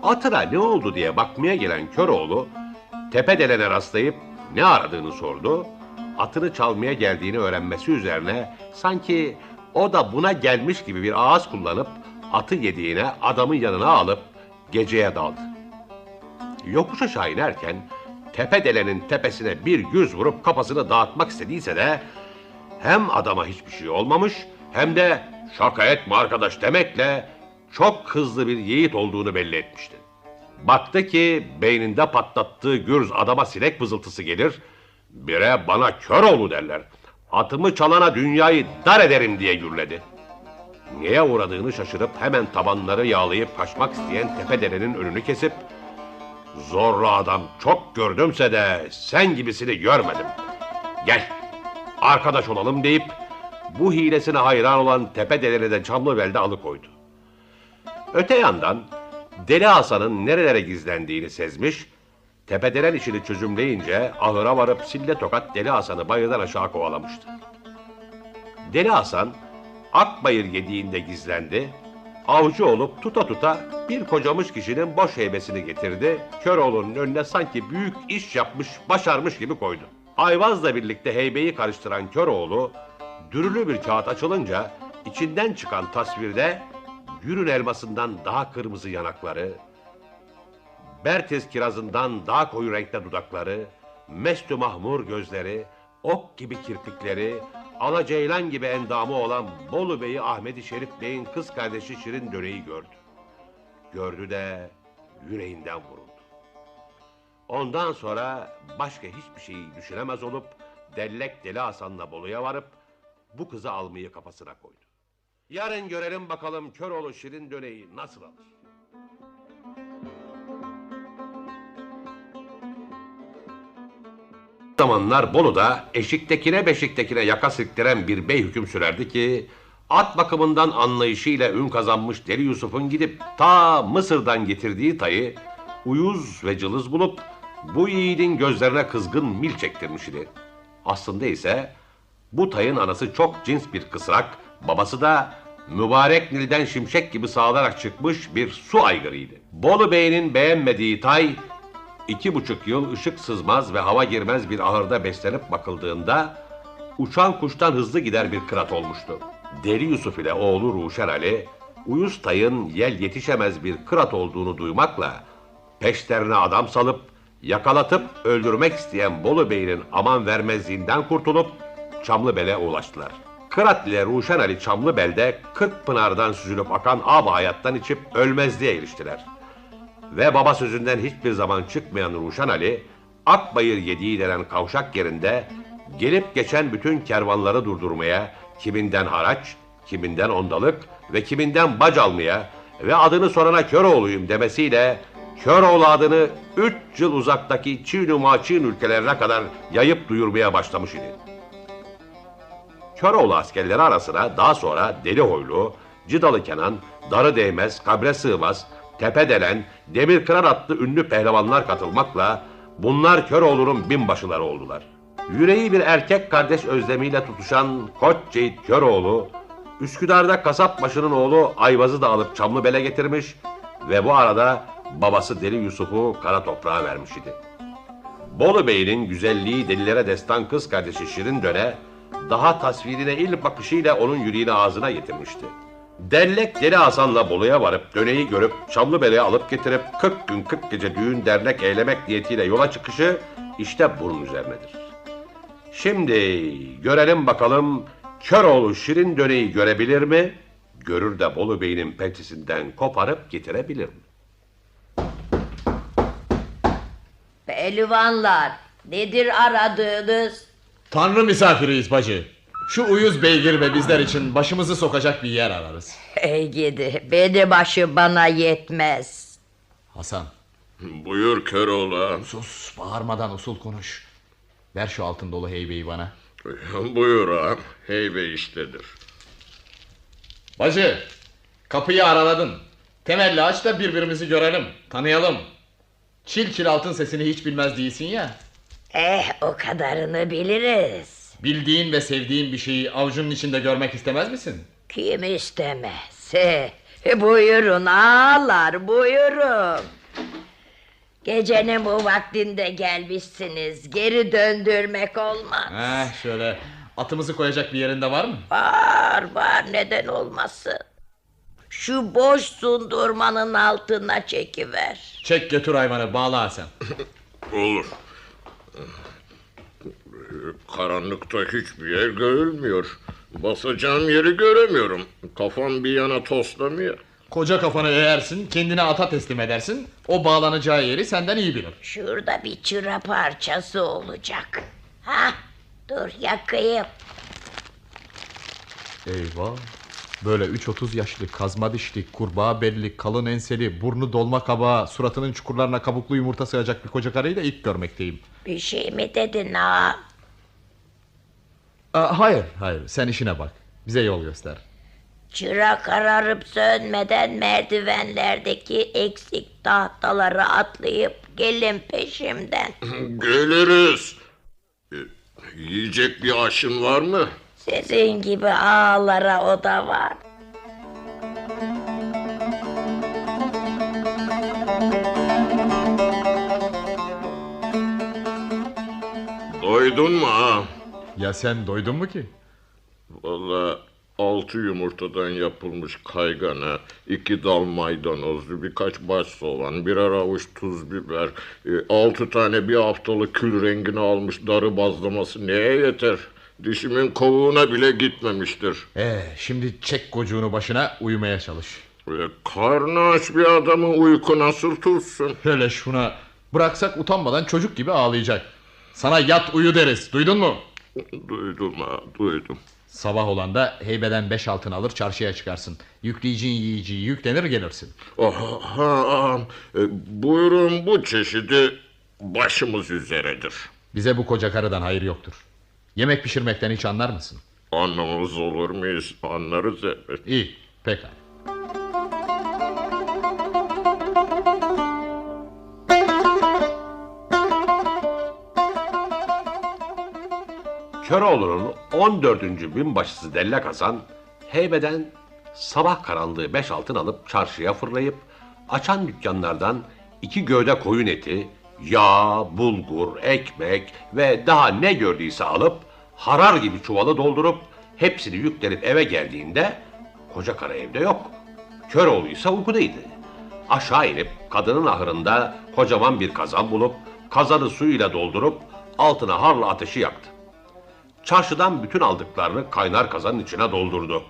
Atına ne oldu diye bakmaya gelen Köroğlu Tepedelen'e rastlayıp ne aradığını sordu. Atını çalmaya geldiğini öğrenmesi üzerine sanki o da buna gelmiş gibi bir ağız kullanıp atı yediğine adamın yanına alıp geceye daldı. Yokuş aşağı inerken Tepedelenin tepesine bir güz vurup kafasını dağıtmak istediyse de hem adama hiçbir şey olmamış hem de şaka etme arkadaş demekle çok hızlı bir yiğit olduğunu belli etmişti. Baktı ki beyninde patlattığı gürz adama sinek vızıltısı gelir, bire bana Köroğlu derler, atımı çalana dünyayı dar ederim diye gürledi. Neye uğradığını şaşırıp hemen tabanları yağlayıp kaçmak isteyen Tepedere'nin önünü kesip zorlu adam çok gördümse de sen gibisini görmedim. Gel arkadaş olalım deyip bu hilesine hayran olan Tepedere'ni de Çamlıbel'de alıkoydu. Öte yandan Deli Hasan'ın nerelere gizlendiğini sezmiş, Tepederen işini çözümleyince ahıra varıp sille tokat Deli Hasan'ı bayırdan aşağı kovalamıştı. Deli Hasan Akbayır yediğinde gizlendi, avcı olup tuta tuta bir kocamış kişinin boş heybesini getirdi, Köroğlu'nun önüne sanki büyük iş yapmış, başarmış gibi koydu. Ayvaz'la birlikte heybeyi karıştıran Köroğlu, dürülü bir kağıt açılınca içinden çıkan tasvirde Gürün elmasından daha kırmızı yanakları, Bertiz kirazından daha koyu renkte dudakları, mestü mahmur gözleri, ok gibi kirpikleri, alaceylan gibi endamı olan Bolu Bey'i Ahmet-i Şerif Bey'in kız kardeşi Şirin Döne'yi gördü. Gördü de yüreğinden vuruldu. Ondan sonra başka hiçbir şeyi düşünemez olup Dellek Deli Hasan'la Bolu'ya varıp bu kızı almayı kafasına koydu. Yarın görelim bakalım Köroğlu Şirin Döne'yi nasıl alır? O zamanlar Bolu'da eşiktekine beşiktekine yaka silktiren bir bey hüküm sürerdi ki at bakımından anlayışıyla ün kazanmış Deli Yusuf'un gidip ta Mısır'dan getirdiği tayı uyuz ve cılız bulup bu yiğidin gözlerine kızgın mil çektirmiş idi. Aslında ise bu tayın anası çok cins bir kısrak, babası da mübarek Nil'den şimşek gibi sağlarak çıkmış bir su aygırıydı. Bolu Bey'in beğenmediği tay 2,5 yıl ışık sızmaz ve hava girmez bir ahırda beslenip bakıldığında uçan kuştan hızlı gider bir kırat olmuştu. Deli Yusuf ile oğlu Ruşen Ali, uyuz tayın yel yetişemez bir kırat olduğunu duymakla peşlerine adam salıp yakalatıp öldürmek isteyen Bolu Bey'in aman vermezliğinden kurtulup Çamlıbel'e ulaştılar. Kırat ile Ruşen Ali Çamlıbel'de 40 pınardan süzülüp akan ab hayattan içip ölmezliğe eriştiler. Ve baba sözünden hiçbir zaman çıkmayan Ruşen Ali, Akbayır yediği denen kavşak yerinde gelip geçen bütün kervanları durdurmaya, kiminden haraç, kiminden ondalık ve kiminden bac almaya ve adını sorana Köroğlu'yum demesiyle Köroğlu adını 3 yıl uzaktaki Çin-i Maçin ülkelerine kadar yayıp duyurmaya başlamış idi. Köroğlu askerleri arasına daha sonra Deli Hoylu, Cidalı Kenan, Darı Değmez, Kabre Sığmaz, Tepedelen, Demir Kırar adlı ünlü pehlivanlar katılmakla bunlar Köroğlu'nun binbaşıları oldular. Yüreği bir erkek kardeş özlemiyle tutuşan Koç Ceyit Köroğlu, Üsküdar'da kasapbaşının oğlu Ayvaz'ı da alıp Çamlıbel'e getirmiş ve bu arada babası Deli Yusuf'u kara toprağa vermiş idi. Bolu Bey'in güzelliği delilere destan kız kardeşi Şirin Döne, daha tasvirine ilk bakışıyla onun yüreğini ağzına getirmişti. Dellek Deli Hasan'la Bolu'ya varıp Döne'yi görüp Çamlıbel'e alıp getirip 40 gün 40 gece düğün dernek eylemek niyetiyle yola çıkışı işte bunun üzerinedir. Şimdi görelim bakalım Köroğlu Şirin Döne'yi görebilir mi? Görür de Bolu Bey'in pençesinden koparıp getirebilir mi? Pehlivanlar, nedir aradığınız? Tanrı misafiriyiz bacı. Şu uyuz beygir ve bizler için başımızı sokacak bir yer ararız. Ey gidi, beni başı bana yetmez. Hasan. Buyur Köroğlu. Sus, bağırmadan usul konuş. Ver şu altın dolu heybeyi bana. Buyur ağam, heybe iştedir. Bacı, kapıyı araladın. Temelli aç da birbirimizi görelim, tanıyalım. Çil çil altın sesini hiç bilmez değilsin ya. O kadarını biliriz. Bildiğin ve sevdiğin bir şeyi avucunun içinde görmek istemez misin? Kim istemez? Buyurun ağalar, buyurun. Gecenin bu vaktinde gelmişsiniz. Geri döndürmek olmaz. Şöyle atımızı koyacak bir yerinde var mı? Var, neden olmasın? Şu boş sundurmanın altına çekiver. Çek götür hayvanı, bağla Hasan. Olur. Karanlıkta hiçbir yer görülmüyor. Basacağım yeri göremiyorum. Kafam bir yana toslamıyor. Koca kafanı eğersin, kendine ata teslim edersin. O bağlanacağı yeri senden iyi bilir. Şurada bir çıra parçası olacak. Ha? Dur yakayım. Eyvah. Böyle 3-30 yaşlı, kazma dişli, kurbağa belli, kalın enseli, burnu dolma kabağı, suratının çukurlarına kabuklu yumurta sığacak bir koca karıyı da ilk görmekteyim. Bir şey mi dedin ha? Hayır, sen işine bak. Bize yol göster. Çıra kararıp sönmeden merdivenlerdeki eksik tahtaları atlayıp gelin peşimden. Geliriz. Yiyecek bir aşın var mı? Sizin gibi ağalara o da var. Doydun mu ha? Ya sen doydun mu ki? Vallahi 6 yumurtadan yapılmış kaygana, 2 dal maydanozlu, birkaç baş soğan, birer avuç tuz biber, 6 tane bir haftalık kül rengini almış darı bazlaması neye yeter? Dişimin kovuğuna bile gitmemiştir. Şimdi çek kocuğunu başına, uyumaya çalış. Karnı aç bir adamın uyku nasıl tutsun? Hele şuna, bıraksak utanmadan çocuk gibi ağlayacak. Sana yat uyu deriz, duydun mu? Duydum ha, duydum. Sabah olan da heybeden 5 altın alır çarşıya çıkarsın. Yükleyeceğin yiyeceği yüklenir gelirsin. Buyurun, bu çeşidi başımız üzeredir. Bize bu koca karıdan hayır yoktur. Yemek pişirmekten hiç anlar mısın? Anlamaz olur muyuz? Anlarız elbet. İyi, pekala. Köroğlu'nun 14. binbaşısı Dellek Hasan, heybeden sabah karanlığı 5 altın alıp çarşıya fırlayıp açan dükkanlardan 2 gövde koyun eti, yağ, bulgur, ekmek ve daha ne gördüyse alıp harar gibi çuvalı doldurup hepsini yüklenip eve geldiğinde koca karı evde yok. Köroğlu ise uykudaydı. Aşağı inip kadının ahırında kocaman bir kazan bulup kazanı suyuyla doldurup altına harla ateşi yaktı. Çarşıdan bütün aldıklarını kaynar kazanın içine doldurdu.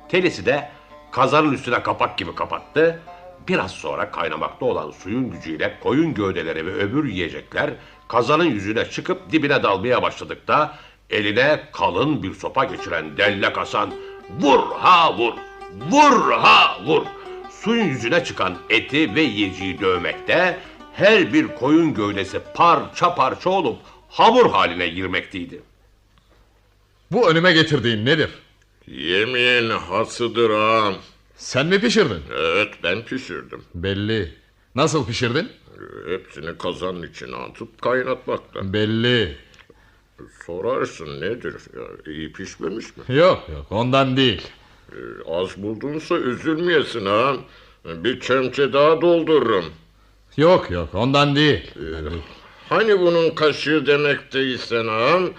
Telisi de kazanın üstüne kapak gibi kapattı. Biraz sonra kaynamakta olan suyun gücüyle koyun gövdeleri ve öbür yiyecekler kazanın yüzüne çıkıp dibine dalmaya başladıkta eline kalın bir sopa geçiren Dellek Hasan vur ha vur, vur ha vur. Suyun yüzüne çıkan eti ve yiyeceği dövmekte, her bir koyun gövdesi parça parça olup hamur haline girmekteydi. Bu önüme getirdiğin nedir? Yemeğin hasıdır ağam. Sen mi pişirdin? Evet, ben pişirdim. Belli. Nasıl pişirdin? Hepsini kazanın içine atıp kaynatmaktan. Belli. Sorarsın nedir? Ya, iyi pişmemiş mi? Yok ondan değil. Az buldunsa üzülmeyesin ağam. Bir çemçe daha doldururum. Yok ondan değil. Hani bunun kaşığı demekteysen ağam,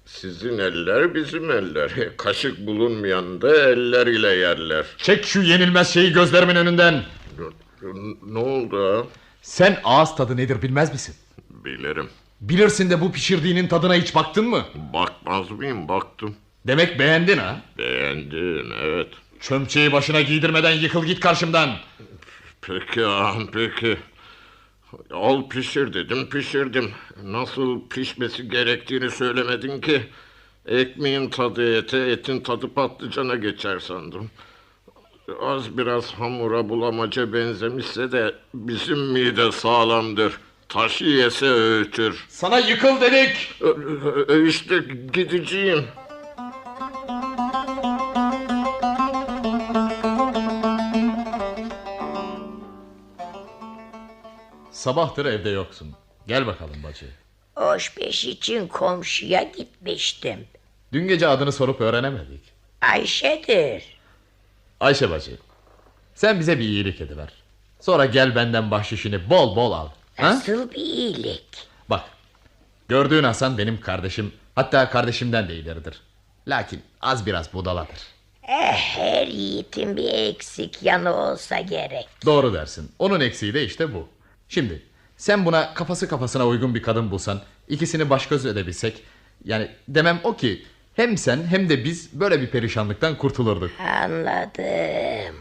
sizin eller bizim eller. Kaşık bulunmayan da eller ile yerler. Çek şu yenilmez şeyi gözlerimin önünden. Ne oldu ağam? Sen ağız tadı nedir bilmez misin? Bilirim. Bilirsin de bu pişirdiğinin tadına hiç baktın mı? Bakmaz mıyım? Baktım. Demek beğendin ha? Beğendin, evet. Çömçeyi başına giydirmeden yıkıl git karşımdan. Peki ağam, peki. Al pişir dedim, pişirdim. Nasıl pişmesi gerektiğini söylemedin ki. Ekmeğin tadı ete, etin tadı patlıcana geçer sandım. Az biraz hamura bulamaca benzemişse de bizim mide sağlamdır. Taşı yese öğütür. Sana yıkıl dedik. İşte gideceğim. Sabahtır evde yoksun. Gel bakalım bacı. Hoşbeş için komşuya gitmiştim. Dün gece adını sorup öğrenemedik. Ayşe'dir. Ayşe bacı, sen bize bir iyilik ediver. Sonra gel benden bahşişini bol bol al. Nasıl bir iyilik? Bak, gördüğün Hasan benim kardeşim. Hatta kardeşimden de ileridir. Lakin az biraz budaladır. Her yiğitin bir eksik yanı olsa gerek. Doğru dersin. Onun eksiği de işte bu. Şimdi Sen buna kafası kafasına uygun bir kadın bulsan, ikisini baş göz edebilsek, yani demem o ki hem sen hem de biz böyle bir perişanlıktan kurtulurduk. Anladım.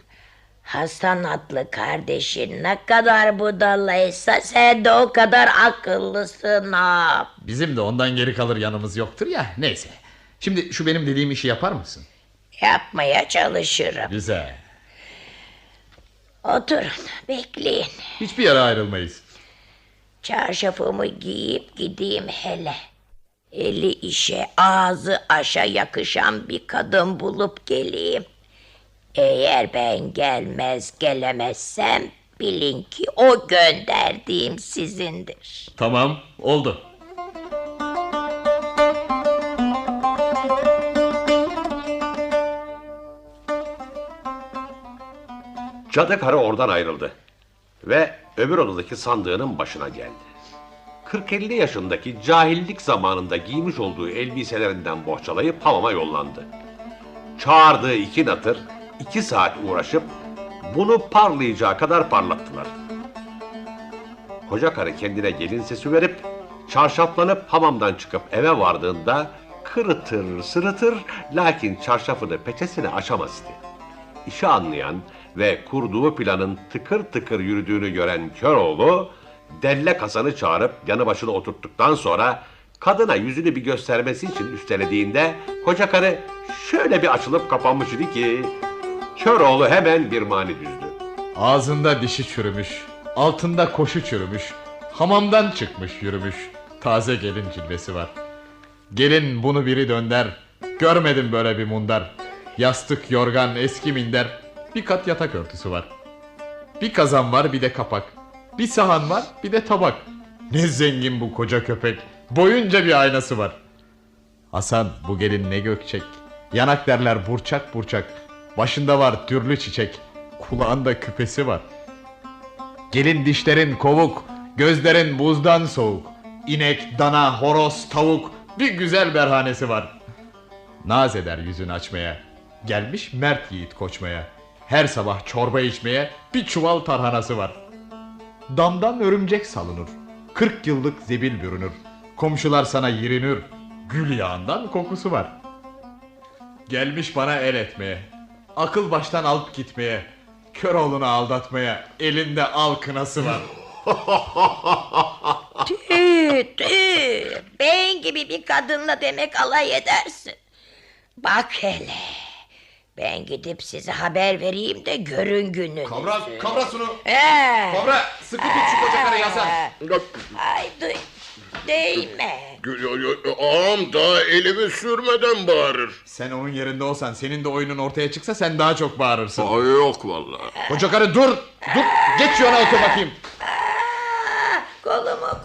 Hasan adlı kardeşin ne kadar budallaysa sen de o kadar akıllısın ha. Bizim de ondan geri kalır yanımız yoktur ya, neyse. Şimdi şu benim dediğim işi yapar mısın? Yapmaya çalışırım. Güzel. Oturun, bekleyin. Hiçbir yere ayrılmayız. Çarşafımı giyip gideyim hele. Eli işe ağzı aşa yakışan bir kadın bulup geleyim. Eğer ben gelemezsem bilin ki o gönderdiğim sizindir. Tamam, oldu. Cadı karı oradan ayrıldı ve öbür odadaki sandığının başına geldi. 40-50 yaşındaki cahillik zamanında giymiş olduğu elbiselerinden bohçalayıp hamama yollandı. Çağırdığı 2 natır 2 saat uğraşıp bunu parlayacağı kadar parlattılar. Koca karı kendine gelin sesi verip çarşaflanıp hamamdan çıkıp eve vardığında kırıtır sırıtır, lakin çarşafını peçesine aşamazdı. İşi anlayan ve kurduğu planın tıkır tıkır yürüdüğünü gören Köroğlu, Delle Hasan'ı çağırıp yanı başına oturttuktan sonra kadına yüzünü bir göstermesi için üstelediğinde koca karı şöyle bir açılıp kapanmış idi ki Köroğlu hemen bir mani düzdü. Ağzında dişi çürümüş, altında koşu çürümüş, hamamdan çıkmış yürümüş, taze gelin cilvesi var. Gelin bunu biri dönder, görmedim böyle bir mundar. Yastık, yorgan, eski minder, bir kat yatak örtüsü var. Bir kazan var, bir de kapak. Bir sahan var, bir de tabak. Ne zengin bu koca köpek, boyunca bir aynası var. Hasan, bu gelin ne gökçek. Yanak derler burçak burçak. Başında var türlü çiçek, kulağında küpesi var. Gelin dişlerin kovuk, gözlerin buzdan soğuk. İnek, dana, horoz, tavuk, bir güzel berhanesi var. Naz eder yüzünü açmaya, gelmiş mert yiğit koçmaya. Her sabah çorba içmeye bir çuval tarhanası var. Damdan örümcek salınır, 40 yıllık zebil bürünür. Komşular sana yirinir, gül yağından kokusu var. Gelmiş bana el etmeye, akıl baştan alıp gitmeye, Köroğlu'nu aldatmaya elinde al kınası var. Tüh, ben gibi bir kadınla demek alay edersin. Bak hele, ben gidip size haber vereyim de görün gününüzü. Kavra şunu. Kavra, sıkı tut şu koca karıyı Hasan. Ay değme. Ağam daha elimi sürmeden bağırır. Sen onun yerinde olsan, senin de oyunun ortaya çıksa sen daha çok bağırırsın. Yok vallahi. Koca karı dur, geç şu yana otur bakayım. Kolumu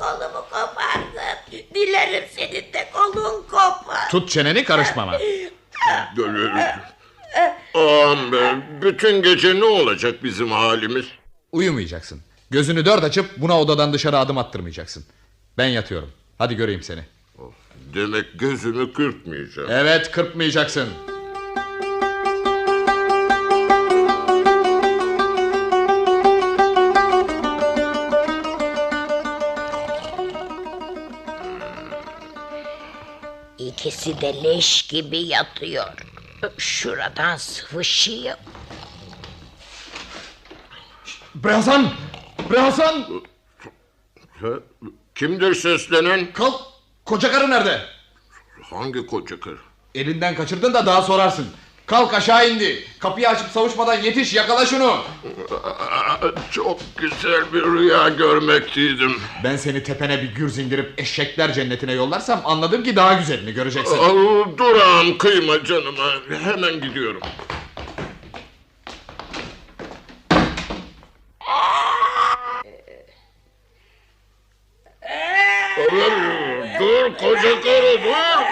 kopardın. Dilerim senin de kolun kopar. Tut çeneni, karışmama. Ağam be, bütün gece ne olacak bizim halimiz? Uyumayacaksın. Gözünü 4 açıp buna odadan dışarı adım attırmayacaksın. Ben yatıyorum. Hadi göreyim seni. Demek gözümü kırpmayacağım. Evet, kırpmayacaksın. İkisi de leş gibi yatıyor. Şuradan sıvışayım. Bre Hasan! Bre Hasan! Kimdir seslenen? Kalk! Koca karı nerede? Hangi koca karı? Elinden kaçırdın da daha sorarsın. Kalk, aşağı indi. Kapıyı açıp savuşmadan yetiş, yakala şunu. Çok güzel bir rüya görmekteydim. Ben seni tepene bir gürz indirip eşekler cennetine yollarsam anladım ki daha güzelini göreceksin. Dur ağam, kıyma canıma. Hemen gidiyorum. Dur koca karı, dur.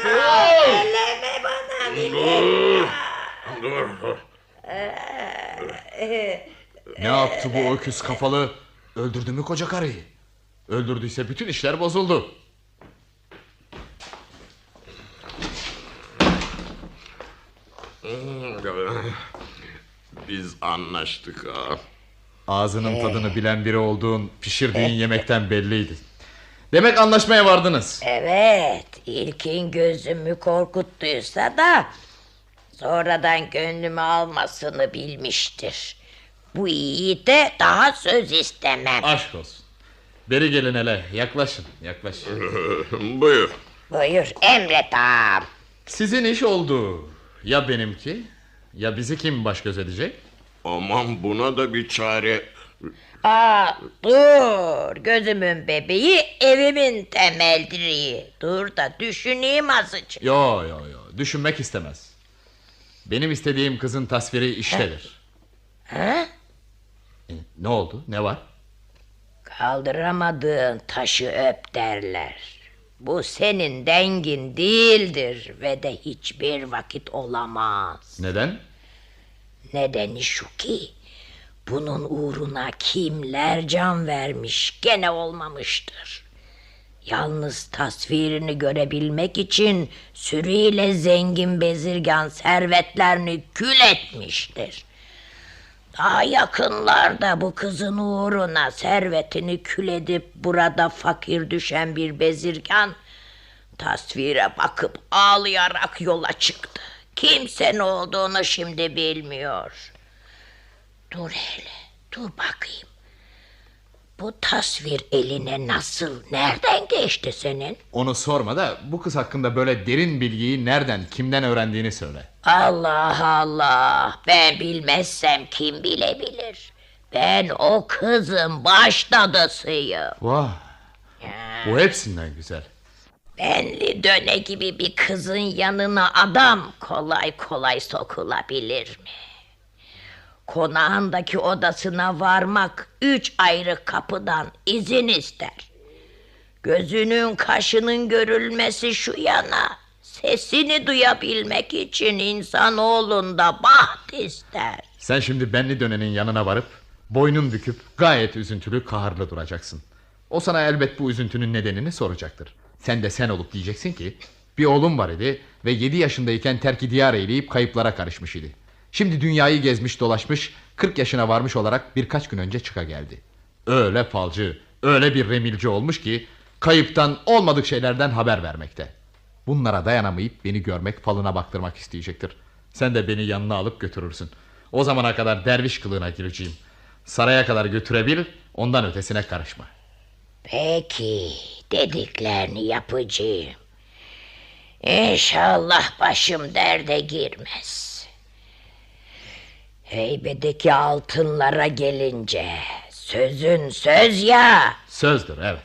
Eleme bana. Dur. Ne yaptı bu öküz kafalı? Öldürdü mü koca karıyı? Öldürdüyse bütün işler bozuldu. Biz anlaştık ha. Ağzının tadını bilen biri olduğun, pişirdiğin yemekten belliydi. Demek anlaşmaya vardınız. Evet, ilkin gözümü korkuttuysa da sonradan gönlümü almasını bilmiştir. Bu iyi de daha söz istemem. Aşk olsun. Beri gelin hele, yaklaşın, yaklaşın. Buyur. Buyur, emret ağam. Sizin iş oldu. Ya benimki? Ya bizi kim baş göz edecek? Aman buna da bir çare. Dur, gözümün bebeği, evimin temel direği. Dur da düşüneyim azıcık. Yo, düşünmek istemez. Benim istediğim kızın tasviri iştedir. Ha? Ne oldu, ne var? Kaldıramadığın taşı öp derler. Bu senin dengin değildir ve de hiçbir vakit olamaz. Neden? Nedeni şu ki, bunun uğruna kimler can vermiş gene olmamıştır. Yalnız tasvirini görebilmek için sürüyle zengin bezirgan servetlerini kül etmiştir. Daha yakınlarda bu kızın uğruna servetini kül edip burada fakir düşen bir bezirgan tasvire bakıp ağlayarak yola çıktı. Kimse ne olduğunu şimdi bilmiyor. Dur hele, dur bakayım. Bu tasvir eline nasıl, nereden geçti senin? Onu sorma da bu kız hakkında böyle derin bilgiyi nereden, kimden öğrendiğini söyle. Allah Allah, ben bilmezsem kim bilebilir? Ben o kızın baş dadısıyım. Vah, bu hepsinden güzel. Benli döne gibi bir kızın yanına adam kolay kolay sokulabilir mi? Konağındaki odasına varmak 3 ayrı kapıdan izin ister. Gözünün kaşının görülmesi şu yana, sesini duyabilmek için insanoğlunda baht ister. Sen şimdi benli dönenin yanına varıp boynun büküp gayet üzüntülü, kaharlı duracaksın. O sana elbet bu üzüntünün nedenini soracaktır. Sen de sen olup diyeceksin ki bir oğlum var idi ve 7 yaşındayken terk-i diyar eyleyip kayıplara karışmış idi. Şimdi dünyayı gezmiş dolaşmış, 40 yaşına varmış olarak birkaç gün önce çıka geldi. Öyle falcı, öyle bir remilci olmuş ki kayıptan, olmadık şeylerden haber vermekte. Bunlara dayanamayıp beni görmek, falına baktırmak isteyecektir. Sen de beni yanına alıp götürürsün. O zamana kadar derviş kılığına gireceğim. Saraya kadar götürebil, ondan ötesine karışma. Peki, dediklerini yapacağım. İnşallah başım derde girmez. Heybedeki altınlara gelince sözün söz ya. Sözdür, evet.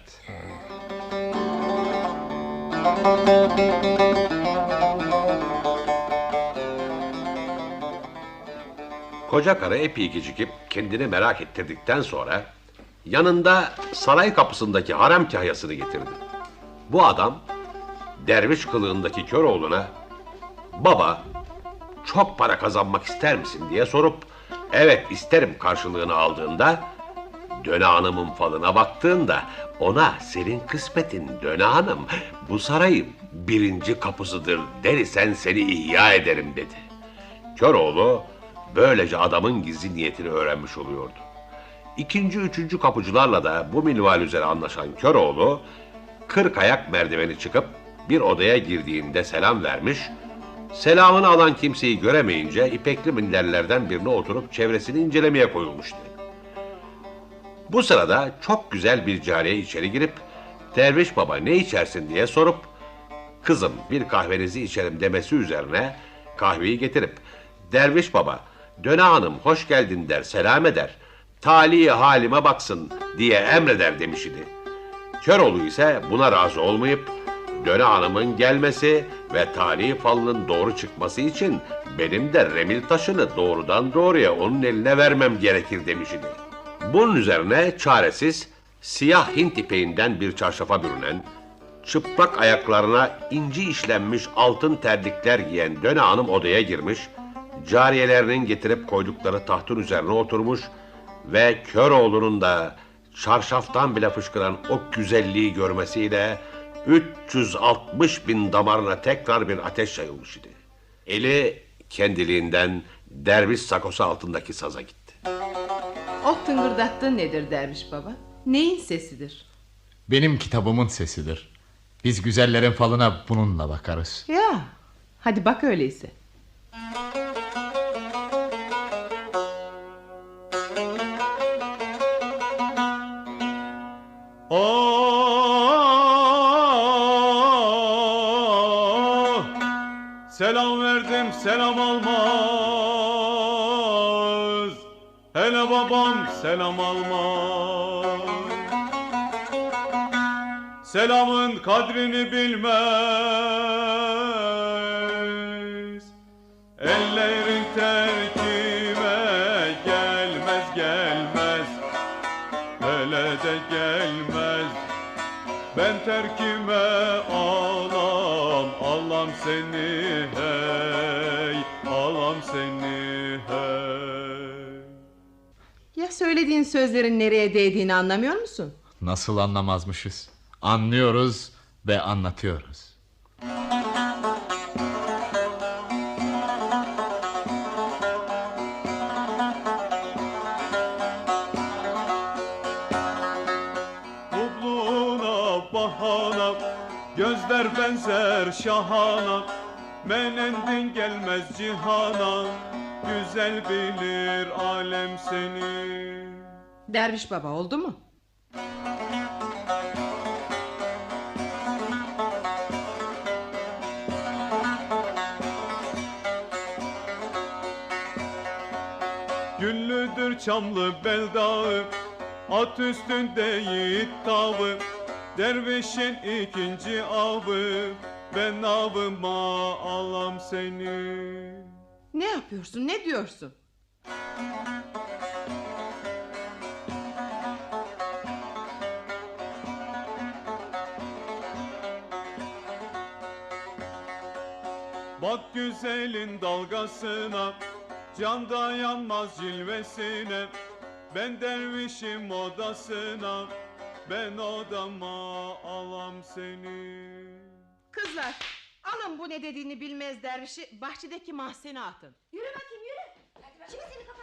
Koca karı epey gecikip kendini merak ettirdikten sonra yanında saray kapısındaki harem kahyasını getirdi. Bu adam derviş kılığındaki Köroğlu'na "Baba, çok para kazanmak ister misin?" diye sorup "Evet, isterim" karşılığını aldığında, Döne Hanım'ın falına baktığında ona "Senin kısmetin Döne Hanım, bu sarayın 1. kapısıdır, derisen seni ihya ederim" dedi. Köroğlu böylece adamın gizli niyetini öğrenmiş oluyordu. 2. 3. kapıcılarla da bu minval üzere anlaşan Köroğlu 40 ayak merdiveni çıkıp bir odaya girdiğinde selam vermiş, selamını alan kimseyi göremeyince ipekli minderlerden birine oturup çevresini incelemeye koyulmuştu. Bu sırada çok güzel bir cariye içeri girip "Derviş baba, ne içersin?" diye sorup "Kızım, bir kahvenizi içerim" demesi üzerine kahveyi getirip "Derviş baba, Döne Hanım hoş geldin" der, selam eder, "Tali halime baksın" diye emreder demiş idi. Köroğlu ise buna razı olmayıp Döne Hanım'ın gelmesi ve tali falının doğru çıkması için benim de remil taşını doğrudan doğruya onun eline vermem gerekir demiş idi. Bunun üzerine çaresiz siyah Hint ipeğinden bir çarşafa bürünen, çıplak ayaklarına inci işlenmiş altın terlikler giyen Döne Hanım odaya girmiş, cariyelerinin getirip koydukları tahtın üzerine oturmuş ve Köroğlu'nun da çarşaftan bile fışkıran o güzelliği görmesiyle 360.000 damarına tekrar bir ateş yayılmış idi. Eli kendiliğinden derviş sakosu altındaki saza gitti. O tıngırdattığın nedir derviş baba? Neyin sesidir? Benim kitabımın sesidir. Biz güzellerin falına bununla bakarız. Ya, hadi bak öyleyse. Selam verdim selam almaz. Hele babam selam almaz. Selamın kadrini bilmez. Ellerin terkime gelmez gelmez. Hele de gelmez. Ben terkime ağlam seni hey, ağlam seni hey. Ya söylediğin sözlerin nereye değdiğini anlamıyor musun? Nasıl anlamazmışız? Anlıyoruz ve anlatıyoruz. Hubluğuna bahana, gözler benzer şahana. Menendin gelmez cihana, güzel bilir alem seni. Derviş baba oldu mu? Güllüdür çamlı beldağı, at üstünde yiğit tağı. Dervişin ikinci avı, ben avıma alam seni. Ne yapıyorsun, ne diyorsun? Bak güzelin dalgasına, can dayanmaz cilvesine. Ben dervişim odasına, ben odama alam seni. Kızlar, alın bu ne dediğini bilmez dervişi bahçedeki mahzene atın. Yürü bakayım yürü. Şimdi seni kapat.